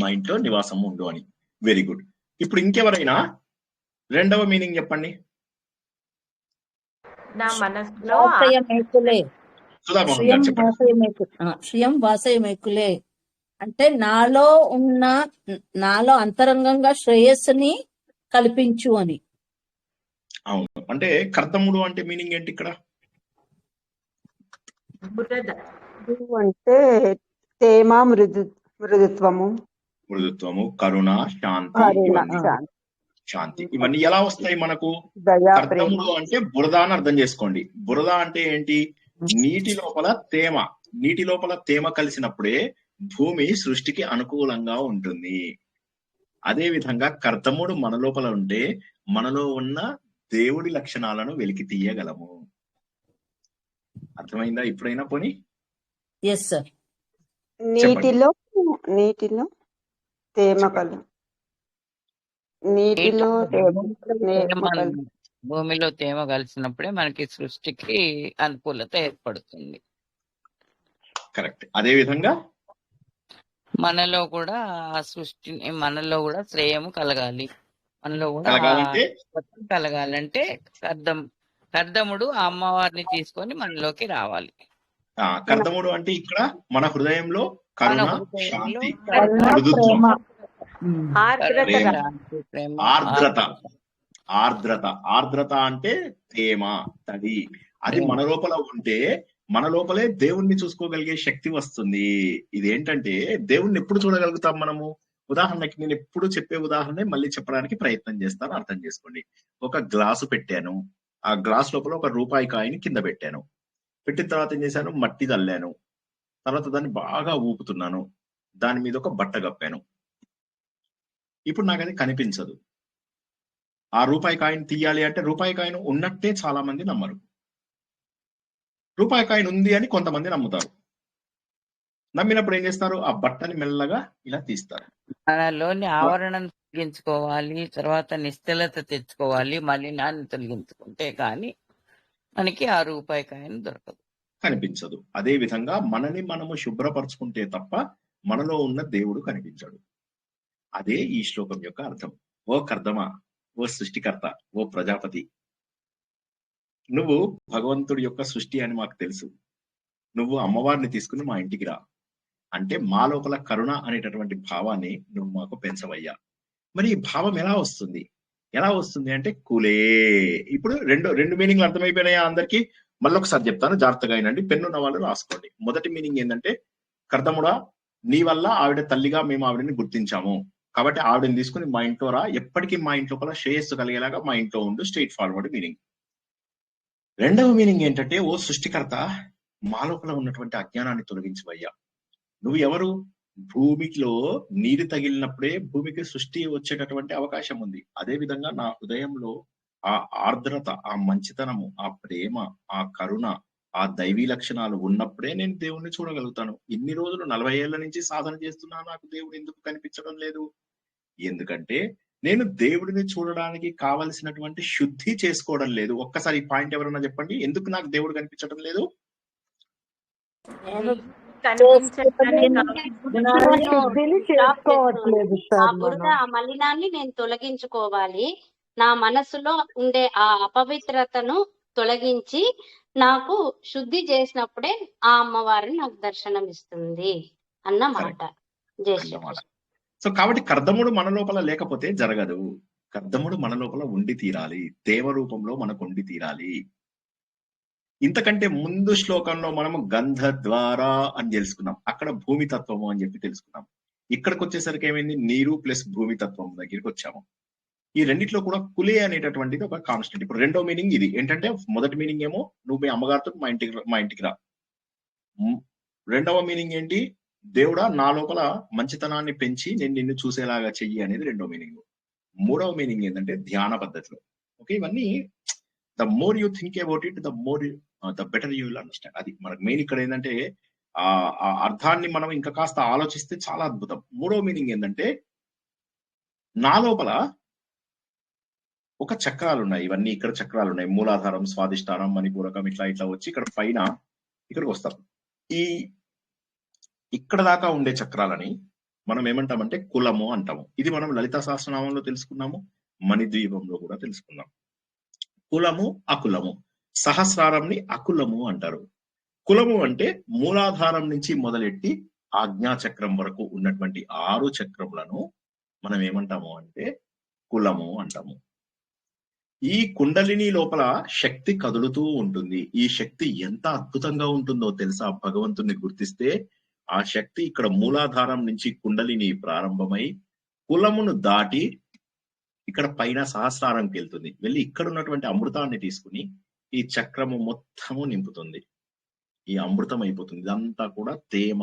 Speaker 1: మా ఇంట్లో నివాసం ఉండు అని. Very good. ఇప్పుడు ఇంకెవరైనా రెండవ మీనింగ్ చెప్పండి.
Speaker 5: నా మనసులో
Speaker 4: శ్రియం వాసయమేకులే అంటే నాలో అంతరంగంగా శ్రేయస్సుని కల్పించు అని.
Speaker 1: అవును. అంటే కర్దముడు అంటే మీనింగ్ ఏంటి ఇక్కడ?
Speaker 2: అంటే తేమ, మృదుత్వము,
Speaker 1: కరుణ, శాంతి ఇవన్నీ ఎలా వస్తాయి మనకు? కర్దముడు అంటే బురద అని అర్థం చేసుకోండి. బురద అంటే ఏంటి? నీటి లోపల తేమ. నీటి లోపల తేమ కలిసినప్పుడే భూమి సృష్టికి అనుకూలంగా ఉంటుంది. అదే విధంగా కర్దముడు మన లోపల ఉంటే మనలో ఉన్న దేవుడి లక్షణాలను వెలికి తీయగలము. అర్థమైందా ఇప్పుడైనా? పోనీ
Speaker 4: ఎస్ సార్.
Speaker 2: నీటిలో నీటిలో తేమ
Speaker 1: చెప్పండి.
Speaker 2: కలు నీటిలో
Speaker 6: భూమిలో తేమ కలిసినప్పుడే మనకి సృష్టికి అనుకూలత ఏర్పడుతుంది.
Speaker 1: కరెక్ట్. అదే విధంగా
Speaker 6: మనలో కూడా ఆ సృష్టిని, మనలో కూడా శ్రేయము కలగాలి, మనలో కూడా
Speaker 1: కలగాలంటే
Speaker 6: కలగాలంటే కర్దముడు ఆ అమ్మవారిని తీసుకొని మనలోకి రావాలి.
Speaker 1: కర్దముడు అంటే ఇక్కడ మన హృదయంలో కరుణ, శాంతి,
Speaker 4: కరుణ,
Speaker 1: మృదుత్వం,
Speaker 5: ప్రేమ,
Speaker 1: ఆర్ద్రత అంటే తేమ, తడి. అది మన లోపల ఉంటే మన లోపలే దేవుణ్ణి చూసుకోగలిగే శక్తి వస్తుంది. ఇదేంటంటే దేవుణ్ణి ఎప్పుడు చూడగలుగుతాం మనము? ఉదాహరణకి నేను ఎప్పుడు చెప్పే ఉదాహరణ మళ్ళీ చెప్పడానికి ప్రయత్నం చేస్తాను, అర్థం చేసుకోండి. ఒక గ్లాసు పెట్టాను, ఆ గ్లాస్ లోపల ఒక రూపాయి కాయిని కింద పెట్టాను. పెట్టిన తర్వాత ఏం చేశాను? మట్టి చల్లాను. తర్వాత దాన్ని బాగా ఊపుతున్నాను, దాని మీద ఒక బట్ట కప్పాను. ఇప్పుడు నాకు అది కనిపించదు. ఆ రూపాయి కాయిన్ తీయాలి అంటే రూపాయి కాయిన్ ఉన్నట్టే చాలా మంది నమ్మరు. రూపాయి కాయిన్ ఉంది అని కొంతమంది నమ్ముతారు. నమ్మినప్పుడు ఏం చేస్తారు? ఆ బట్టని మెల్లగా ఇలా తీస్తారు.
Speaker 6: మనలోని ఆవరణను తొలగించుకోవాలి, తర్వాత నిశ్చలత తెచ్చుకోవాలి, మలినాన్ని తొలగించుకుంటే కానీ మనకి ఆ రూపాయి కాయిన్ దొరకదు,
Speaker 1: కనిపించదు. అదే విధంగా మనని మనము శుభ్రపరచుకుంటే తప్ప మనలో ఉన్న దేవుడు కనిపించడు. అదే ఈ శ్లోకం యొక్క అర్థం. ఓ కర్దమా, ఓ సృష్టికర్త, ఓ ప్రజాపతి, నువ్వు భగవంతుడి యొక్క సృష్టి అని మాకు తెలుసు. నువ్వు అమ్మవారిని తీసుకుని మా ఇంటికి రా అంటే మా లోపల కరుణ అనేటటువంటి భావాన్ని నువ్వు మాకు పెంచవయ్యా. మరి ఈ భావం ఎలా వస్తుంది? అంటే కులే. ఇప్పుడు రెండు మీనింగ్లు అర్థమైపోయినాయా అందరికీ? మళ్ళీ ఒకసారి చెప్తాను, జాగ్రత్తగా అయినండి. పెన్నున్న వాళ్ళు రాసుకోండి. మొదటి మీనింగ్ ఏంటంటే, కర్దముడా, నీ వల్ల ఆవిడ తల్లిగా మేము ఆవిడని గుర్తించాము, కాబట్టి ఆవిడని తీసుకుని మా ఇంట్లో రా, ఎప్పటికీ మా ఇంట్లో కల శ్రేయస్సు కలిగేలాగా మా ఇంట్లో ఉండు. Straight forward meaning. రెండవ మీనింగ్ ఏంటంటే, ఓ సృష్టికర్త, మా లోపల ఉన్నటువంటి అజ్ఞానాన్ని తొలగించవయ్యా. నువ్వు ఎవరు? భూమిలో నీరు తగిలినప్పుడే భూమికి సృష్టి వచ్చేటటువంటి అవకాశం ఉంది. అదే విధంగా నా హృదయంలో ఆ ఆర్ద్రత, ఆ మంచితనము, ఆ ప్రేమ, ఆ కరుణ, ఆ దైవీ లక్షణాలు ఉన్నప్పుడే నేను దేవుణ్ణి చూడగలుగుతాను. ఇన్ని రోజులు 40 ఏళ్ల నుంచి సాధన చేస్తున్నా, నాకు దేవుడు ఎందుకు కనిపించడం లేదు? ఎందుకంటే నేను దేవుడిని చూడడానికి కావలసినటువంటి శుద్ధి చేసుకోవడం లేదు. ఒక్కసారి ఈ పాయింట్ ఎవరన్నా చెప్పండి, ఎందుకు నాకు దేవుడు కనిపించడం లేదు?
Speaker 2: ఆ మలినాన్ని నేను తొలగించుకోవాలి. నా మనసులో ఉండే ఆ అపవిత్రతను తొలగించి నాకు శుద్ధి చేసినప్పుడే ఆ అమ్మవారిని నాకు దర్శనం ఇస్తుంది అన్నమాట.
Speaker 1: సో కాబట్టి కర్దముడు మన లోపల లేకపోతే జరగదు. కర్దముడు మన లోపల ఉండి తీరాలి, దేవ రూపంలో మనకు ఉండి తీరాలి. ఇంతకంటే ముందు శ్లోకంలో మనము గంధ ద్వారా అని తెలుసుకున్నాం, అక్కడ భూమి తత్వము అని చెప్పి తెలుసుకున్నాం. ఇక్కడికి వచ్చేసరికి ఏమైంది? నీరు ప్లస్ భూమి తత్వం దగ్గరికి వచ్చాము. ఈ రెండిట్లో కూడా కులే అనేటటువంటిది ఒక కాన్స్టెంట్. ఇప్పుడు రెండో మీనింగ్ ఇది ఏంటంటే, మొదటి మీనింగ్ ఏమో నువ్వు మీ అమ్మగారితో మా ఇంటికి రా. రెండవ మీనింగ్ ఏంటి? దేవుడా, నా లోపల మంచితనాన్ని పెంచి నేను నిన్ను చూసేలాగా చెయ్యి అనేది రెండో మీనింగ్. మూడవ మీనింగ్ ఏంటంటే ధ్యాన పద్ధతిలో. ఓకే, ఇవన్నీ the more you think about it, the better you will understand. అది మనకు మెయిన్ ఇక్కడ ఏంటంటే ఆ అర్థాన్ని మనం ఇంకా కాస్త ఆలోచిస్తే చాలా అద్భుతం. మూడవ మీనింగ్ ఏంటంటే, నా లోపల ఒక చక్రాలు ఉన్నాయి. ఇవన్నీ ఇక్కడ చక్రాలు ఉన్నాయి. మూలాధారం, స్వాదిష్టానం, మణిపూరకం, ఇట్లా వచ్చి ఇక్కడ పైన ఇక్కడికి వస్తారు. ఇక్కడ దాకా ఉండే చక్రాలని మనం ఏమంటామంటే కులము అంటాము. ఇది మనం లలితా సహస్రనామంలో తెలుసుకున్నాము, మణిద్వీపంలో కూడా తెలుసుకున్నాం. కులము, అకులము. సహస్రారంని అకులము అంటారు. కులము అంటే మూలాధారం నుంచి మొదలెట్టి ఆజ్ఞాచక్రం వరకు ఉన్నటువంటి 6 చక్రములను మనం ఏమంటాము అంటే కులము అంటాము. ఈ కుండలిని లోపల శక్తి కదులుతూ ఉంటుంది. ఈ శక్తి ఎంత అద్భుతంగా ఉంటుందో తెలుసా? భగవంతుని గుర్తిస్తే ఆ శక్తి ఇక్కడ మూలాధారం నుంచి కుండలిని ప్రారంభమై కులమును దాటి ఇక్కడ పైన సహస్రారంకి వెళ్తుంది. వెళ్ళి ఇక్కడ ఉన్నటువంటి అమృతాన్ని తీసుకుని ఈ చక్రము మొత్తము నింపుతుంది. ఈ అమృతం అయిపోతుంది. ఇదంతా కూడా తేమ,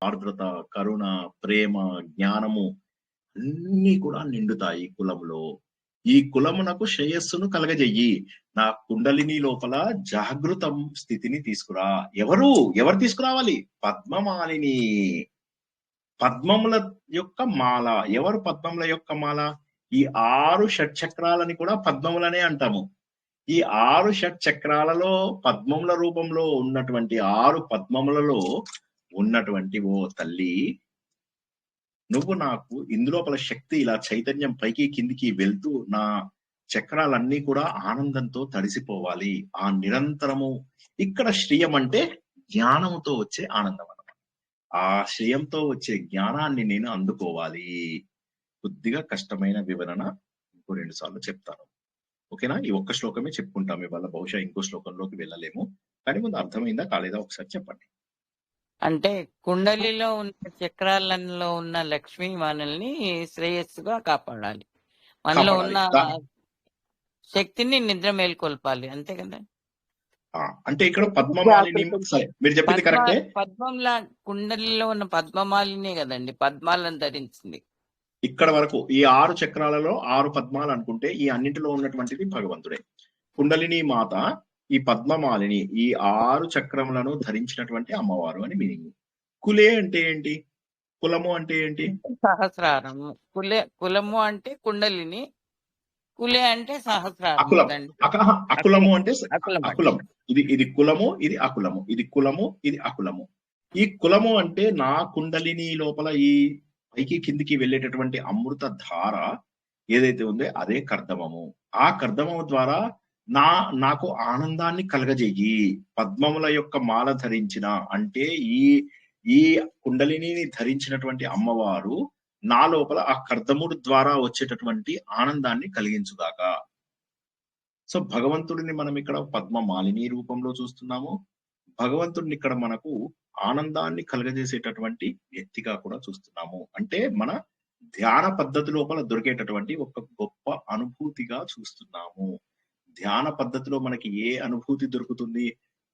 Speaker 1: ఆర్ద్రత, కరుణ, ప్రేమ, జ్ఞానము అన్ని కూడా నిండుతాయి కులంలో. ఈ కులమునకు శ్రేయస్సును కలగజెయ్యి. నా కుండలిని లోపల జాగృతం స్థితిని తీసుకురా. ఎవరు తీసుకురావాలి? పద్మమాలిని. పద్మముల యొక్క మాల. ఎవరు పద్మముల యొక్క మాల? ఈ 6 షట్చక్రాలని కూడా పద్మములనే అంటాము. ఈ 6 షట్చక్రాలలో పద్మముల రూపంలో ఉన్నటువంటి 6 పద్మములలో ఉన్నటువంటి ఓ తల్లి, నువ్వు నాకు ఇందులోపల శక్తి ఇలా చైతన్యం పైకి కిందికి వెళ్తూ నా చక్రాలన్నీ కూడా ఆనందంతో తడిసిపోవాలి. ఆ నిరంతరము ఇక్కడ శ్రియం అంటే జ్ఞానముతో వచ్చే ఆనందం అన్నమాట. ఆ శ్రియంతో వచ్చే జ్ఞానాన్ని నేను అందుకోవాలి. కొద్దిగా కష్టమైన వివరణ ఇంకో 2 సార్లు చెప్తాను. ఓకేనా? ఈ ఒక్క శ్లోకమే చెప్పుకుంటాం ఇవాళ. బహుశా ఇంకో శ్లోకంలోకి వెళ్ళలేము. కానీ ముందు అర్థమైందా కాలేదా ఒకసారి చెప్పండి.
Speaker 6: అంటే కుండలిలో ఉన్న చక్రాలలో ఉన్న లక్ష్మి మనల్ని శ్రేయస్సుగా కాపాడాలి. మనలో ఉన్న శక్తిని నిద్ర మేల్కొల్పాలి. అంతే కదా?
Speaker 1: అంటే ఇక్కడ పద్మమాలిని, సరే మీరు చెప్పింది కరెక్టే.
Speaker 6: పద్మంలా కుండలిలో ఉన్న పద్మమాలినే కదండి పద్మాలను ధరించింది.
Speaker 1: ఇక్కడ వరకు ఈ 6 చక్రాలలో 6 పద్మాలు అనుకుంటే ఈ అన్నింటిలో ఉన్నటువంటిది భగవంతుడే. కుండలిని మాత ఈ పద్మమాలిని ఈ 6 చక్రములను ధరించినటువంటి అమ్మవారు అని మీనింగ్. కులే అంటే ఏంటి? కులము అంటే ఏంటి?
Speaker 6: సహస్రారము. కులము అంటే కుండలిని, కులే అంటే సహస్రారం.
Speaker 1: అకులము అంటే అకులం. ఇది కులము, ఇది అకులము. ఇది కులము, ఇది అకులము. ఈ కులము అంటే నా కుండలిని లోపల ఈ పైకి కిందికి వెళ్ళేటటువంటి అమృత ధార ఏదైతే ఉందో అదే కర్దమము. ఆ కర్దమము ద్వారా నాకు ఆనందాన్ని కలగజేయి. పద్మముల యొక్క మాల ధరించిన అంటే ఈ కుండలిని ధరించినటువంటి అమ్మవారు నా లోపల ఆ కర్దముడు ద్వారా వచ్చేటటువంటి ఆనందాన్ని కలిగించుగాక. సో భగవంతుడిని మనం ఇక్కడ పద్మమాలిని రూపంలో చూస్తున్నాము. భగవంతుడిని ఇక్కడ మనకు ఆనందాన్ని కలగజేసేటటువంటి వ్యక్తిగా కూడా చూస్తున్నాము. అంటే మన ధ్యాన పద్ధతి లోపల దొరికేటటువంటి ఒక గొప్ప అనుభూతిగా చూస్తున్నాము. ధ్యాన పద్ధతిలో మనకి ఏ అనుభూతి దొరుకుతుంది?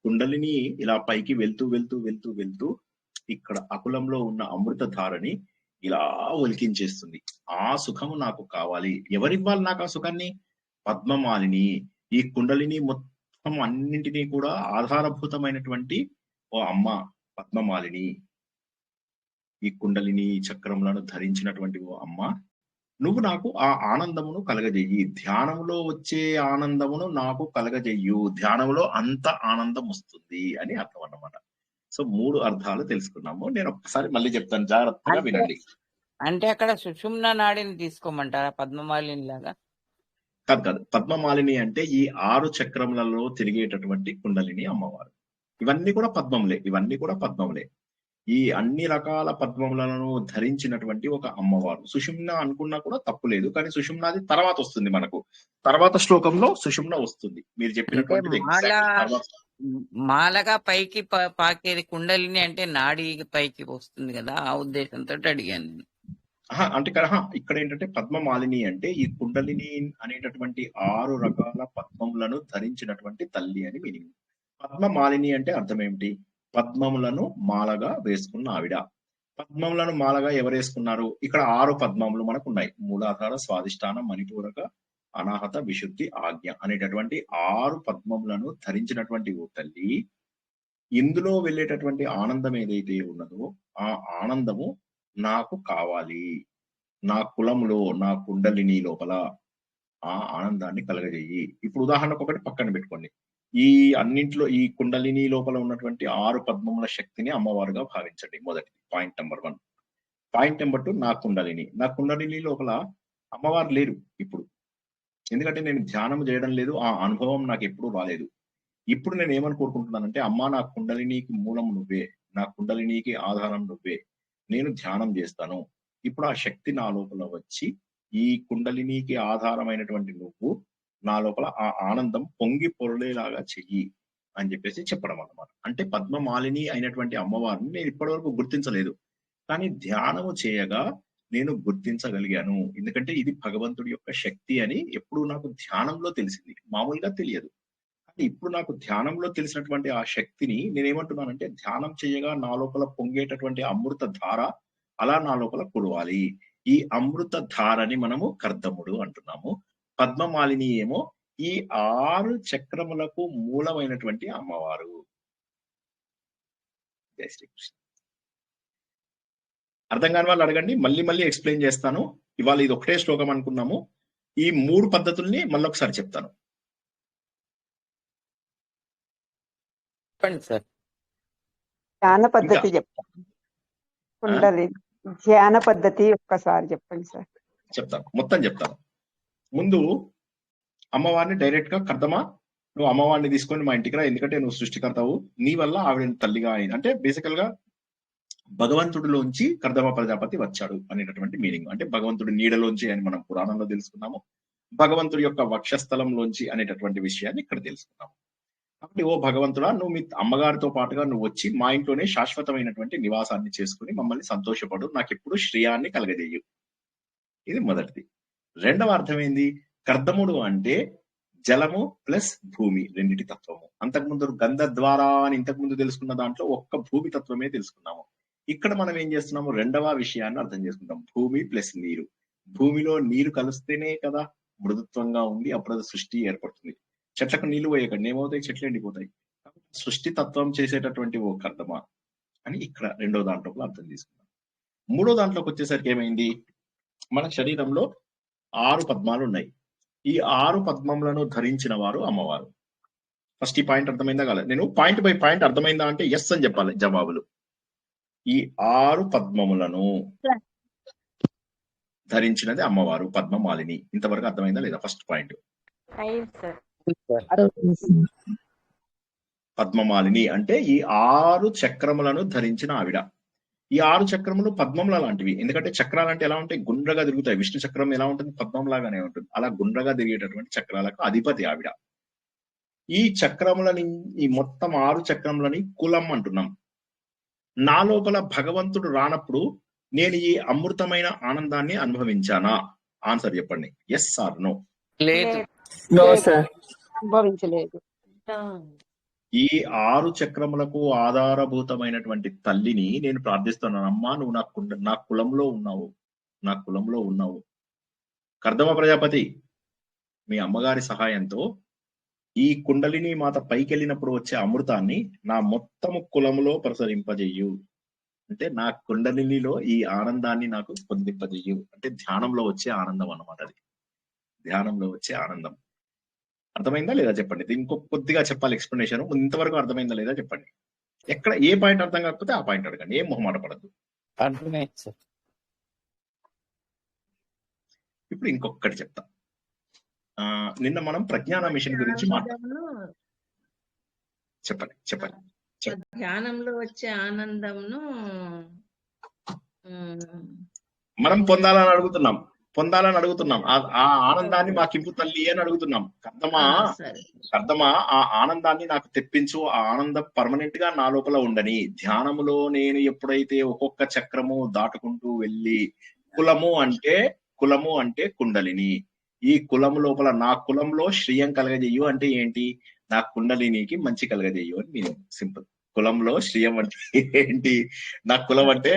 Speaker 1: కుండలిని ఇలా పైకి వెళ్తూ వెళ్తూ వెళ్తూ వెళ్తూ ఇక్కడ అకులంలో ఉన్న అమృత ధారని ఇలా ఒలికించేస్తుంది. ఆ సుఖము నాకు కావాలి. ఎవరివ్వాలి నాకు ఆ సుఖాన్ని? పద్మమాలిని. ఈ కుండలిని మొత్తం అన్నింటినీ కూడా ఆధారభూతమైనటువంటి ఓ అమ్మ పద్మమాలిని. ఈ కుండలిని చక్రములను ధరించినటువంటి ఓ అమ్మ, నువ్వు నాకు ఆ ఆనందమును కలగజెయ్యి. ధ్యానములో వచ్చే ఆనందమును నాకు కలగజెయ్యు. ధ్యానములో అంత ఆనందం వస్తుంది అని అర్థం అన్నమాట. సో 3 అర్థాలు తెలుసుకున్నాము. నేను ఒక్కసారి మళ్ళీ చెప్తాను, జాగ్రత్తగా వినండి.
Speaker 6: అంటే అక్కడ సుషుమ్న నాడిని తీసుకోమంటారా పద్మమాలిని లాగా?
Speaker 1: కాదు. పద్మమాలిని అంటే ఈ 6 చక్రములలో తిరిగేటటువంటి కుండలిని అమ్మవారు. ఇవన్నీ కూడా పద్మములే. ఈ అన్ని రకాల పద్మములను ధరించినటువంటి ఒక అమ్మవారు. సుషుమ్న అనుకున్నా కూడా తప్పు లేదు. కానీ సుషుమ్నాది తర్వాత వస్తుంది. మనకు తర్వాత శ్లోకంలో సుషుమ్న వస్తుంది. మీరు చెప్పినటువంటి
Speaker 6: మాలగా పైకి పాకేది కుండలిని అంటే నాడి పైకి వస్తుంది కదా, ఆ ఉద్దేశంతో అడిగాను.
Speaker 1: అంటే ఇక్కడ ఏంటంటే పద్మమాలిని అంటే ఈ కుండలిని అనేటటువంటి 6 రకాల పద్మములను ధరించినటువంటి తల్లి అని మీనింగ్. పద్మమాలిని అంటే అర్థం ఏమిటి? పద్మములను మాలగా వేసుకున్న ఆవిడ. పద్మములను మాలగా ఎవరు వేసుకున్నారు? ఇక్కడ 6 పద్మములు మనకు ఉన్నాయి. మూలాధార, స్వాదిష్టానం, మణిపూరక, అనాహత, విశుద్ధి, ఆజ్ఞ అనేటటువంటి 6 పద్మములను ధరించినటువంటి ఓ తల్లి, ఇందులో వెళ్ళేటటువంటి ఆనందం ఏదైతే ఉన్నదో ఆ ఆనందము నాకు కావాలి. నా కులంలో, నా కుండలిని లోపల ఆ ఆనందాన్ని కలగజేయి. ఇప్పుడు ఉదాహరణకు ఒకటి పక్కన పెట్టుకోండి. ఈ అన్నింట్లో ఈ కుండలిని లోపల ఉన్నటువంటి 6 పద్మముల శక్తిని అమ్మవారుగా భావించండి. మొదటిది పాయింట్ నెంబర్ 1. పాయింట్ నెంబర్ 2, నా కుండలిని లోపల అమ్మవారు లేరు ఇప్పుడు. ఎందుకంటే నేను ధ్యానం చేయడం లేదు. ఆ అనుభవం నాకు ఎప్పుడూ రాలేదు. ఇప్పుడు నేను ఏమని కోరుకుంటున్నానంటే, అమ్మా నా కుండలినికి మూలం నువ్వే, నా కుండలినికి ఆధారం నువ్వే, నేను ధ్యానం చేస్తాను. ఇప్పుడు ఆ శక్తి నా లోపల వచ్చి ఈ కుండలినికి ఆధారమైనటువంటి నువ్వు నా లోపల ఆ ఆనందం పొంగి పొరలేలాగా చెయ్యి అని చెప్పేసి చెప్పడం అన్నమాట. అంటే పద్మమాలిని అయినటువంటి అమ్మవారిని నేను ఇప్పటి వరకు గుర్తించలేదు. కానీ ధ్యానము చేయగా నేను గుర్తించగలిగాను. ఎందుకంటే ఇది భగవంతుడి యొక్క శక్తి అని ఎప్పుడు నాకు ధ్యానంలో తెలిసింది, మామూలుగా తెలియదు. కానీ ఇప్పుడు నాకు ధ్యానంలో తెలిసినటువంటి ఆ శక్తిని నేనేమంటున్నానంటే, ధ్యానం చేయగా నా లోపల పొంగేటటువంటి అమృత ధార అలా నా లోపల కురవాలి. ఈ అమృత ధారని మనము కర్దముడు అంటున్నాము. పద్మమాలిని ఏమో ఈ 6 చక్రములకు మూలమైనటువంటి అమ్మవారు. జై శ్రీకృష్ణ. అర్థం కాని వాళ్ళు అడగండి, మళ్ళీ మళ్ళీ ఎక్స్ప్లెయిన్ చేస్తాను. ఇవాళ ఇది ఒకటే శ్లోకం అనుకున్నాము, ఈ 3 పద్ధతుల్ని మళ్ళొకసారి చెప్తాను.
Speaker 6: చెప్పండి సార్.
Speaker 7: ధ్యాన
Speaker 1: ఇంకా
Speaker 7: పద్ధతి చెప్తాను. కుండలి ధ్యాన పద్ధతి ఒక్కసారి చెప్పండి సార్.
Speaker 1: చెప్తాను, మొత్తం చెప్తాను. ముందు అమ్మవారిని డైరెక్ట్ గా కర్దమా, నువ్వు అమ్మవారిని తీసుకొని మా ఇంటికి రా, ఎందుకంటే నువ్వు సృష్టికర్తవు, నీ వల్ల ఆవిడ తల్లిగా అయింది. అంటే బేసికల్ గా భగవంతుడిలోంచి కర్దమ ప్రజాపతి వచ్చాడు అనేటటువంటి మీనింగ్. అంటే భగవంతుడి నీడలోంచి అని మనం పురాణంలో తెలుసుకున్నాము, భగవంతుడి యొక్క వక్షస్థలంలోంచి అనేటటువంటి విషయాన్ని ఇక్కడ తెలుసుకున్నాము. కాబట్టి ఓ భగవంతుడా, నువ్వు మీ అమ్మగారితో పాటుగా నువ్వు వచ్చి మా ఇంట్లోనే శాశ్వతమైనటువంటి నివాసాన్ని చేసుకుని మమ్మల్ని సంతోషపడు, నాకు ఎప్పుడు శ్రేయాన్ని కలగజేయు. ఇది మొదటిది. రెండవ అర్థం ఏంది? కర్దముడు అంటే జలము ప్లస్ భూమి రెండిటి తత్వము. అంతకుముందు గంధ ద్వారా అని ఇంతకుముందు తెలుసుకున్న దాంట్లో ఒక్క భూమి తత్వమే తెలుసుకున్నాము. ఇక్కడ మనం ఏం చేస్తున్నాము, రెండవ విషయాన్ని అర్థం చేసుకుంటాం, భూమి ప్లస్ నీరు. భూమిలో నీరు కలిస్తేనే కదా మృదుత్వంగా ఉండి అప్పుడు అది సృష్టి ఏర్పడుతుంది. చెట్లకు నీళ్లు పోయకండి, ఏమవుతాయి? చెట్లు ఎండిపోతాయి. సృష్టి తత్వం చేసేటటువంటి ఓ కర్దమ అని ఇక్కడ రెండో దాంట్లో అర్థం తీసుకున్నాం. మూడో దాంట్లోకి వచ్చేసరికి ఏమైంది, మన శరీరంలో 6 పద్మాలు ఉన్నాయి. ఈ 6 పద్మములను ధరించిన వారు అమ్మవారు. ఫస్ట్ ఈ పాయింట్ అర్థమైందా కాలేదు? నేను పాయింట్ బై పాయింట్ అర్థమైందా అంటే ఎస్ అని చెప్పాలి జవాబులు. ఈ 6 పద్మములను ధరించినది అమ్మవారు పద్మమాలిని. ఇంతవరకు అర్థమైందా లేదా? ఫస్ట్ పాయింట్
Speaker 5: అయింది సార్.
Speaker 1: పద్మమాలిని అంటే ఈ 6 చక్రములను ధరించిన ఆవిడ. ఈ 6 చక్రములు పద్మంలా లాంటివి. ఎందుకంటే చక్రాలు అంటే ఎలా ఉంటాయి? గుండ్రగా తిరుగుతాయి. విష్ణు చక్రం ఎలా ఉంటుంది? పద్మం లాగానే ఉంటుంది. అలా గుండ్రగా తిరిగేటటువంటి చక్రాలకు అధిపతి ఆవిడ. ఈ చక్రములని, ఈ మొత్తం 6 చక్రములని కులం అంటున్నాం. నా లోపల భగవంతుడు రానప్పుడు నేను ఈ అమృతమైన ఆనందాన్ని అనుభవించానా? ఆన్సర్ చెప్పండి, ఎస్ ఆర్ నో?
Speaker 6: లేదు.
Speaker 7: అనుభవించలేదు.
Speaker 1: ఈ 6 చక్రములకు ఆధారభూతమైనటువంటి తల్లిని నేను ప్రార్థిస్తున్నాను. అమ్మా, నువ్వు నా కులంలో ఉన్నావు, నా కులంలో ఉన్నావు. కర్దమ ప్రజాపతి, మీ అమ్మగారి సహాయంతో ఈ కుండలిని మాత పైకెళ్ళినప్పుడు వచ్చే అమృతాన్ని నా మొత్తము కులములో ప్రసరింపజెయ్యు. అంటే నా కుండలినిలో ఈ ఆనందాన్ని నాకు పొందింపజెయ్యు. అంటే ధ్యానంలో వచ్చే ఆనందం అన్నమాట. అది ధ్యానంలో వచ్చే ఆనందం. అర్థమైందా లేదా చెప్పండి. ఇంకొక కొద్దిగా చెప్పాలి ఎక్స్ప్లెనేషన్. ఇంతవరకు అర్థమైందా లేదా చెప్పండి. ఎక్కడ ఏ పాయింట్ అర్థం కాకపోతే ఆ పాయింట్ అడగండి, ఏం మొహమాట పడద్దు.
Speaker 6: అర్థమైంది సార్.
Speaker 1: ఇప్పుడు ఇంకొకటి చెప్తా. నిన్న మనం ప్రజ్ఞాన మిషన్ గురించి చెప్పండి.
Speaker 8: ధ్యానంలో వచ్చే ఆనందంను
Speaker 1: మనం పొందాలని అడుగుతున్నాం. ఆ ఆనందాన్ని మాకింపు తల్లి అని అడుగుతున్నాం. కర్దమా ఆ ఆనందాన్ని నాకు తెప్పించు, ఆ ఆనందం పర్మనెంట్ గా నా లోపల ఉండని. ధ్యానములో నేను ఎప్పుడైతే ఒక్కొక్క చక్రము దాటుకుంటూ వెళ్ళి, కులము అంటే కుండలిని, ఈ కులము లోపల నా కులంలో శ్రేయం కలగజేయు అంటే ఏంటి? నా కుండలినికి మంచి కలగజేయు అని మీనింగ్. సింపుల్. కులంలో శ్రేయం అంటే ఏంటి? నా కులం అంటే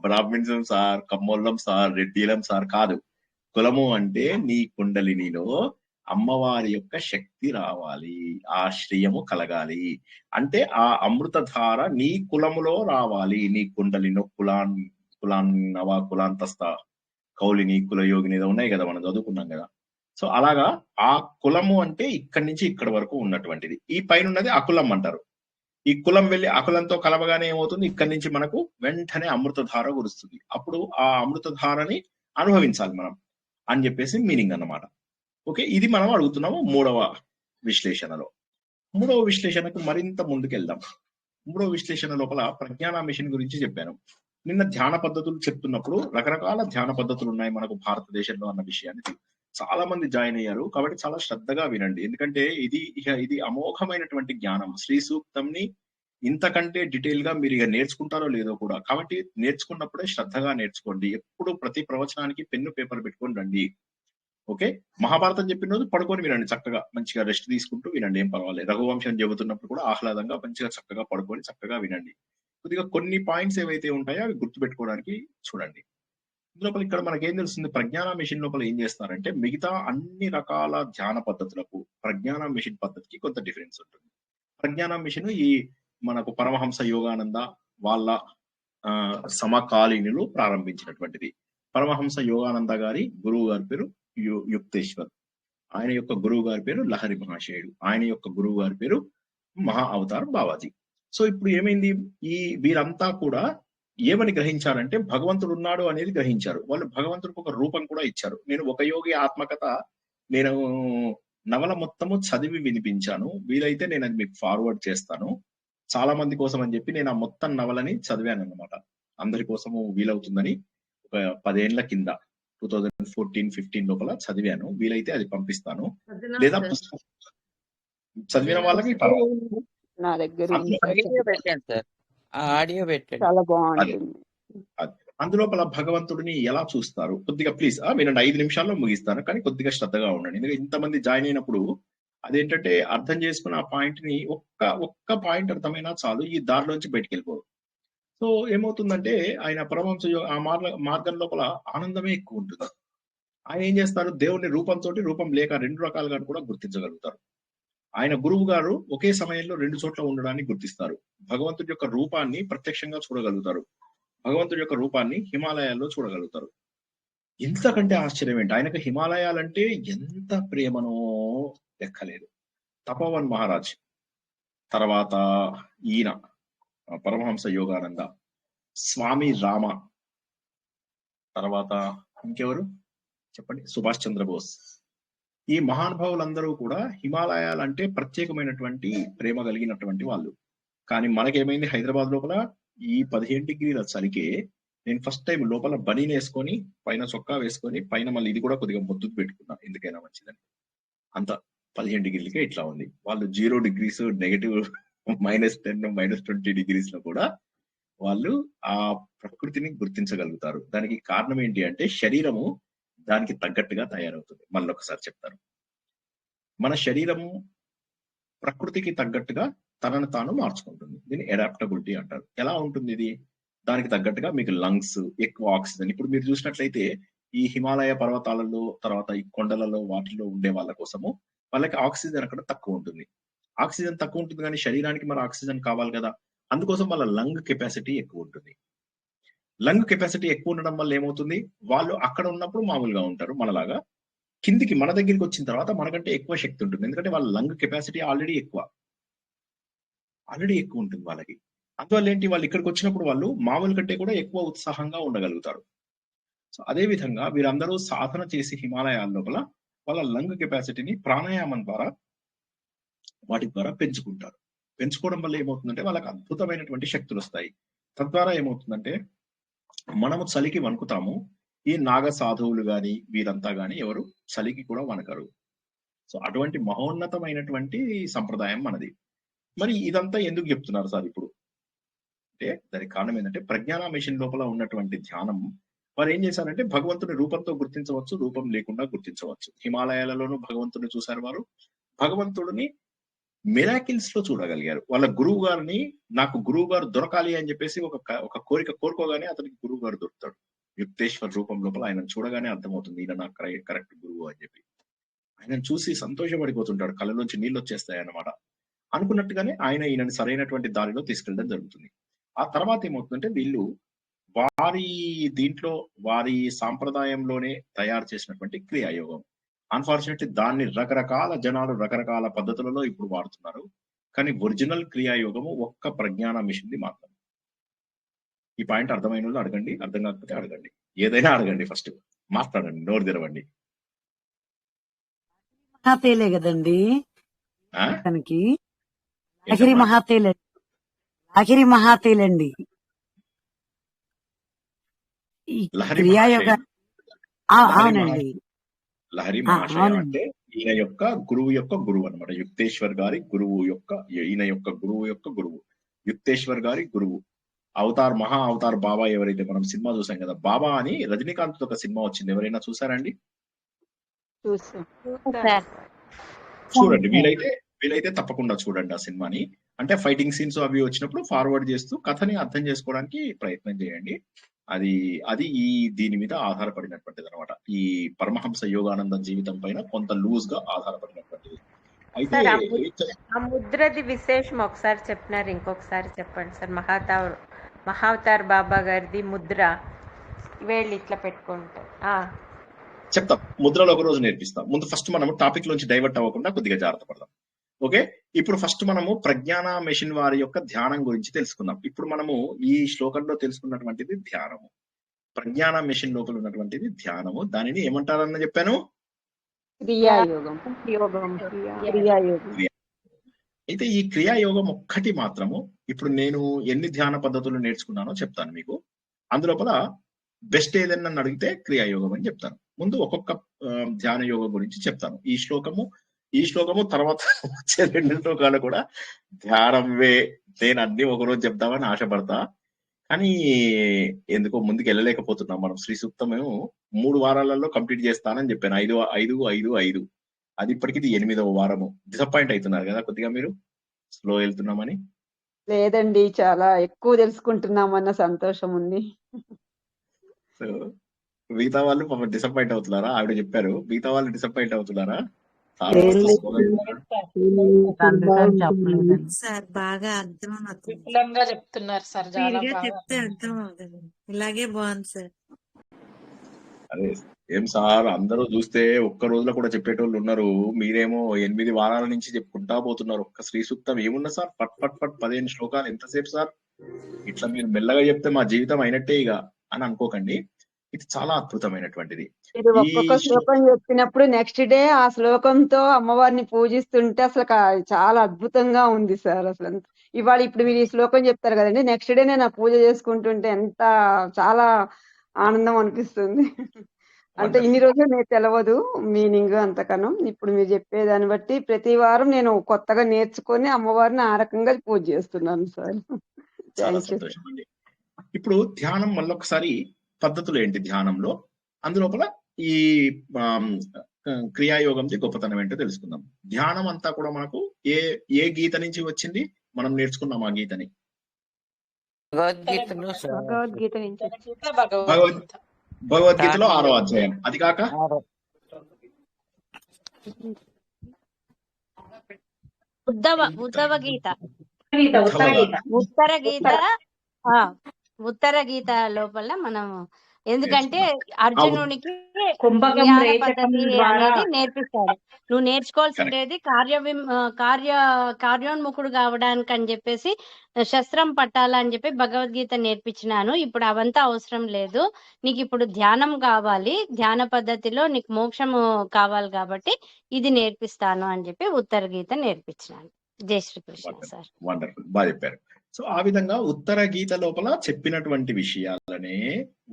Speaker 1: బ్రాహ్మణ్సం సార్, కమ్మోళ్ళం సార్, రెడ్డిలం సార్ కాదు. కులము అంటే నీ కుండలినిలో అమ్మవారి యొక్క శక్తి రావాలి, ఆ శ్రేయము కలగాలి. అంటే ఆ అమృతధార నీ కులములో రావాలి. నీ కుండలినో కులాన్నవ కులాంతస్థ కౌలిని కులయోగిని ఏదో ఉన్నాయి కదా, మనం చదువుకున్నాం కదా. సో అలాగా ఆ కులము అంటే ఇక్కడి నుంచి ఇక్కడి వరకు ఉన్నటువంటిది. ఈ పైన ఉన్నది అకులం అంటారు. ఈ కులం వెళ్ళి అకులంతో కలవగానే ఏమవుతుంది? ఇక్కడి నుంచి మనకు వెంటనే అమృతధార కురుస్తుంది. అప్పుడు ఆ అమృతధారని అనుభవించాలి మనం అని చెప్పేసి మీనింగ్ అన్నమాట. ఓకే, ఇది మనం అడుగుతున్నాము మూడవ విశ్లేషణలో. మూడవ విశ్లేషణకు మరింత ముందుకెళ్దాం. మూడవ విశ్లేషణ లోపల ప్రజ్ఞాన మిషన్ గురించి చెప్పాను. నిన్న ధ్యాన పద్ధతులు చెప్తున్నప్పుడు రకరకాల ధ్యాన పద్ధతులు ఉన్నాయి మనకు భారతదేశంలో అన్న విషయాన్ని చాలా మంది జాయిన్ అయ్యారు. కాబట్టి చాలా శ్రద్ధగా వినండి, ఎందుకంటే ఇది అమోఘమైనటువంటి జ్ఞానం. శ్రీ సూక్తంని ఇంతకంటే డీటెయిల్ గా మీరు ఇక నేర్చుకుంటారో లేదో కూడా. కాబట్టి నేర్చుకున్నప్పుడే శ్రద్ధగా నేర్చుకోండి. ఎప్పుడు ప్రతి ప్రవచనానికి పెన్ను పేపర్ పెట్టుకొని రండి. ఓకే, మహాభారతం చెప్పిన రోజు పడుకొని వినండి, చక్కగా మంచిగా రెస్ట్ తీసుకుంటూ వినండి, ఏం పర్వాలేదు. రఘువంశం చెబుతున్నప్పుడు కూడా ఆహ్లాదంగా మంచిగా చక్కగా పడుకొని చక్కగా వినండి. కొద్దిగా కొన్ని పాయింట్స్ ఏవైతే ఉంటాయో అవి గుర్తుపెట్టుకోవడానికి చూడండి. లోపల ఇక్కడ మనకేం తెలుస్తుంది, ప్రజ్ఞాన మిషన్ లోపల ఏం చేస్తారంటే మిగతా అన్ని రకాల ధ్యాన పద్ధతులకు ప్రజ్ఞాన మిషన్ పద్ధతికి కొంత డిఫరెన్స్ ఉంటుంది. ప్రజ్ఞాన మిషన్ ఈ మనకు పరమహంస యోగానంద వాళ్ళ సమకాలీనులు ప్రారంభించినటువంటిది. పరమహంస యోగానంద గారి గురువు గారి పేరు యుక్తేశ్వర్, ఆయన యొక్క గురువు గారి పేరు లహరి మహాశయుడు, ఆయన యొక్క గురువు గారి పేరు మహా అవతార్ బాబాజీ. సో ఇప్పుడు ఏమైంది, ఈ వీరంతా కూడా ఏమని గ్రహించారంటే భగవంతుడు ఉన్నాడు అనేది గ్రహించారు. వాళ్ళు భగవంతుడికి ఒక రూపం కూడా ఇచ్చారు. నేను ఒక యోగి ఆత్మకథ నేను నవల మొత్తము చదివి వినిపించాను, వీలైతే నేను అది మీకు ఫార్వర్డ్ చేస్తాను చాలా మంది కోసం అని చెప్పి నేను ఆ మొత్తం నవలని చదివాను అన్నమాట. అందరి కోసము వీలవుతుందని ఒక 10 ఏళ్ల కింద 2014-15 లోపల చదివాను. వీలైతే అది పంపిస్తాను, లేదా చదివిన వాళ్ళకి
Speaker 7: నా దగ్గర
Speaker 6: పెట్టాను సార్, ఆడియో పెట్టండి.
Speaker 7: చాలా బాగుంటుంది.
Speaker 1: అందులోపల భగవంతుడిని ఎలా చూస్తారు కొద్దిగా ప్లీజ్ వినండి. 5 నిమిషాల్లో ముగిస్తాను, కానీ కొద్దిగా శ్రద్ధగా ఉండండి. ఎందుకంటే ఇంతమంది జాయిన్ అయినప్పుడు అదేంటంటే అర్థం చేసుకున్న ఆ పాయింట్ ని ఒక్క పాయింట్ అర్థమైనా చాలు, ఈ దారిలోంచి బయటికి వెళ్ళిపోరు. సో ఏమవుతుందంటే ఆయన పరమహంస ఆ మార్గం లోపల ఆనందమే ఎక్కువ ఉంటుంది. ఆయన ఏం చేస్తారు, దేవుని రూపంతో రూపం లేక 2 రకాలుగా కూడా గుర్తించగలుగుతారు. ఆయన గురువు గారు ఒకే సమయంలో 2 చోట్ల ఉండడాన్ని గుర్తిస్తారు. భగవంతుడి యొక్క రూపాన్ని ప్రత్యక్షంగా చూడగలుగుతారు, భగవంతుడి యొక్క రూపాన్ని హిమాలయాల్లో చూడగలుగుతారు. ఇంతకంటే ఆశ్చర్యం ఏంటి, ఆయనకు హిమాలయాలంటే ఎంత ప్రేమనో లెక్కలేదు. తపోవన్ మహారాజ్, తర్వాత ఈయన పరమహంస యోగానంద, స్వామి రామ, తర్వాత ఇంకెవరు చెప్పండి, సుభాష్ చంద్రబోస్, ఈ మహానుభావులందరూ కూడా హిమాలయాలంటే ప్రత్యేకమైనటువంటి ప్రేమ కలిగినటువంటి వాళ్ళు. కానీ మనకేమైంది, హైదరాబాద్ లోపల ఈ 15 డిగ్రీల చలికే నేను ఫస్ట్ టైం లోపల బనీన్ వేసుకొని పైన చొక్కా వేసుకొని పైన మళ్ళీ ఇది కూడా కొద్దిగా ముద్దు పెట్టుకున్నా, ఎందుకైనా మంచిదని. అంత 15 డిగ్రీలకే ఇట్లా ఉంది. వాళ్ళు 0 డిగ్రీస్ నెగటివ్ -10 -20 డిగ్రీస్ లో కూడా వాళ్ళు ఆ ప్రకృతిని గుర్తించగలుగుతారు. దానికి కారణం ఏంటి అంటే శరీరము దానికి తగ్గట్టుగా తయారవుతుంది. మళ్ళీ ఒకసారి చెప్తాను, మన శరీరము ప్రకృతికి తగ్గట్టుగా తనను తాను మార్చుకుంటుంది. దీన్ని అడాప్టబిలిటీ అంటారు. ఎలా ఉంటుంది ఇది, దానికి తగ్గట్టుగా మీకు లంగ్స్, ఎక్కువ ఆక్సిజన్. ఇప్పుడు మీరు చూసినట్లయితే ఈ హిమాలయ పర్వతాలలో తర్వాత ఈ కొండలలో వాటిలో ఉండే వాళ్ళ కోసము వాళ్ళకి ఆక్సిజన్ అక్కడ తక్కువ ఉంటుంది. ఆక్సిజన్ తక్కువ ఉంటుంది కానీ శరీరానికి మరి ఆక్సిజన్ కావాలి కదా, అందుకోసం వాళ్ళ లంగ్ కెపాసిటీ ఎక్కువ ఉంటుంది. లంగ్ కెపాసిటీ ఎక్కువ ఉండడం వల్ల ఏమవుతుంది, వాళ్ళు అక్కడ ఉన్నప్పుడు మామూలుగా ఉంటారు మనలాగా, కిందికి మన దగ్గరికి వచ్చిన తర్వాత మనకంటే ఎక్కువ శక్తి ఉంటుంది. ఎందుకంటే వాళ్ళ లంగ్ కెపాసిటీ ఆల్రెడీ ఎక్కువ ఉంటుంది వాళ్ళకి. అందువల్ల ఏంటి, వాళ్ళు ఇక్కడికి వచ్చినప్పుడు వాళ్ళు మామూలు కంటే కూడా ఎక్కువ ఉత్సాహంగా ఉండగలుగుతారు. సో అదే విధంగా వీరందరూ సాధన చేసి హిమాలయాల లోపల వాళ్ళ లంగ్ కెపాసిటీని ప్రాణాయామం ద్వారా వాటి ద్వారా పెంచుకుంటారు. పెంచుకోవడం వల్ల ఏమవుతుందంటే వాళ్ళకి అద్భుతమైనటువంటి శక్తులు వస్తాయి. తద్వారా ఏమవుతుందంటే మనము చలికి వణుకుతాము, ఈ నాగ సాధువులు గాని వీరంతా గాని ఎవరు చలికి కూడా వణకరు. సో అటువంటి మహోన్నతమైనటువంటి సంప్రదాయం మనది. మరి ఇదంతా ఎందుకు చెప్తున్నారు సార్ ఇప్పుడు అంటే, దానికి కారణం ఏంటంటే ప్రజ్ఞాన మిషన్ లోపల ఉన్నటువంటి ధ్యానం వారు ఏం చేశారంటే భగవంతుని రూపంతో గుర్తించవచ్చు, రూపం లేకుండా గుర్తించవచ్చు. హిమాలయాలలోనూ భగవంతుని చూశారు వారు, భగవంతుడిని మిరాకిల్స్ లో చూడగలిగారు. వాళ్ళ గురువు గారిని, నాకు గురువు గారు దొరకాలి అని చెప్పేసి ఒక కోరిక కోరుకోగానే అతనికి గురువు గారు దొరుకుతాడు. యుక్తేశ్వర రూపం లోపల ఆయన చూడగానే అర్థమవుతుంది ఈయన నాకు కరెక్ట్ గురువు అని చెప్పి. ఆయనను చూసి సంతోషపడిపోతుంటాడు, కళ్ళలోంచి నీళ్ళు వచ్చేస్తాయి అన్నమాట. అనుకున్నట్టుగానే ఆయన ఈయనని సరైనటువంటి దారిలో తీసుకెళ్ళడం జరుగుతుంది. ఆ తర్వాత ఏమవుతుందంటే వీళ్ళు వారి దీంట్లో వారి సాంప్రదాయంలోనే తయారు చేసినటువంటి క్రియాయోగం, అన్ఫార్చునేట్లీ దాన్ని రకరకాల జనాలు రకరకాల పద్ధతులలో ఇప్పుడు వాడుతున్నారు. కానీ ఒరిజినల్ క్రియాయోగము ఒక్క ప్రజ్ఞాన మిషన్ది మాత్రం. ఈ పాయింట్ అర్థమైన వాళ్ళు అడగండి, అర్థం కాకపోతే అడగండి, ఏదైనా అడగండి, ఫస్ట్ మాట్లాడండి, నోరు తెరవండి.
Speaker 9: మహాతేలే కదండి తనకి, లాహిరి మహాతేలండి క్రియాయోగ. అవునండి,
Speaker 1: లహరి మహాశయ అంటే ఈయన యొక్క గురువు అన్నమాట. యుక్తేశ్వర్ గారి గురువు యొక్క ఈయన యొక్క గురువు యుక్తేశ్వర్ గారి గురువు. మహా అవతార్ బాబా ఎవరైతే మనం సినిమా చూసాం కదా, బాబా అని రజనీకాంత్ ఒక సినిమా వచ్చింది, ఎవరైనా చూసారండి? చూడండి, వీలైతే తప్పకుండా చూడండి ఆ సినిమాని. అంటే ఫైటింగ్ సీన్స్ అవి వచ్చినప్పుడు ఫార్వర్డ్ చేస్తూ కథని అర్థం చేసుకోవడానికి ప్రయత్నం చేయండి. అది అది ఈ దీని మీద ఆధారపడినటువంటిది అనమాట. ఈ పరమహంస యోగానంద జీవితం పైన కొంత లూజ్ గా ఆధారపడినటువంటిది. అయితే
Speaker 5: సార్ ఆ ముద్రది విశేషం ఒకసారి చెప్పినారు, ఇంకొకసారి చెప్పండి సార్. మహావతార్ బాబా గారిది ముద్ర వేళ్ళు ఇట్లా పెట్టుకుంటారు.
Speaker 1: చెప్తాం, ముద్రలో ఒక రోజు నేర్పిస్తాం. ముందు ఫస్ట్ మనము టాపిక్ లోంచి డైవర్ట్ అవ్వకుండా కొద్దిగా జాగ్రత్త పడదాం. ఓకే, ఇప్పుడు ఫస్ట్ మనము ప్రజ్ఞాన మెషిన్ వారి యొక్క ధ్యానం గురించి తెలుసుకుందాం. ఇప్పుడు మనము ఈ శ్లోకంలో తెలుసుకున్నటువంటిది ధ్యానము. ప్రజ్ఞాన మెషిన్ లోపల ఉన్నటువంటిది ధ్యానము. దానిని ఏమంటారని చెప్పాను?
Speaker 7: క్రియాయోగం.
Speaker 1: అయితే ఈ క్రియాయోగం ఒక్కటి మాత్రము ఇప్పుడు నేను ఎన్ని ధ్యాన పద్ధతులు నేర్చుకున్నానో చెప్తాను మీకు. అందులోపల బెస్ట్ ఏదైనా నన్ను అడిగితే క్రియాయోగం అని చెప్తాను. ముందు ఒక్కొక్క ధ్యాన యోగం గురించి చెప్తాను. ఈ శ్లోకము తర్వాత వచ్చే 2 శ్లోకాలు కూడా ధ్యానమే. నేను అన్ని ఒకరోజు చెప్తామని ఆశపడతా, కానీ ఎందుకో ముందుకు వెళ్ళలేకపోతున్నాం. మనం శ్రీ సూక్తము 3 వారాలలో కంప్లీట్ చేస్తానని చెప్పాను. 5 అది ఇప్పటికి 8వ వారము. డిసప్పాయింట్ అవుతున్నారు కదా కొద్దిగా మీరు, స్లో వెళ్తున్నామని?
Speaker 7: లేదండి, చాలా ఎక్కువ తెలుసుకుంటున్నామన్న సంతోషం ఉంది.
Speaker 1: సో మిగతా వాళ్ళు పాపం డిసప్పాయింట్ అవుతున్నారా? ఆవిడ చెప్పారు, మిగతా వాళ్ళు డిసప్పాయింట్ అవుతున్నారా?
Speaker 3: సార్ బాగా అర్థం అవుతుంది,
Speaker 4: విపులంగా చెప్తున్నారు సార్, చాలా
Speaker 3: స్పీడ్గా
Speaker 4: బాగా
Speaker 3: చెప్తే అర్థం అవుతుంది. ఇలాగే బాగుంది సార్.
Speaker 1: అదే ఏం సార్, అందరూ చూస్తే ఒక్క రోజులో కూడా చెప్పేటోళ్ళు ఉన్నారు. మీరేమో 8 వారాల నుంచి చెప్పుకుంటా పోతున్నారు. ఒక్క శ్రీ సూక్తం ఏమున్నా సార్, పట్ 15 శ్లోకాలు ఎంతసేపు సార్? ఇట్లా మీరు మెల్లగా చెప్తే మా జీవితం అయినట్టే ఇక అని అనుకోకండి. ఇది చాలా అద్భుతమైనటువంటిది.
Speaker 7: మీరు ఒక్కొక్క శ్లోకం చెప్పినప్పుడు నెక్స్ట్ డే ఆ శ్లోకంతో అమ్మవారిని పూజిస్తుంటే అసలు చాలా అద్భుతంగా ఉంది సార్. అసలు ఇవాళ ఇప్పుడు మీరు ఈ శ్లోకం చెప్తారు కదండి, నెక్స్ట్ డే నేను ఆ పూజ చేసుకుంటుంటే చాలా ఆనందం అనిపిస్తుంది. అంటే ఇన్ని రోజులు నేను తెలియదు మీనింగ్ అంతకనం. ఇప్పుడు మీరు చెప్పేదాన్ని బట్టి ప్రతి వారం నేను కొత్తగా నేర్చుకొని అమ్మవారిని ఆ రకంగా పూజ చేస్తున్నాను సార్.
Speaker 1: చాలా సంతోషం అండి. ఇప్పుడు ధ్యానం మళ్ళొకసారి పద్ధతులు ఏంటి ధ్యానంలో, అందులోపల ఈ క్రియాయోగంది గొప్పతనం ఏంటో తెలుసుకుందాం. ధ్యానం అంతా కూడా మనకు ఏ గీత నుంచి వచ్చింది? మనం నేర్చుకున్నాం ఆ గీతని భగవద్గీతలో 6వ అధ్యాయం. అది కాక
Speaker 2: ఉద్ధవ గీత, ఉత్తర గీత లోపల మనం, ఎందుకంటే అర్జునునికి జ్ఞాన పద్ధతి అనేది నేర్పిస్తాడు. నువ్వు నేర్చుకోవాల్సిండేది కార్యోన్ముఖుడు కావడానికి అని చెప్పేసి శస్త్రం పట్టాలని చెప్పి భగవద్గీత నేర్పించినాను. ఇప్పుడు అవంతా అవసరం లేదు, నీకు ఇప్పుడు ధ్యానం కావాలి, ధ్యాన పద్ధతిలో నీకు మోక్షము కావాలి కాబట్టి ఇది నేర్పిస్తాను అని చెప్పి ఉత్తర గీత నేర్పించినాను. జై శ్రీకృష్ణ సార్.
Speaker 1: వండర్ఫుల్, బాగా చెప్పారు. సో ఆ విధంగా ఉత్తర గీత లోపల చెప్పినటువంటి విషయాలనే,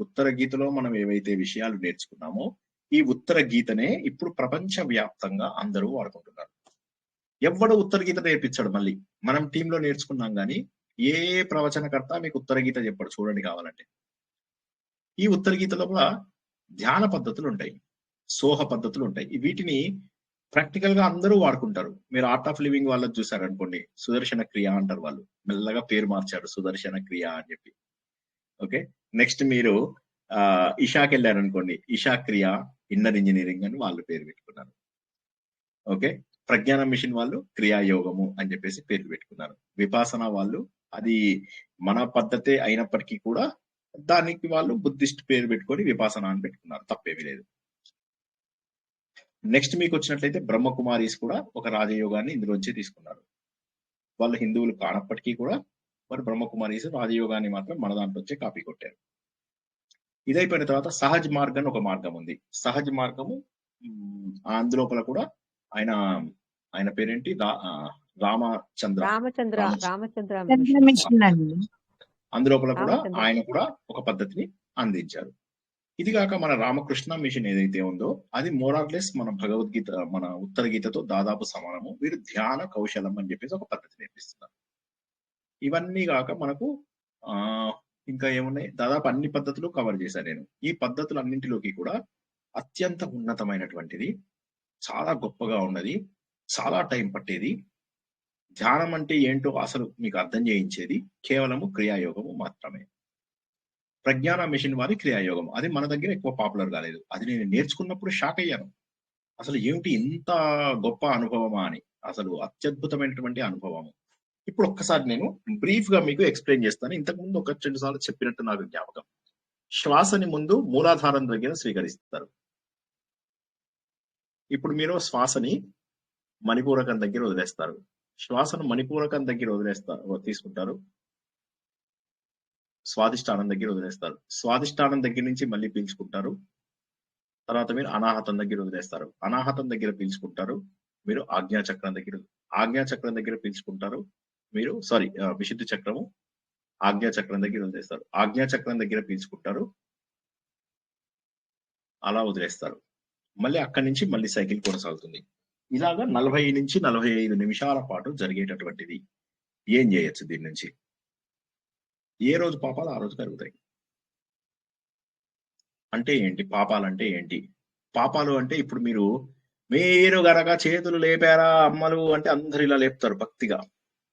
Speaker 1: ఉత్తర గీతలో మనం ఏవైతే విషయాలు నేర్చుకున్నామో ఈ ఉత్తర గీతనే ఇప్పుడు ప్రపంచ వ్యాప్తంగా అందరూ వాడుకుంటున్నారు. ఎవడు ఉత్తర గీత నేర్పించాడు? మళ్ళీ మనం టీంలో నేర్చుకున్నాం, కానీ ఏ ప్రవచనకర్త మీకు ఉత్తర గీత చెప్పాడు? చూడండి కావాలంటే. ఈ ఉత్తర గీత లోపల ధ్యాన పద్ధతులు ఉంటాయి, సోహ పద్ధతులు ఉంటాయి. వీటిని ప్రాక్టికల్ గా అందరూ వాడుకుంటారు. మీరు ఆర్ట్ ఆఫ్ లివింగ్ వాళ్ళని చూసారనుకోండి, సుదర్శన క్రియ అంటారు. వాళ్ళు మెల్లగా పేరు మార్చారు, సుదర్శన క్రియ అని చెప్పి. ఓకే, నెక్స్ట్ మీరు ఇషాకి వెళ్ళారనుకోండి, ఇషా క్రియ ఇన్నర్ ఇంజనీరింగ్ అని వాళ్ళు పేరు పెట్టుకున్నారు. ఓకే, ప్రజ్ఞాన మిషన్ వాళ్ళు క్రియాయోగము అని చెప్పేసి పేరు పెట్టుకున్నారు. విపాసన వాళ్ళు అది మన పద్ధతే అయినప్పటికీ కూడా దానికి వాళ్ళు బుద్ధిస్ట్ పేరు పెట్టుకొని విపాసన అని పెట్టుకున్నారు, తప్పేమీ లేదు. నెక్స్ట్ మీకు వచ్చినట్లయితే బ్రహ్మకుమారీస్ కూడా ఒక రాజయోగాన్ని ఇందులోంచి తీసుకున్నారు. వాళ్ళు హిందువులు కానప్పటికీ కూడా వారు బ్రహ్మకుమారీస్ రాజయోగాన్ని మాత్రం మన దాంట్లో వచ్చే కాపీ కొట్టారు. ఇదైపోయిన తర్వాత సహజ్ మార్గం ఒక మార్గం ఉంది. సహజ్ మార్గము అందులోపల కూడా ఆయన పేరేంటి, రామచంద్ర అందులోపల కూడా ఆయన కూడా ఒక పద్ధతిని అందించారు. ఇది కాక మన రామకృష్ణ మిషన్ ఏదైతే ఉందో అది మోరార్లెస్ మన భగవద్గీత, మన ఉత్తర గీతతో దాదాపు సమానము. వీరు ధ్యాన కౌశలం అని చెప్పేసి ఒక పద్ధతి నేర్పిస్తున్నారు. ఇవన్నీ కాక మనకు ఇంకా ఏమున్నాయి, దాదాపు అన్ని పద్ధతులు కవర్ చేశాను నేను. ఈ పద్ధతులన్నింటిలోకి కూడా అత్యంత ఉన్నతమైనటువంటిది, చాలా గొప్పగా ఉన్నది, చాలా టైం పట్టేది, ధ్యానం అంటే ఏంటో అసలు మీకు అర్థం చేయించేది కేవలము క్రియాయోగము మాత్రమే. ప్రజ్ఞాన మిషన్ వారి క్రియాయోగం. అది మన దగ్గర ఎక్కువ పాపులర్ కాలేదు. అది నేను నేర్చుకున్నప్పుడు షాక్ అయ్యాను. అసలు ఏమిటి ఇంత గొప్ప అనుభవమా అని. అసలు అత్యద్భుతమైనటువంటి అనుభవము. ఇప్పుడు ఒక్కసారి నేను బ్రీఫ్ గా మీకు ఎక్స్ప్లెయిన్ చేస్తాను. ఇంతకు ముందు 1-2 సార్లు చెప్పినట్టు నాకు జ్ఞాపకం. శ్వాసని ముందు మూలాధారం దగ్గర స్వీకరిస్తారు. ఇప్పుడు మీరు శ్వాసని మణిపూరకం దగ్గర వదిలేస్తారు. శ్వాసను మణిపూరకం దగ్గర తీసుకుంటారు. స్వాదిష్టానం దగ్గర వదిలేస్తారు. స్వాదిష్టానం దగ్గర నుంచి మళ్ళీ పీల్చుకుంటారు. తర్వాత మీరు అనాహతం దగ్గర వదిలేస్తారు. అనాహతం దగ్గర పీల్చుకుంటారు. మీరు ఆజ్ఞాచక్రం దగ్గర పీల్చుకుంటారు. మీరు విశుద్ధి చక్రము ఆజ్ఞాచక్రం దగ్గర వదిలేస్తారు. ఆజ్ఞాచక్రం దగ్గర పీల్చుకుంటారు. అలా వదిలేస్తారు. మళ్ళీ అక్కడి నుంచి మళ్ళీ సైకిల్ కొనసాగుతుంది. ఇలాగా 40 నుంచి 45 నిమిషాల పాటు జరిగేటటువంటిది. ఏం చేయొచ్చు దీని నుంచి? ఏ రోజు పాపాలు ఆ రోజు కరుగుతాయి. అంటే ఏంటి? పాపాలు అంటే ఏంటి? పాపాలు అంటే ఇప్పుడు మీరు గనక చేతులు లేపారా అమ్మలు అంటే అందరు ఇలా లేపుతారు భక్తిగా.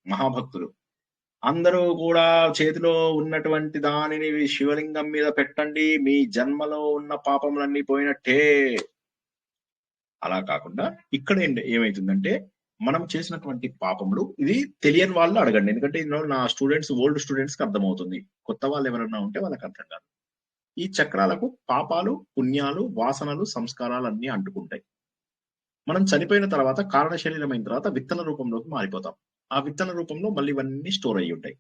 Speaker 1: మహాభక్తులు అందరూ కూడా చేతిలో ఉన్నటువంటి దానిని శివలింగం మీద పెట్టండి, మీ జన్మలో ఉన్న పాపములన్నీ పోయినట్టే. అలా కాకుండా ఇక్కడ ఏమైతుందంటే మనం చేసినటువంటి పాపములు, ఇది తెలియని వాళ్ళు అడగండి. ఎందుకంటే ఇందులో నా స్టూడెంట్స్, ఓల్డ్ స్టూడెంట్స్ కి అర్థమవుతుంది. కొత్త వాళ్ళు ఎవరైనా ఉంటే వాళ్ళకి అర్థం కాదు. ఈ చక్రాలకు పాపాలు, పుణ్యాలు, వాసనలు, సంస్కారాలు అన్ని అంటుకుంటాయి. మనం చనిపోయిన తర్వాత, కారణ శరీరం అయిన తర్వాత విత్తన రూపంలోకి మారిపోతాం. ఆ విత్తన రూపంలో మళ్ళీ ఇవన్నీ స్టోర్ అయ్యి ఉంటాయి.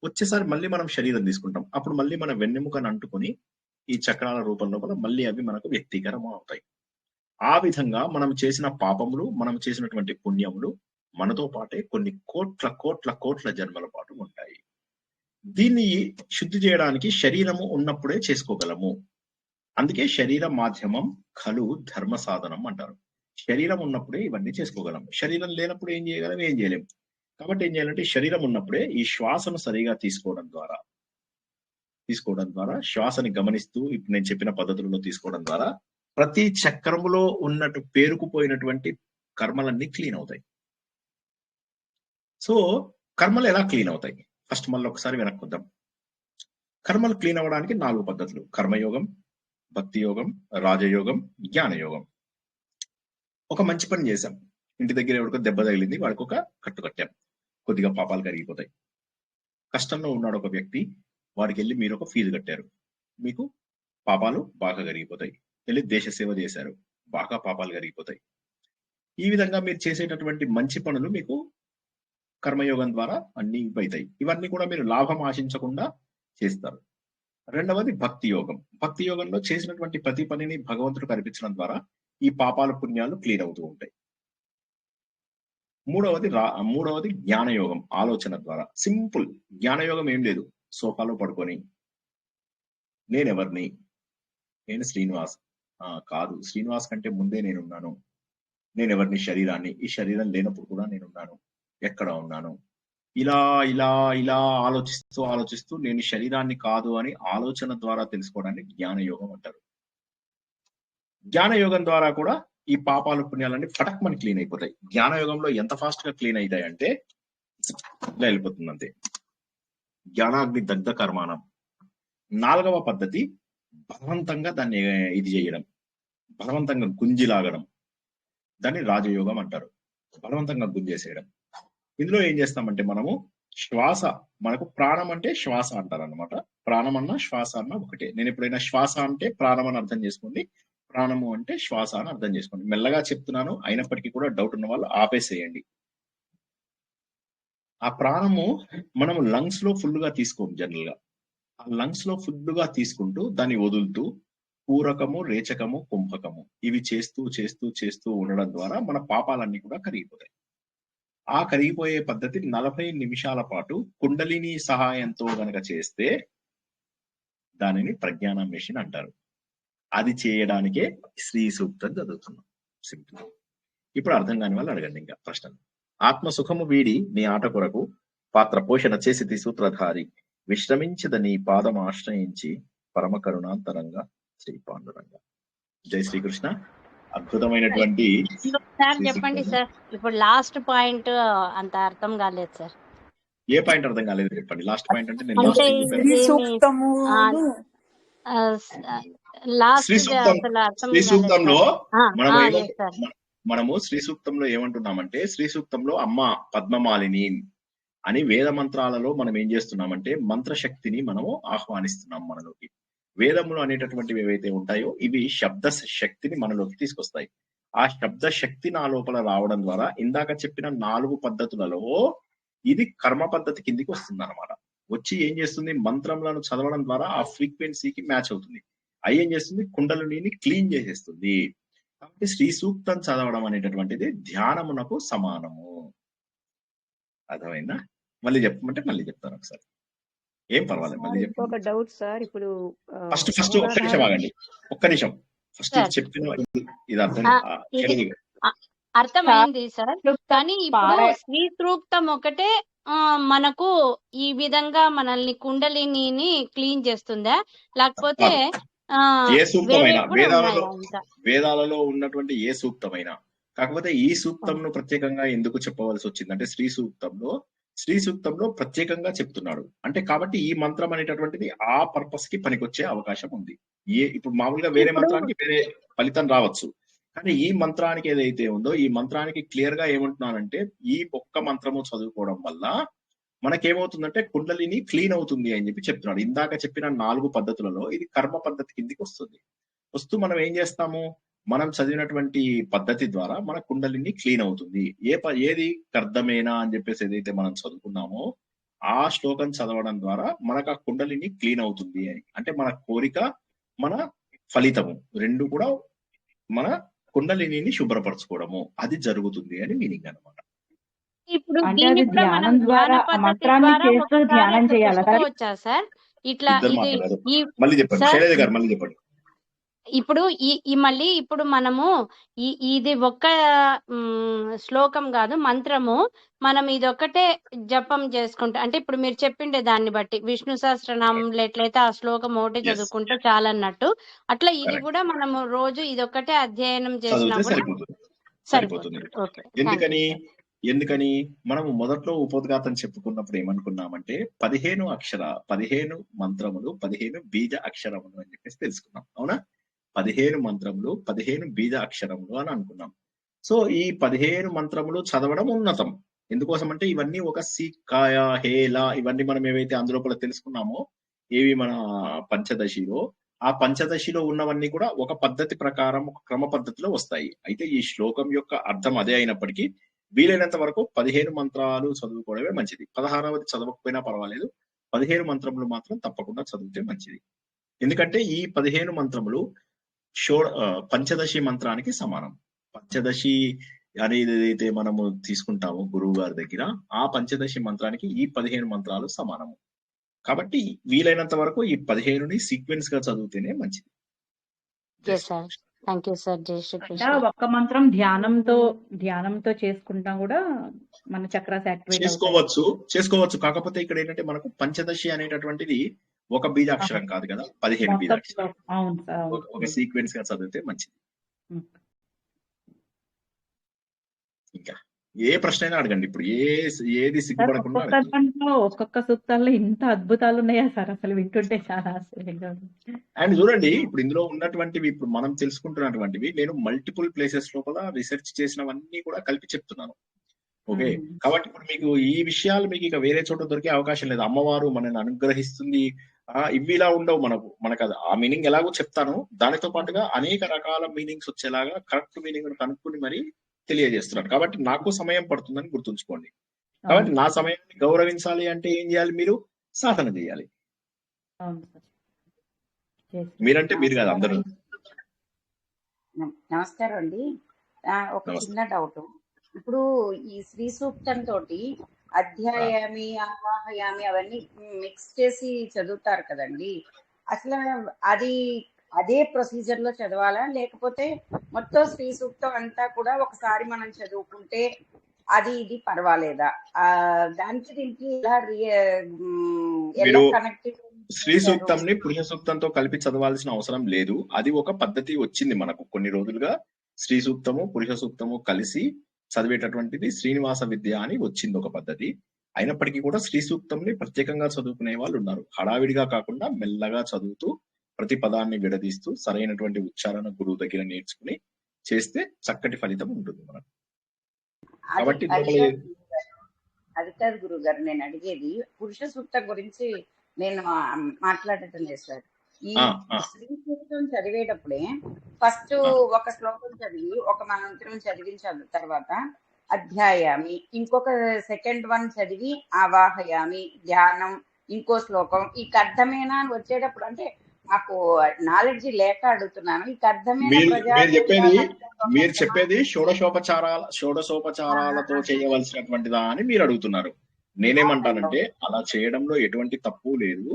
Speaker 1: వచ్చేసారి మళ్ళీ మనం శరీరం తీసుకుంటాం. అప్పుడు మళ్ళీ మన వెన్నెముకను అంటుకుని ఈ చక్రాల రూపంలో కూడా మళ్ళీ అవి మనకు వ్యక్తీకరణ అవుతాయి. ఆ విధంగా మనం చేసిన పాపములు, మనం చేసినటువంటి పుణ్యములు మనతో పాటే కొన్ని కోట్ల కోట్ల కోట్ల జన్మల పాటు ఉంటాయి. దీన్ని శుద్ధి చేయడానికి శరీరము ఉన్నప్పుడే చేసుకోగలము. అందుకే శరీర మాధ్యమం ఖలు ధర్మ సాధనం అంటారు. శరీరం ఉన్నప్పుడే ఇవన్నీ చేసుకోగలం. శరీరం లేనప్పుడు ఏం చేయగలం? ఏం చేయలేం. కాబట్టి ఏం చేయాలంటే శరీరం ఉన్నప్పుడే ఈ శ్వాసను సరిగా తీసుకోవడం ద్వారా శ్వాసని గమనిస్తూ ఇప్పుడు నేను చెప్పిన పద్ధతులలో తీసుకోవడం ద్వారా ప్రతి చక్రములో ఉన్నట్టు పేరుకుపోయినటువంటి కర్మలన్నీ క్లీన్ అవుతాయి. సో కర్మలు ఎలా క్లీన్ అవుతాయి? ఫస్ట్ మళ్ళీ ఒకసారి వెనక్కొద్దాం. కర్మలు క్లీన్ అవ్వడానికి 4 పద్ధతులు: కర్మయోగం, భక్తి యోగం, రాజయోగం, జ్ఞానయోగం. ఒక మంచి పని చేశాం, ఇంటి దగ్గర ఎవరికో దెబ్బ తగిలింది, వాడికి ఒక కట్టు కట్టాం, కొద్దిగా పాపాలు కరిగిపోతాయి. కష్టంలో ఉన్నాడు ఒక వ్యక్తి, వాడికి వెళ్ళి మీరు ఒక ఫీజు కట్టారు, మీకు పాపాలు బాగా కరిగిపోతాయి. వెళ్ళి దేశ సేవ చేశారు, బాగా పాపాలు కరిగిపోతాయి. ఈ విధంగా మీరు చేసేటటువంటి మంచి పనులు మీకు కర్మయోగం ద్వారా అన్ని అవుతాయి. ఇవన్నీ కూడా మీరు లాభం ఆశించకుండా చేస్తారు. రెండవది భక్తి యోగం. భక్తి యోగంలో చేసినటువంటి ప్రతి పనిని భగవంతుడికి అర్పించడం ద్వారా ఈ పాపాల పుణ్యాలు క్లీన్ అవుతూ ఉంటాయి. మూడవది జ్ఞానయోగం. ఆలోచన ద్వారా సింపుల్ జ్ఞానయోగం. ఏం లేదు, సోఫాలో పడుకొని నేనెవరిని, నేను శ్రీనివాస్, కాదు శ్రీనివాస్ కంటే ముందే నేనున్నాను, నేనెవరిని, శరీరాన్ని, ఈ శరీరం లేనప్పుడు కూడా నేనున్నాను, ఎక్కడ ఉన్నాను, ఇలా ఇలా ఇలా ఆలోచిస్తూ నేను శరీరాన్ని కాదు అని ఆలోచన ద్వారా తెలుసుకోవడాన్ని జ్ఞానయోగం అంటారు. జ్ఞానయోగం ద్వారా కూడా ఈ పాపాలు పుణ్యాలన్నీ ఫటక్మని క్లీన్ అయిపోతాయి. జ్ఞానయోగంలో ఎంత ఫాస్ట్ గా క్లీన్ అవుతాయి అంటే ఇలా వెళ్ళిపోతుంది అంతే. జ్ఞానాగ్ని దగ్ధ కర్మాణం. 4వ పద్ధతి బలవంతంగా దాన్ని ఇది చేయడం, బలవంతంగా గుంజిలాగడం, దాన్ని రాజయోగం అంటారు. బలవంతంగా గుంజేసేయడం. ఇందులో ఏం చేస్తామంటే మనము శ్వాస, మనకు ప్రాణం అంటే శ్వాస అంటారు అనమాట. ప్రాణం అన్న శ్వాస అన్న ఒకటే. నేను ఎప్పుడైనా శ్వాస అంటే ప్రాణం అని అర్థం చేసుకోండి, ప్రాణము అంటే శ్వాస అని అర్థం చేసుకోండి. మెల్లగా చెప్తున్నాను, అయినప్పటికీ కూడా డౌట్ ఉన్న వాళ్ళు ఆపేసేయండి. ఆ ప్రాణము మనము లంగ్స్ లో ఫుల్ గా తీసుకోము. జనరల్ గా ఆ లంగ్స్ లో ఫుల్ గా తీసుకుంటూ దాన్ని వదులుతూ పూరకము, రేచకము, కుంభకము ఇవి చేస్తూ చేస్తూ చేస్తూ ఉండడం ద్వారా మన పాపాలన్నీ కూడా కరిగిపోతాయి. ఆ కరిగిపోయే పద్ధతి 40 నిమిషాల పాటు కుండలిని సహాయంతో గనక చేస్తే దానిని ప్రజ్ఞాన మెషిన్ అంటారు. అది చేయడానికే శ్రీ సూక్తం చదువుతున్నాం. సింపుల్. ఇప్పుడు అర్థం కాని వాళ్ళు అడగండి ఇంకా ప్రశ్నలు. ఆత్మసుఖము వీడి నీ ఆట కొరకు పాత్ర పోషణ చేసి సూత్రధారి విశ్రమించద నీ పాదం ఆశ్రయించి పరమ కరుణాంతరంగా శ్రీ పాండురంగ. జై శ్రీకృష్ణ. అద్భుతమైనటువంటి
Speaker 2: సార్ చెప్పండి సార్, ఇప్పుడు లాస్ట్ పాయింట్ అంత అర్థం కాలేదు సార్.
Speaker 1: ఏ పాయింట్ అర్థం కాలేదు చెప్పండి. లాస్ట్ పాయింట్ అంటే నేను
Speaker 2: అంటే
Speaker 1: లాస్ట్ ఏం చెప్పాను?
Speaker 3: శ్రీ
Speaker 2: ఇదేమి
Speaker 3: సూక్తమును
Speaker 2: లాస్ట్
Speaker 1: శ్రీ సూక్తం
Speaker 2: అసలు అర్థం
Speaker 1: శ్రీ
Speaker 2: కాలేదు
Speaker 1: సూక్తంలో
Speaker 2: సార్.
Speaker 1: మనం
Speaker 2: ఎస్ సార్.
Speaker 1: మనము శ్రీ సూక్తంలో ఏమంటున్నామంటే, శ్రీ సూక్తంలో అమ్మ పద్మమాలిని అని వేద మంత్రాలలో మనం ఏం చేస్తున్నామంటే మంత్రశక్తిని మనము ఆహ్వానిస్తున్నాం మనలోకి. వేదములు అనేటటువంటివి ఏవైతే ఉంటాయో ఇవి శబ్ద శక్తిని మనలోకి తీసుకొస్తాయి. ఆ శబ్ద శక్తి నా లోపల రావడం ద్వారా ఇందాక చెప్పిన 4 పద్ధతులలో ఇది కర్మ పద్ధతి కిందికి వస్తుంది అనమాట. వచ్చి ఏం చేస్తుంది, మంత్రములను చదవడం ద్వారా ఆ ఫ్రీక్వెన్సీకి మ్యాచ్ అవుతుంది. అవి ఏం చేస్తుంది, కుండలిని క్లీన్ చేసేస్తుంది. కాబట్టి శ్రీ సూక్తం చదవడం అనేటటువంటిది ధ్యానమునకు సమానము. అర్థమైందా? మళ్ళీ చెప్పమంటే మళ్ళీ చెప్తాను ఒకసారి, ఏం పర్వాలేదు, మళ్ళీ
Speaker 10: సార్
Speaker 1: చెప్పండి.
Speaker 10: ఇంకొక డౌట్ సార్. ఇప్పుడు
Speaker 1: ఫస్ట్ ఒక్క నిమిషం ఆగండి, ఒక్క నిమిషం. First
Speaker 2: sir.
Speaker 1: చెప్పిన ఇది అర్థం
Speaker 2: ఇది అర్థమైంది సార్. కానీ ఇప్పుడు శ్రీ సూక్తం ఒకటే మనకు ఈ విధంగా మనల్ని కుండలిని క్లీన్ చేస్తుందా, లేకపోతే
Speaker 1: ఏ సూక్తమైనా
Speaker 2: వేరేవి కూడా ఉన్నాయా ఇంకా?
Speaker 1: వేదాలలో ఉన్నటువంటి ఏ సూక్తమైనా. కాకపోతే ఈ సూక్తంను ప్రత్యేకంగా ఎందుకు చెప్పవలసి వచ్చిందంటే శ్రీ సూక్తంలో ప్రత్యేకంగా చెప్తున్నాడు అంటే, కాబట్టి ఈ మంత్రం అనేటటువంటిది ఆ పర్పస్ కి పనికొచ్చే అవకాశం ఉంది. ఇప్పుడు మామూలుగా వేరే మంత్రానికి వేరే ఫలితం రావచ్చు, కానీ ఈ మంత్రానికి ఏదైతే ఉందో ఈ మంత్రానికి క్లియర్ గా ఏమంటున్నానంటే, ఈ ఒక్క మంత్రము చదువుకోవడం వల్ల మనకేమవుతుందంటే కుండలిని క్లీన్ అవుతుంది అని చెప్పి చెప్తున్నాడు. ఇందాక చెప్పిన 4 పద్ధతులలో ఇది కర్మ పద్ధతి కిందికి వస్తూ మనం ఏం చేస్తాము, మనం చదివినటువంటి పద్ధతి ద్వారా మన కుండలిని క్లీన్ అవుతుంది. ఏది కర్దమేనా అని చెప్పేసి ఏదైతే మనం చదువుకున్నామో ఆ శ్లోకం చదవడం ద్వారా మనకు ఆ కుండలిని క్లీన్ అవుతుంది అని. అంటే మన కోరిక మన ఫలితము రెండు కూడా మన కుండలిని శుభ్రపరచుకోవడము అది జరుగుతుంది అని మీనింగ్ అన్నమాట.
Speaker 2: ఇప్పుడు
Speaker 4: అంటే
Speaker 2: దీన్ని
Speaker 4: అది
Speaker 2: కూడా మనం
Speaker 4: ధ్యానం ద్వారా
Speaker 2: ధ్యాన పద్ధతి
Speaker 4: మంత్రాన్ని
Speaker 2: ద్వారా
Speaker 4: చేస్తూ
Speaker 2: ఒకసారి
Speaker 4: ధ్యానం
Speaker 2: అట్లా
Speaker 4: చేయాలా సార్?
Speaker 2: చెప్పుకోవచ్చా సార్? ఇట్లా
Speaker 1: ఇద్దరు
Speaker 2: ఇది
Speaker 1: మాట్లాడారు,
Speaker 2: ఈ
Speaker 1: మళ్ళీ చెప్పండి
Speaker 2: సార్
Speaker 1: శైలజ గారు, మళ్ళీ చెప్పండి.
Speaker 2: ఇప్పుడు మళ్ళీ ఇప్పుడు మనము ఇది ఒక్క శ్లోకం కాదు, మంత్రము. మనం ఇదొక్కటే జపం చేసుకుంటా అంటే ఇప్పుడు మీరు చెప్పిండే దాన్ని బట్టి విష్ణు సహస్రనామంలో ఎట్లయితే ఆ శ్లోకం ఒకటి చదువుకుంటే చాలన్నట్టు, అట్లా ఇది కూడా మనము రోజు ఇదొక్కటే అధ్యయనం చేసినా
Speaker 1: చదివితే
Speaker 2: కూడా
Speaker 1: సరిపోతుంది.
Speaker 2: Okay, thank you sir.
Speaker 1: ఎందుకని మనము మొదట్లో ఉపోద్ఘాతం చెప్పుకున్నప్పుడు ఏమనుకున్నామంటే 15 మంత్రములు 15 బీజ అక్షరములు అని చెప్పేసి తెలుసుకున్నాం, అవునా? 15 మంత్రములు 15 బీజ అక్షరములు అని అనుకున్నాం. సో ఈ 15 మంత్రములు చదవడం ఉన్నతం. ఎందుకోసం అంటే ఇవన్నీ ఒక కాయ హేల ఇవన్నీ మనం ఏవైతే అందులోపల తెలుసుకున్నామో ఏవి మన పంచదశిలో, ఆ పంచదశిలో ఉన్నవన్నీ కూడా ఒక పద్ధతి ప్రకారం ఒక క్రమ పద్ధతిలో వస్తాయి. అయితే ఈ శ్లోకం యొక్క అర్థం అదే అయినప్పటికీ వీలైనంత వరకు 15 మంత్రాలు చదువుకోవడమే మంచిది. 16వది చదవకపోయినా పర్వాలేదు, 15 మంత్రములు మాత్రం తప్పకుండా చదివితే మంచిది. ఎందుకంటే ఈ 15 మంత్రములు పంచదశి మంత్రానికి సమానం. పంచదశి అనేది ఏదైతే మనము తీసుకుంటామో గురువు గారి దగ్గర, ఆ పంచదశి మంత్రానికి ఈ 15 మంత్రాలు సమానము. కాబట్టి వీలైనంత వరకు ఈ 15ని సీక్వెన్స్ గా చదివితేనే మంచిది.
Speaker 2: Thank you sir. జై
Speaker 4: అంటే
Speaker 2: శ్రీకృష్ణ.
Speaker 4: ఒక్క మంత్రం ధ్యానంతో చేసుకుంటాం కూడా మన చక్రాస్ యాక్టివేట్
Speaker 1: చేసుకోవచ్చు. కాకపోతే ఇక్కడ ఏంటంటే మనకు పంచదశి అనేటటువంటిది ఒక బీజాక్షరం కాదు కదా, 15 బీజాక్షరం.
Speaker 4: అవును సార్.
Speaker 1: ఒక సీక్వెన్స్ గా చదివితే మంచిది. ఇంకా ఏ ప్రశ్న అయినా అడగండి, ఇప్పుడు ఏది సిగ్గుపడకుండా
Speaker 4: ఒక్కొక్క సూక్తాల్లో ఇంత అద్భుతాలు ఉన్నాయా సార్? అసలు వింటుంటే చాలా ఆశ్చర్యంగా ఉంది.
Speaker 1: అండ్ చూడండి, ఇప్పుడు ఇందులో ఉన్నటువంటివి ఇప్పుడు మనం తెలుసుకుంటున్నటువంటివి నేను మల్టిపుల్ ప్లేసెస్ లోపల రీసెర్చ్ చేసినవన్నీ కూడా కలిపి చెప్తున్నాను. ఓకే, కాబట్టి ఇప్పుడు మీకు ఈ విషయాలు మీకు ఇక వేరే చోట దొరికే అవకాశం లేదు. అమ్మవారు మనల్ని అనుగ్రహిస్తుంది, ఇవి ఇలా ఉండవు మనకు అది ఆ మీనింగ్ ఎలాగో చెప్తాను. దానితో పాటుగా అనేక రకాల మీనింగ్స్ వచ్చేలాగా కరెక్ట్ మీనింగ్ కనుక్కుని మరి తెలియజేస్తున్నాను. కాబట్టి నాకు సమయం పడుతుందని గుర్తుంచుకోండి. కాబట్టి నా సమయాన్ని గౌరవించాలి అంటే ఏం చేయాలి, మీరు సాధన చేయాలి. మీరంటే మీరు కాదు, అందరూ.
Speaker 11: నమస్కారం అండి. ఒక చిన్న డౌట్. ఇప్పుడు ఈ శ్రీ సూక్తం తోటి అధ్యాయామి ఆవాహయామి అవన్నీ మిక్స్ చేసి చదువుతారు కదండి, అసలు అది అదే ప్రొసీజర్ లో చదవాలా, లేకపోతే మొత్తం శ్రీ సూక్తం అంతా కూడా ఒకసారి మనం చదువుకుంటే ఇది పర్వాలేదా? దానికి దీనికి ఎలా కనెక్టివ్?
Speaker 1: శ్రీ సూక్తంని పురుష సూక్తంతో కలిపి చదవాల్సిన అవసరం లేదు. అది ఒక పద్ధతి వచ్చింది మనకు కొన్ని రోజులుగా. శ్రీ సూక్తము పురుష సూక్తము కలిసి చదివేటటువంటిది శ్రీనివాస విద్య అని వచ్చింది ఒక పద్ధతి. అయినప్పటికీ కూడా శ్రీ సూక్తంని ప్రత్యేకంగా చదువుకునే వాళ్ళు ఉన్నారు. హడావిడిగా కాకుండా మెల్లగా చదువుతూ ప్రతి పదాన్ని విడదీస్తూ సరైనటువంటి ఉచ్చారణ గురువు దగ్గర నేర్చుకుని చేస్తే చక్కటి ఫలితం ఉంటుంది మనకు.
Speaker 11: అది
Speaker 1: కాబట్టి
Speaker 11: అది
Speaker 1: లోపల
Speaker 11: కాదు గురుగారు, అది కాదు గురుగారు, నేను అడిగేది పురుష సూక్తం గురించి నేను మాట్లాడటం లేదు సార్. ఈ
Speaker 1: ఆ, ఆ,
Speaker 11: స్త్రీ సూక్తం చదివేటప్పుడే ఫస్ట్
Speaker 1: ఆ.
Speaker 11: ఒక శ్లోకం చదివి ఒక మంత్రం చదివించాలి, తర్వాత అధ్యాయామి, ఇంకొక సెకండ్ వన్ చదివి ఆవాహయామి, ధ్యానం, ఇంకో శ్లోకం. ఈ అర్థమేనా అని వచ్చేటప్పుడు, అంటే నాకు నాలెడ్జ్ లేక అడుగుతున్నాను, ఈ అర్థమేనా
Speaker 1: మీరు
Speaker 11: ప్రజాపతి
Speaker 1: మీరు చెప్పేది షోడశోపచారాలతో చేయవలసినటువంటిదా అని మీరు అడుగుతున్నారు. నేనేమంటానంటే అలా చేయడంలో ఎటువంటి తప్పు లేదు.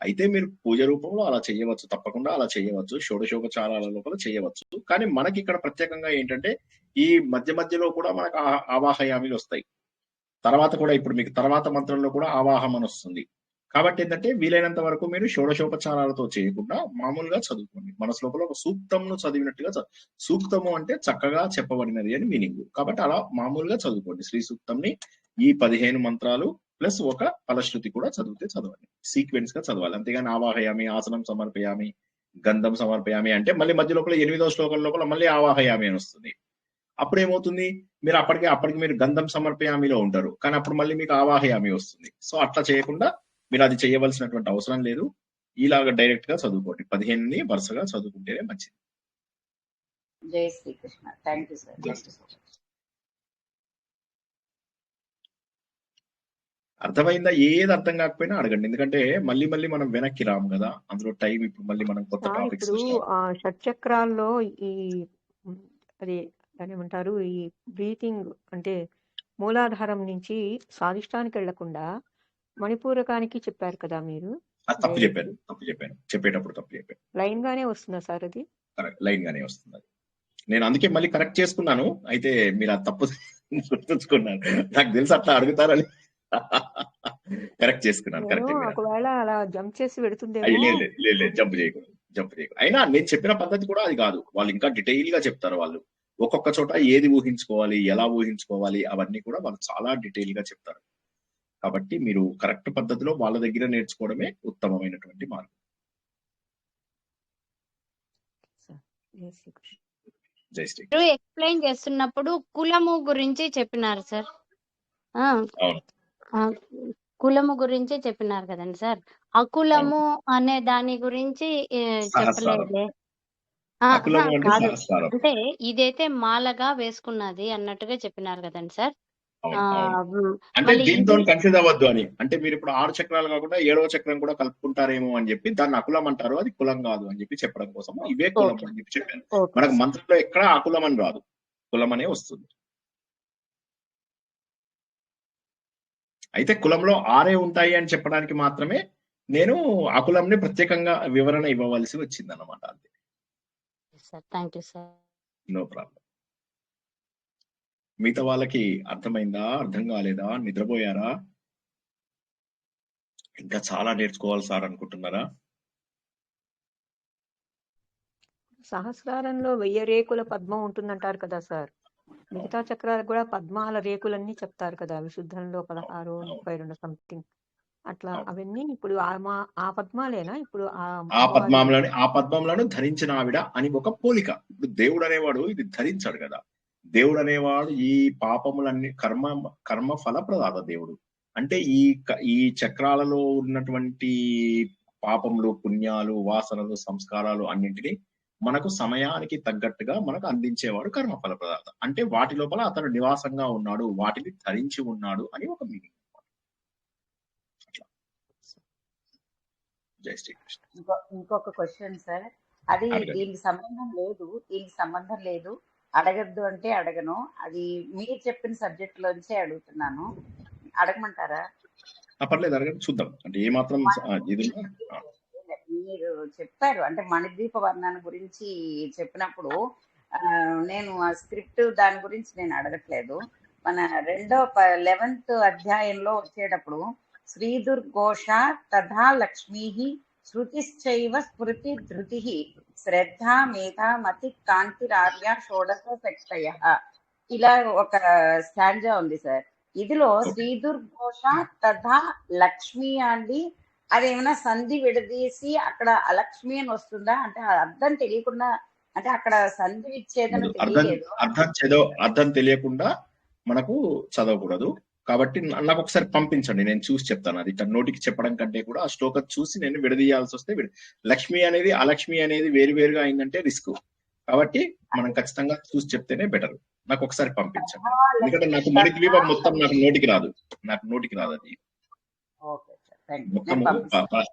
Speaker 1: అయితే మీరు పూజ రూపంలో అలా చేయవచ్చు, తప్పకుండా అలా చేయవచ్చు, షోడశోపచారాల లోపల చేయవచ్చు. కానీ మనకి ఇక్కడ ప్రత్యేకంగా ఏంటంటే ఈ మధ్య మధ్యలో కూడా మనకు ఆవాహయామిలు వస్తాయి. తర్వాత కూడా ఇప్పుడు మీకు తర్వాత మంత్రంలో కూడా ఆవాహం అని వస్తుంది. కాబట్టి ఏంటంటే వీలైనంత వరకు మీరు షోడశోపచారాలతో చేయకుండా మామూలుగా చదువుకోండి. మనసు లోపల ఒక సూక్తంను చదివినట్టుగా సూక్తము అంటే చక్కగా చెప్పబడినది అని మీనింగ్. కాబట్టి అలా మామూలుగా చదువుకోండి. శ్రీ సూక్తంని ఈ 15 మంత్రాలు ప్లస్ ఒక ఫలశ్రుతి కూడా చదవండి. సీక్వెన్స్ గా చదవాలి. అంతేగాని ఆవాహయామి, ఆసనం సమర్పయామి, గంధం సమర్పయామి అంటే మళ్ళీ మధ్య లోపల 8వ శ్లోకం లోపల మళ్ళీ ఆవాహయామి అని వస్తుంది. అప్పుడు ఏమవుతుంది, మీరు అప్పటికి మీరు గంధం సమర్పయామిలో ఉంటారు, కానీ అప్పుడు మళ్ళీ మీకు ఆవాహయామి వస్తుంది. సో అట్లా చేయకుండా మీరు అది చేయవలసినటువంటి అవసరం లేదు. ఇలాగ డైరెక్ట్ గా చదువుకోండి. 15ని వరుసగా చదువుకుంటేనే మంచిది.
Speaker 11: జై శ్రీకృష్ణ. Thank you sir.
Speaker 1: అర్థమైందా? ఏది అర్థం కాకపోయినా అడగండి, ఎందుకంటే మళ్ళీ మళ్ళీ మనం వెనక్కి రాము కదా, అందులో టైం. ఇప్పుడు మళ్ళీ మనం కొత్త టాపిక్స్
Speaker 10: ఇప్పుడు షట్చక్రాల్లో ఈ అది ఏమంటారు, ఈ బ్రీతింగ్ అంటే మూలాధారం నుంచి స్వాదిష్టానికి వెళ్లకుండా మణిపూరకానికి చెప్పారు కదా మీరు.
Speaker 1: తప్పు చెప్పాను. చెప్పేటప్పుడు తప్పు చెప్పాను.
Speaker 10: లైన్ గానే వస్తుందా సార్ అది?
Speaker 1: కరెక్ట్, లైన్ గానే వస్తుంది. నేను అందుకే మళ్ళీ కరెక్ట్ చేసుకున్నాను. అయితే మీరు ఆ తప్పు గుర్తుంచుకున్నాను. నాకు తెలుసు అట్లా అడుగుతారని కరెక్ట్ చేసుకున్నాను. కరెక్ట్.
Speaker 10: ఒకవేళ అలా జంప్ చేసి పెడుతుందేమో.
Speaker 1: లేదు, జంప్ చేయకూడదు. అయినా నేను చెప్పిన పద్ధతి కూడా అది కాదు. వాళ్ళు ఇంకా డీటెయిల్ గా చెప్తారు. వాళ్ళు ఒక్కొక్క చోట ఏది ఊహించుకోవాలి, ఎలా ఊహించుకోవాలి, అవన్నీ కూడా వాళ్ళు చాలా డీటెయిల్ గా చెప్తారు. కాబట్టి మీరు కరెక్ట్ పద్ధతిలో వాళ్ళ దగ్గర నేర్చుకోవడమే ఉత్తమమైనటువంటి మార్గం. జై శ్రీ.
Speaker 2: ఎక్స్ప్లెయిన్ చేస్తున్నప్పుడు కులము గురించి చెప్పినారు సార్. కులము గురించి చెప్పినారు కదండి సార్. అకులము అనే దాని గురించి చెప్పలేదే. కాదు, అంటే ఇదైతే మాలగా వేసుకున్నది అన్నట్టుగా చెప్పినారు కదండి సార్.
Speaker 1: అంటే దీంతో కన్ఫ్యూజ్ అవ్వద్దు అని. అంటే మీరు ఇప్పుడు 6 చక్రాలు కాకుండా 7వ చక్రం కూడా కలుపుకుంటారేమో అని చెప్పి దాన్ని అకులం అంటారు, అది కులం కాదు అని చెప్పి చెప్పడం కోసం ఇవే కులం అని చెప్పి చెప్పాను. మనకు మంత్రంలో ఎక్కడ అకులం అని రాదు, కులం అనే వస్తుంది. అయితే కులంలో 6 ఉంటాయి అని చెప్పడానికి మాత్రమే నేను అకులంని ప్రత్యేకంగా వివరణ ఇవ్వవలసి వచ్చింది అన్నమాట. అంతే. No problem. మిగతా వాళ్ళకి అర్థమైందా, అర్థం కాలేదా, నిద్రపోయారా, ఇంకా చాలా నేర్చుకోవాలి సార్ అనుకుంటున్నారా?
Speaker 10: సహస్రారంలో 1000 రేకుల పద్మం ఉంటుందంటారు కదా సార్. మిగతా చక్రాలకు కూడా పద్మాల రేకులన్నీ చెప్తారు కదా. విశుద్ధంలో 16, 32 సంథింగ్ అట్లా. అవన్నీ ఇప్పుడు ఆ పద్మాలేనా? ఇప్పుడు
Speaker 1: ఆ పద్మంలను ధరించిన ఆవిడ అని ఒక పోలిక. ఇప్పుడు దేవుడు అనేవాడు ఇది ధరించాడు కదా. దేవుడు అనేవాడు ఈ పాపములన్నీ కర్మ ఫలప్రదాత దేవుడు. అంటే ఈ చక్రాలలో ఉన్నటువంటి పాపములు, పుణ్యాలు, వాసనలు, సంస్కారాలు అన్నింటినీ మనకు సమయానికి తగ్గట్టుగా మనకు అందించేవాడు కర్మఫల ప్రదాత. అంటే వాటి లోపల అతను నివాసంగా ఉన్నాడు, వాటిని ధరించి ఉన్నాడు అని ఒక మీనింగ్. జై శ్రీకృష్ణ.
Speaker 11: ఇంకొక క్వశ్చన్ సార్, అది దీనికి సంబంధం లేదు, అడగద్దు అంటే అడగను. అది మీరు చెప్పిన సబ్జెక్ట్ లోంచే అడుగుతున్నాను, అడగమంటారా?
Speaker 1: పర్లేదు, అడగండి, చూద్దాం. అంటే ఏ మాత్రం
Speaker 11: మీరు చెప్పారు అంటే మణిద్వీప వర్ణన గురించి చెప్పినప్పుడు నేను ఆ స్క్రిప్ట్ దాని గురించి నేను అడగట్లేదు. మన 11వ అధ్యాయంలో వచ్చేటప్పుడు శ్రీదుర్ఘోష తథా లక్ష్మీ శృతిశ్చైవ స్మృతి ధృతి శ్రద్ధ మేధా మతి కాంతిరార్య షోడశ శక్తయ, ఇలా ఒక స్టాంజా ఉంది సార్. ఇదిలో శ్రీదుర్ఘోష తథా లక్ష్మి అండి, అదేమైనా సంధి విడదీసి అక్కడ అలక్ష్మి అని వస్తుందా? అంటే ఆ అర్థం తెలియకుండా, అంటే అక్కడ సంధి విచ్ఛేదన తెలియలేదు.
Speaker 1: అర్థం తెలియకుండా మనకు చదవకూడదు. కాబట్టి నాకు ఒకసారి పంపించండి, నేను చూసి చెప్తాను. అది ఇట్లా నోటికి చెప్పడం కంటే కూడా ఆ శ్లోకం చూసి నేను విడదీయాల్సి వస్తే లక్ష్మి అనేది అలక్ష్మి అనేది వేరువేరుగా అయిందంటే రిస్క్. కాబట్టి మనం ఖచ్చితంగా చూసి చెప్తేనే బెటర్. నాకు ఒకసారి పంపించండి, ఎందుకంటే నాకు మణిద్వీపం మొత్తం నాకు నోటికి రాదు అది మొత్తము.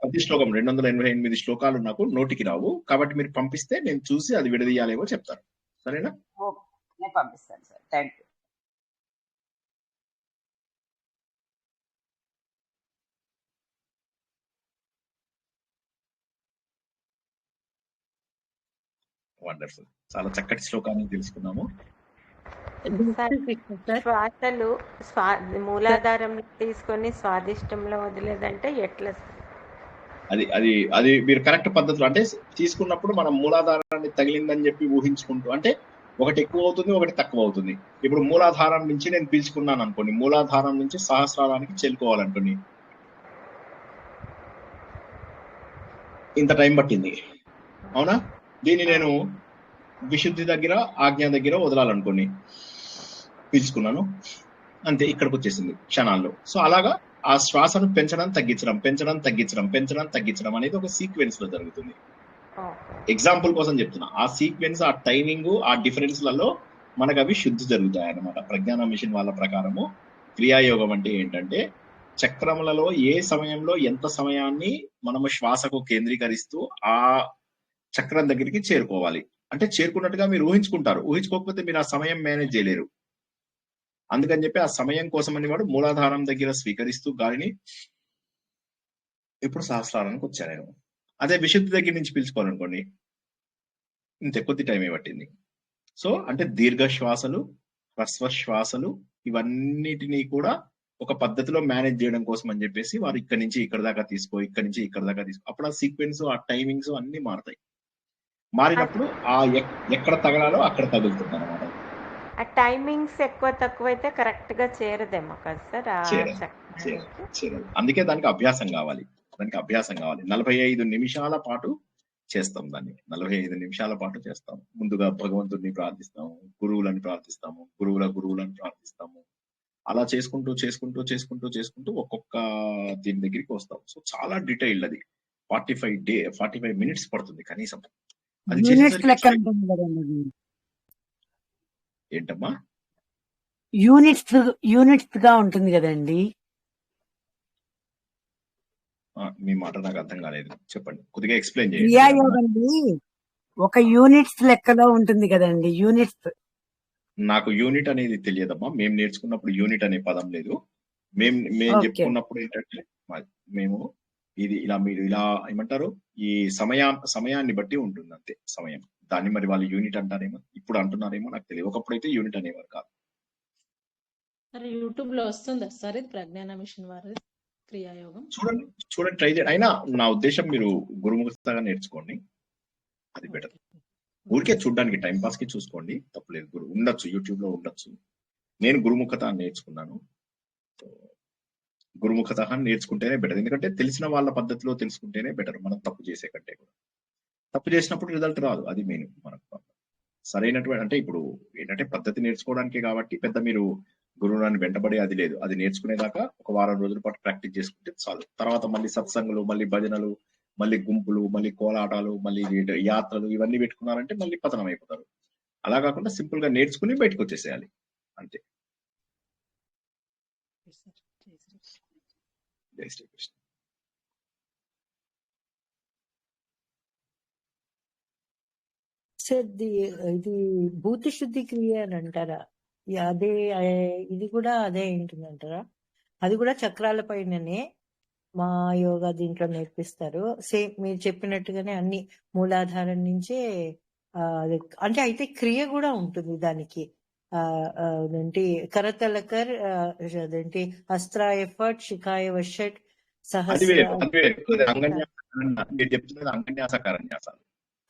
Speaker 1: ప్రతి శ్లోకం 288 శ్లోకాలు నాకు నోటికి రావు. కాబట్టి మీరు పంపిస్తే నేను చూసి అది విడదీయాలేమో చెప్తాను. సరేనా?
Speaker 11: నేను పంపిస్తాను సార్. Thank you.
Speaker 1: వండర్ఫుల్. చాలా చక్కటి శ్లోకాన్ని తెలుసుకున్నాము.
Speaker 5: శ్వాసలు మూలాధారం తీసుకొని స్వాదిష్టంలో వదిలేదంటే ఎట్లా?
Speaker 1: అది మీరు కరెక్ట్ పద్ధతిలో, అంటే తీసుకున్నప్పుడు మనం మూలాధారాన్ని తగిలిందని చెప్పి ఊహించుకుంటూ, అంటే ఒకటి ఎక్కువ అవుతుంది, ఒకటి తక్కువ అవుతుంది. ఇప్పుడు మూలాధారం నుంచి నేను పీల్చుకున్నాను అనుకోండి, మూలాధారం నుంచి సహస్రారానికి చేరుకోవాలనుకోండి, ఇంత టైం పట్టింది, అవునా? దీన్ని నేను విశుద్ధి దగ్గర, ఆజ్ఞ దగ్గర వదలాలనుకోండి, పీల్చుకున్నాను, అంతే, ఇక్కడికి వచ్చేసింది క్షణాల్లో. సో అలాగా ఆ శ్వాసను పెంచడం తగ్గించడం అనేది ఒక సీక్వెన్స్ లో జరుగుతుంది. ఎగ్జాంపుల్ కోసం చెప్తున్నా. ఆ సీక్వెన్స్, ఆ టైమింగ్, ఆ డిఫరెన్స్లలో మనకు అవి శుద్ధి జరుగుతాయి అన్నమాట. ప్రజ్ఞాన మిషన్ వాళ్ళ ప్రకారము క్రియాయోగం అంటే ఏంటంటే, చక్రములలో ఏ సమయంలో ఎంత సమయాన్ని మనము శ్వాసకు కేంద్రీకరిస్తూ ఆ చక్రం దగ్గరికి చేరుకోవాలి. అంటే చేరుకున్నట్టుగా మీరు ఊహించుకుంటారు. ఊహించుకోకపోతే మీరు ఆ సమయం మేనేజ్ చేయలేరు. అందుకని చెప్పి ఆ సమయం కోసం అని వాడు మూలాధారం దగ్గర స్వీకరిస్తూ గాలిని ఇప్పుడు సహస్రారానికి వచ్చాను నేను. అదే విశుద్ధి దగ్గర నుంచి పీల్చుకోవాలనుకోండి, ఇంత కొద్ది టైం పట్టింది. సో అంటే దీర్ఘ శ్వాసలు, హ్రస్వ శ్వాసలు, ఇవన్నిటినీ కూడా ఒక పద్ధతిలో మేనేజ్ చేయడం కోసం అని చెప్పేసి వారు ఇక్కడి నుంచి ఇక్కడ దాకా తీసుకో, ఇక్కడి నుంచి ఇక్కడ దాకా తీసుకో. అప్పుడు ఆ సీక్వెన్స్, ఆ టైమింగ్స్ అన్ని మారుతాయి. మారినప్పుడు ఆ ఎక్కడ తగలాలో అక్కడ తగులుతుంది అనమాట.
Speaker 5: ఆ టైమింగ్స్ ఎక్కువ తక్కువ అయితే కరెక్ట్ గా చేరదేమో కదా సార్?
Speaker 1: చేరదు. అందుకే దానికి అభ్యాసం కావాలి. 45 నిమిషాల పాటు చేస్తాం దాన్ని. 45 నిమిషాల పాటు చేస్తాం. ముందుగా భగవంతుడిని ప్రార్థిస్తాము, గురువులను ప్రార్థిస్తాము. అలా చేసుకుంటూ ఒక్కొక్క దీని దగ్గరికి వస్తాం. సో చాలా డీటెయిల్డ్ అది. 45 మినిట్స్ పడుతుంది కనీసం. అది ఏంటమ్మా?
Speaker 9: యూనిట్స్ గా ఉంటుంది కదండి.
Speaker 1: మీ మాట నాకు అర్థం కాలేదు, చెప్పండి, కొద్దిగా ఎక్స్ప్లెయిన్ చేయండి.
Speaker 9: క్రియాయోగం ఒక యూనిట్స్ లెక్కలో ఉంటుంది కదండి. యూనిట్స్
Speaker 1: నాకు యూనిట్ అనేది తెలియదమ్మా. మేము నేర్చుకున్నప్పుడు యూనిట్ అనే పదం లేదు. మేము చెప్పుకున్నప్పుడు ఏంటంటే, మేము ఇది ఇలా, మీరు ఇలా ఏమంటారు, ఈ సమయాన్ని బట్టి ఉంటుంది అంతే సమయం. దాన్ని మరి వాళ్ళు యూనిట్ అంటారేమో, ఇప్పుడు అంటున్నారేమో నాకు తెలియదు. ఒకప్పుడు అయితే యూనిట్ అనేవారు కాదు.
Speaker 8: యూట్యూబ్ లో వస్తుందా సార్ ఇది ప్రజ్ఞాన మిషన్ వారి క్రియాయోగం?
Speaker 1: చూడండి ట్రై చేయండి. అయినా నా ఉద్దేశం మీరు గురుముఖతగా నేర్చుకోండి, అది బెటర్. ఊరికే చూడడానికి టైం పాస్ కి చూసుకోండి, తప్పలేదు. ఉండొచ్చు, యూట్యూబ్ లో ఉండొచ్చు. నేను గురుముఖత నేర్చుకున్నాను. గురుముఖత నేర్చుకుంటేనే బెటర్. ఎందుకంటే తెలిసిన వాళ్ళ పద్ధతిలో తెలుసుకుంటేనే బెటర్. మనం తప్పు చేసే కంటే కూడా. తప్పు చేసినప్పుడు రిజల్ట్ రాదు, అది మెయిన్ మనకు. సరైనటువంటి అంటే ఇప్పుడు ఏంటంటే పద్ధతి నేర్చుకోవడానికే కాబట్టి పెద్ద మీరు గురువుని వెంటబడి అది లేదు. అది నేర్చుకునేదాకా ఒక వారం రోజుల పాటు ప్రాక్టీస్ చేసుకుంటే చాలు. తర్వాత మళ్ళీ సత్సంగులు, మళ్ళీ భజనలు, మళ్ళీ గుంపులు, మళ్ళీ కోలాటాలు, మళ్ళీ యాత్రలు, ఇవన్నీ పెట్టుకున్నారంటే మళ్ళీ పతనం అయిపోతారు. అలా కాకుండా సింపుల్ గా నేర్చుకుని బయటకు వచ్చేసేయాలి అంతే. జై శ్రీకృష్ణ.
Speaker 12: సార్ ఇది భూత శుద్ధి క్రియ అని అంటారా? అదే ఇది కూడా అదే ఏంటంటారా? అది కూడా చక్రాల పైననే మా యోగా దీంట్లో నేర్పిస్తారు. సేమ్ మీరు చెప్పినట్టుగానే అన్ని మూలాధారం నుంచే అంటే అయితే క్రియ కూడా ఉంటుంది దానికి. అదేంటి కరతలకర్, అదేంటి అస్త్రాయ ఫట్, శిఖాయ వషట్, సహస్ర.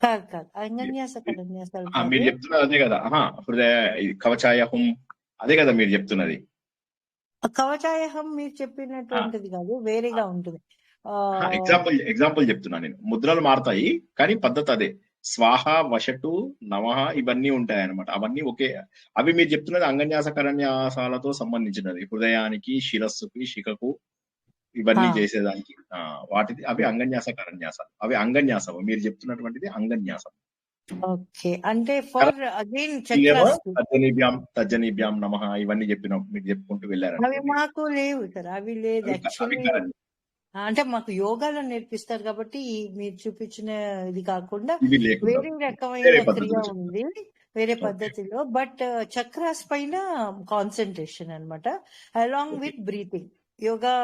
Speaker 12: కాదు అంగన్యాస కరన్యాసాలు
Speaker 1: మీరు చెప్తున్నది అదే కదా. ఇప్పుడు కవచాయ హుం అదే కదా మీరు చెప్తున్నది.
Speaker 12: కవచాయహం మీరు చెప్పినటువంటిది కాదు, వేరేగా ఉంటుంది. ఆ
Speaker 1: ఎగ్జాంపుల్ చెప్తున్నా నేను. ముద్రలు మారుతాయి కానీ పద్ధతి అదే. స్వాహ, వశటు, నమః ఇవన్నీ ఉంటాయి అన్నమాట. అవన్నీ ఒకే. అవి మీరు చెప్తున్నది అంగన్యాస కరన్యాసాలతో సంబంధించినది. హృదయానికి, శిరస్సుకి, శిఖకు ఇవన్నీ చేసేదానికి వాటిది అవి అంగన్యాస కరన్యాసాలు. అవి అంగన్యాసం. మీరు చెప్తున్నటువంటిది అంగన్యాసం.
Speaker 12: ఓకే, అంటే ఫర్ అగైన్
Speaker 1: మీరేమో
Speaker 12: చక్రాస్
Speaker 1: తజ్జనీభ్యాం నమః ఇవన్నీ మీరు చెప్పుకుంటూ
Speaker 12: అవి
Speaker 1: వెళ్ళారనుకోండి.
Speaker 12: మాకు లేవు సార్, అవి లేదు
Speaker 1: అవి
Speaker 12: యాక్చువల్లీ.
Speaker 1: కరణ్
Speaker 12: అంటే మాకు యోగాలో నేర్పిస్తారు కాబట్టి మీరు చూపించిన ఇది కాకుండా
Speaker 1: ఇవి లేకుండా
Speaker 12: వేరే
Speaker 1: వేరే
Speaker 12: రకమైన క్రియ
Speaker 1: పద్ధతులు చెప్తారు.
Speaker 12: ఉంది వేరే
Speaker 1: ఓకే
Speaker 12: పద్ధతిలో. బట్ చక్రాస్ పైన కాన్సన్ట్రేషన్ అన్నమాట, along
Speaker 1: okay
Speaker 12: with breathing. Yoga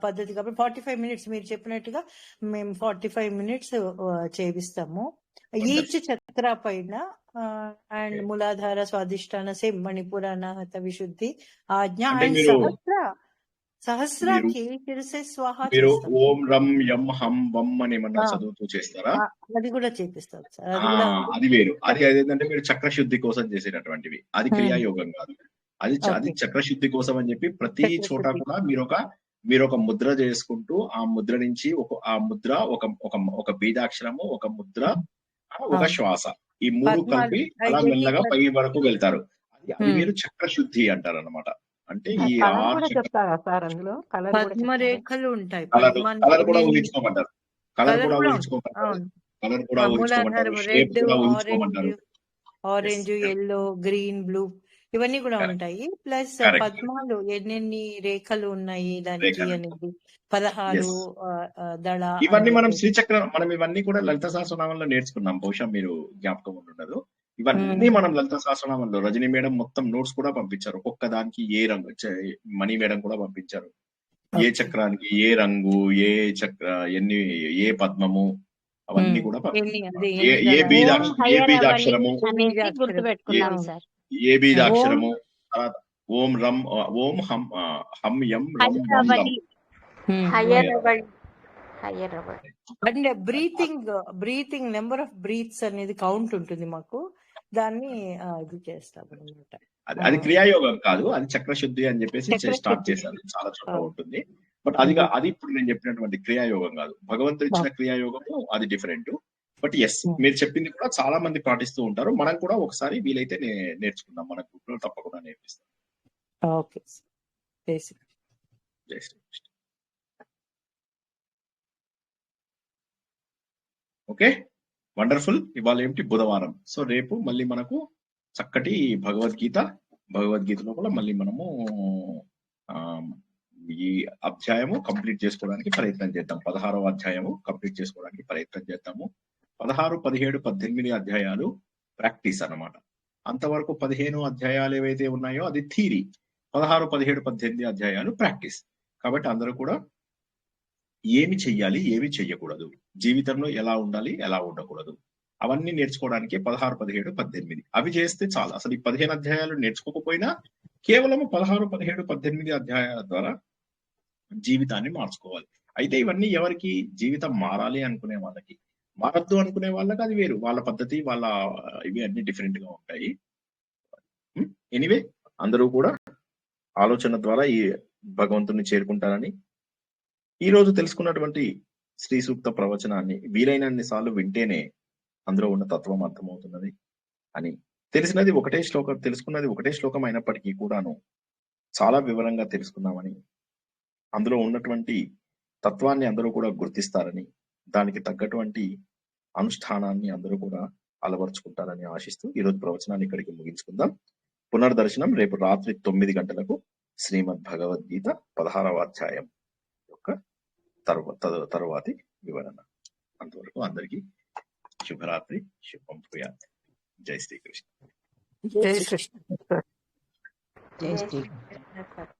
Speaker 12: పద్ధతి కాబట్టి 45 మినిట్స్ మీరు చెప్పినట్టుగా మేము 45 మినిట్స్ చేపిస్తాము. Each
Speaker 1: wonderful.
Speaker 12: చక్ర పైన అండ్
Speaker 1: ఓకే.
Speaker 12: మూలాధార, స్వాదిష్టాన, సేమ్ మణిపూర, అనాహత, విశుద్ధి, ఆజ్ఞ
Speaker 1: అంటే
Speaker 12: అండ్
Speaker 1: మీరు మీరు
Speaker 12: సహస్రాకి శిరసే స్వాహ
Speaker 1: మీరు
Speaker 12: చేస్తాం.
Speaker 1: ఓం రం యం హం వం అని ఏమన్నా
Speaker 12: ఆ,
Speaker 1: చదువుతూ చేస్తారా?
Speaker 12: అది కూడా చేపిస్తాం సార్,
Speaker 1: ఆ
Speaker 12: అది కూడా ఉంది.
Speaker 1: అది వేరు. అది అదేంటంటే మీరు చక్రశుద్ధి కోసం చేసేటటువంటివి. అది క్రియాయోగం కాదు. అది
Speaker 12: ఓకే,
Speaker 1: చక్రశుద్ధి కోసం అని చెప్పి ప్రతి చోట
Speaker 12: చక్రశుద్ధి.
Speaker 1: కూడా మీరు ఒక ముద్ర చేసుకుంటూ ఆ ముద్ర నుంచి ఆ ముద్ర ఒక ఒక ఒక బీజాక్షరము, ఒక ముద్ర, ఒక శ్వాస, ఈ మూడు
Speaker 12: పద్మాలు
Speaker 1: కలిపి అలా
Speaker 12: ఎన్ని
Speaker 1: మెల్లగా పై వరకు వెళ్తారు. అది మీరు చక్రశుద్ధి అంటారు అనమాట. అంటే ఈ
Speaker 10: కలర్
Speaker 1: 6
Speaker 10: కూడా
Speaker 1: చక్ర
Speaker 10: చెప్తారా సార్? అందులో కలర్ కూడా
Speaker 12: పద్మ
Speaker 10: చెప్తారా?
Speaker 12: రేఖలు ఉంటాయి.
Speaker 1: కలర్
Speaker 12: పద్మానికి
Speaker 1: కలర్ కూడా
Speaker 12: ఎన్ని
Speaker 1: ఊహించుకోమంటారు. కలర్
Speaker 12: కలర్
Speaker 1: కూడా
Speaker 12: కూడా ఉంది.
Speaker 1: ఊహించుకోమంటారు.
Speaker 12: అవును,
Speaker 1: కలర్ కూడా ఊహించుకోమంటారు.
Speaker 12: మూలాధారం
Speaker 1: షేప్
Speaker 12: రెడ్,
Speaker 1: కూడా
Speaker 12: ఆరెంజ్,
Speaker 1: ఊహించుకోమంటారు.
Speaker 12: ఆరెంజ్, ఎల్లో, గ్రీన్, బ్లూ ఇవన్నీ కూడా
Speaker 1: కరెక్ట్
Speaker 12: ఉంటాయి. ప్లస్
Speaker 1: కరెక్ట్
Speaker 12: పద్మాలు ఎన్నెన్ని రేఖలు ఉన్నాయి దానికి
Speaker 1: రేఖలు.
Speaker 12: అనేది 16
Speaker 1: ఎస్.
Speaker 12: దళ
Speaker 1: ఇవన్నీ
Speaker 12: అని
Speaker 1: మనం
Speaker 12: చెప్పేసి.
Speaker 1: శ్రీచక్ర మనం ఇవన్నీ కూడా లలిత సహస్రనామంలో నేర్చుకున్నాం. బహుశా మీరు జ్ఞాపకం ఉండదు. ఇవన్నీ మనం లలిత సహస్రనామంలో రజనీ మేడం మొత్తం నోట్స్ కూడా పంపించారు. ఒక్కొక్క దానికి ఏ రంగు మణి మేడం కూడా పంపించారు. ఏ
Speaker 12: ఓకే,
Speaker 1: చక్రానికి ఏ రంగు, ఏ చక్ర, ఏ పద్మము అవన్నీ కూడా
Speaker 12: ఎన్ని
Speaker 1: పంపించారు.
Speaker 12: అదే
Speaker 1: ఏ
Speaker 12: ఎన్ని
Speaker 1: ఏ
Speaker 12: దళాలు,
Speaker 2: ఓం
Speaker 1: బీజాక్ష ఏ
Speaker 2: హయర్ అవలి
Speaker 1: బీజాక్షరము
Speaker 2: అనేసి
Speaker 12: బీజాక్షరం.
Speaker 1: ఏ
Speaker 2: గుర్తుపెట్టుకున్నాం
Speaker 12: అవును,
Speaker 2: సార్.
Speaker 1: ఏ
Speaker 2: ఓం
Speaker 1: బీజాక్షరము తర్వాత ఓం రం ఓం హం హం యం రం
Speaker 2: హయర్
Speaker 1: వం లం.
Speaker 2: అవలి
Speaker 5: హయ్యర్
Speaker 1: హయర్
Speaker 5: అవ్వండి, హయ్యర్ అవ్వండి.
Speaker 12: And breathing number of breaths అనేది కౌంట్ ఉంటుంది మాకు, దాన్ని ఇది చేస్తాం అనమాట.
Speaker 1: అది క్రియాయోగం కాదు, అది చక్రశుద్ధి అని చెప్పేసి స్టార్ట్
Speaker 12: చక్రశుద్ధి.
Speaker 1: చేశారు. చాలా చోట్ల
Speaker 12: అవును,
Speaker 1: ఉంటుంది. బట్ అది ఇప్పుడు నేను చెప్పినటువంటి క్రియాయోగం కాదు. భగవంతుడు ఇచ్చిన క్రియాయోగము అది డిఫరెంట్. బట్ ఎస్, మీరు చెప్పింది కూడా చాలా మంది పాటిస్తూ ఉంటారు. మనం కూడా ఒకసారి వీలైతే నేర్చుకుందాం. మన గ్రూప్ లో తప్పకుండా నేర్పిస్తాం.
Speaker 12: ఓకే,
Speaker 1: జై శ్రీకృష్ణ. Okay, wonderful. ఇవాళ ఏమిటి? బుధవారం. సో రేపు మళ్ళీ మనకు చక్కటి భగవద్గీతలో కూడా మళ్ళీ మనము ఈ అధ్యాయము కంప్లీట్ చేసుకోవడానికి ప్రయత్నం చేద్దాం. 16వ అధ్యాయము కంప్లీట్ చేసుకోవడానికి ప్రయత్నం చేద్దాము. 16, 17, 18 అధ్యాయాలు ప్రాక్టీస్ అన్నమాట. అంతవరకు 15 అధ్యాయాలు ఏవైతే ఉన్నాయో అది థీరీ. 16, 17, 18 అధ్యాయాలు ప్రాక్టీస్. కాబట్టి అందరూ కూడా ఏమి చెయ్యాలి, ఏమి చెయ్యకూడదు, జీవితంలో ఎలా ఉండాలి, ఎలా ఉండకూడదు, అవన్నీ నేర్చుకోవడానికి 16, 17, 18 అవి చేస్తే చాలు. అసలు ఈ 15 అధ్యాయాలు నేర్చుకోకపోయినా కేవలం 16, 17, 18 అధ్యాయాల ద్వారా జీవితాన్ని మార్చుకోవాలి. అయితే ఇవన్నీ ఎవరికి? జీవితం మారాలి అనుకునే వాళ్ళకి. మారద్దు అనుకునే వాళ్ళకి అది వేరు. వాళ్ళ పద్ధతి, వాళ్ళ ఇవి అన్ని డిఫరెంట్ గా ఉంటాయి. ఎనీవే, అందరూ కూడా ఆలోచన ద్వారా ఈ భగవంతుని చేరుకుంటారని, ఈ రోజు తెలుసుకున్నటువంటి శ్రీ సూక్త ప్రవచనాన్ని వీలైనన్ని సార్లు వింటేనే అందులో ఉన్న తత్వం అర్థమవుతున్నది అని తెలిసినది ఒకటే శ్లోకం, తెలుసుకున్నది ఒకటే శ్లోకం అయినప్పటికీ కూడాను చాలా వివరంగా తెలుసుకున్నామని, అందులో ఉన్నటువంటి తత్వాన్ని అందరూ కూడా గుర్తిస్తారని, దానికి తగ్గటువంటి అనుష్ఠానాన్ని అందరూ కూడా అలవర్చుకుంటారని ఆశిస్తూ ఈరోజు ప్రవచనాన్ని ఇక్కడికి ముగించుకుందాం. పునర్దర్శనం రేపు రాత్రి 9 గంటలకు శ్రీమద్ భగవద్గీత 16వ అధ్యాయం యొక్క తరువాతి వివరణ. అంతవరకు అందరికీ శుభరాత్రి, శుభం భూయాత్. జై శ్రీకృష్ణ.
Speaker 12: జై శ్రీకృష్ణ.
Speaker 10: జై
Speaker 5: జై
Speaker 10: శ్రీ
Speaker 5: శ్రీకృష్ణ సార్.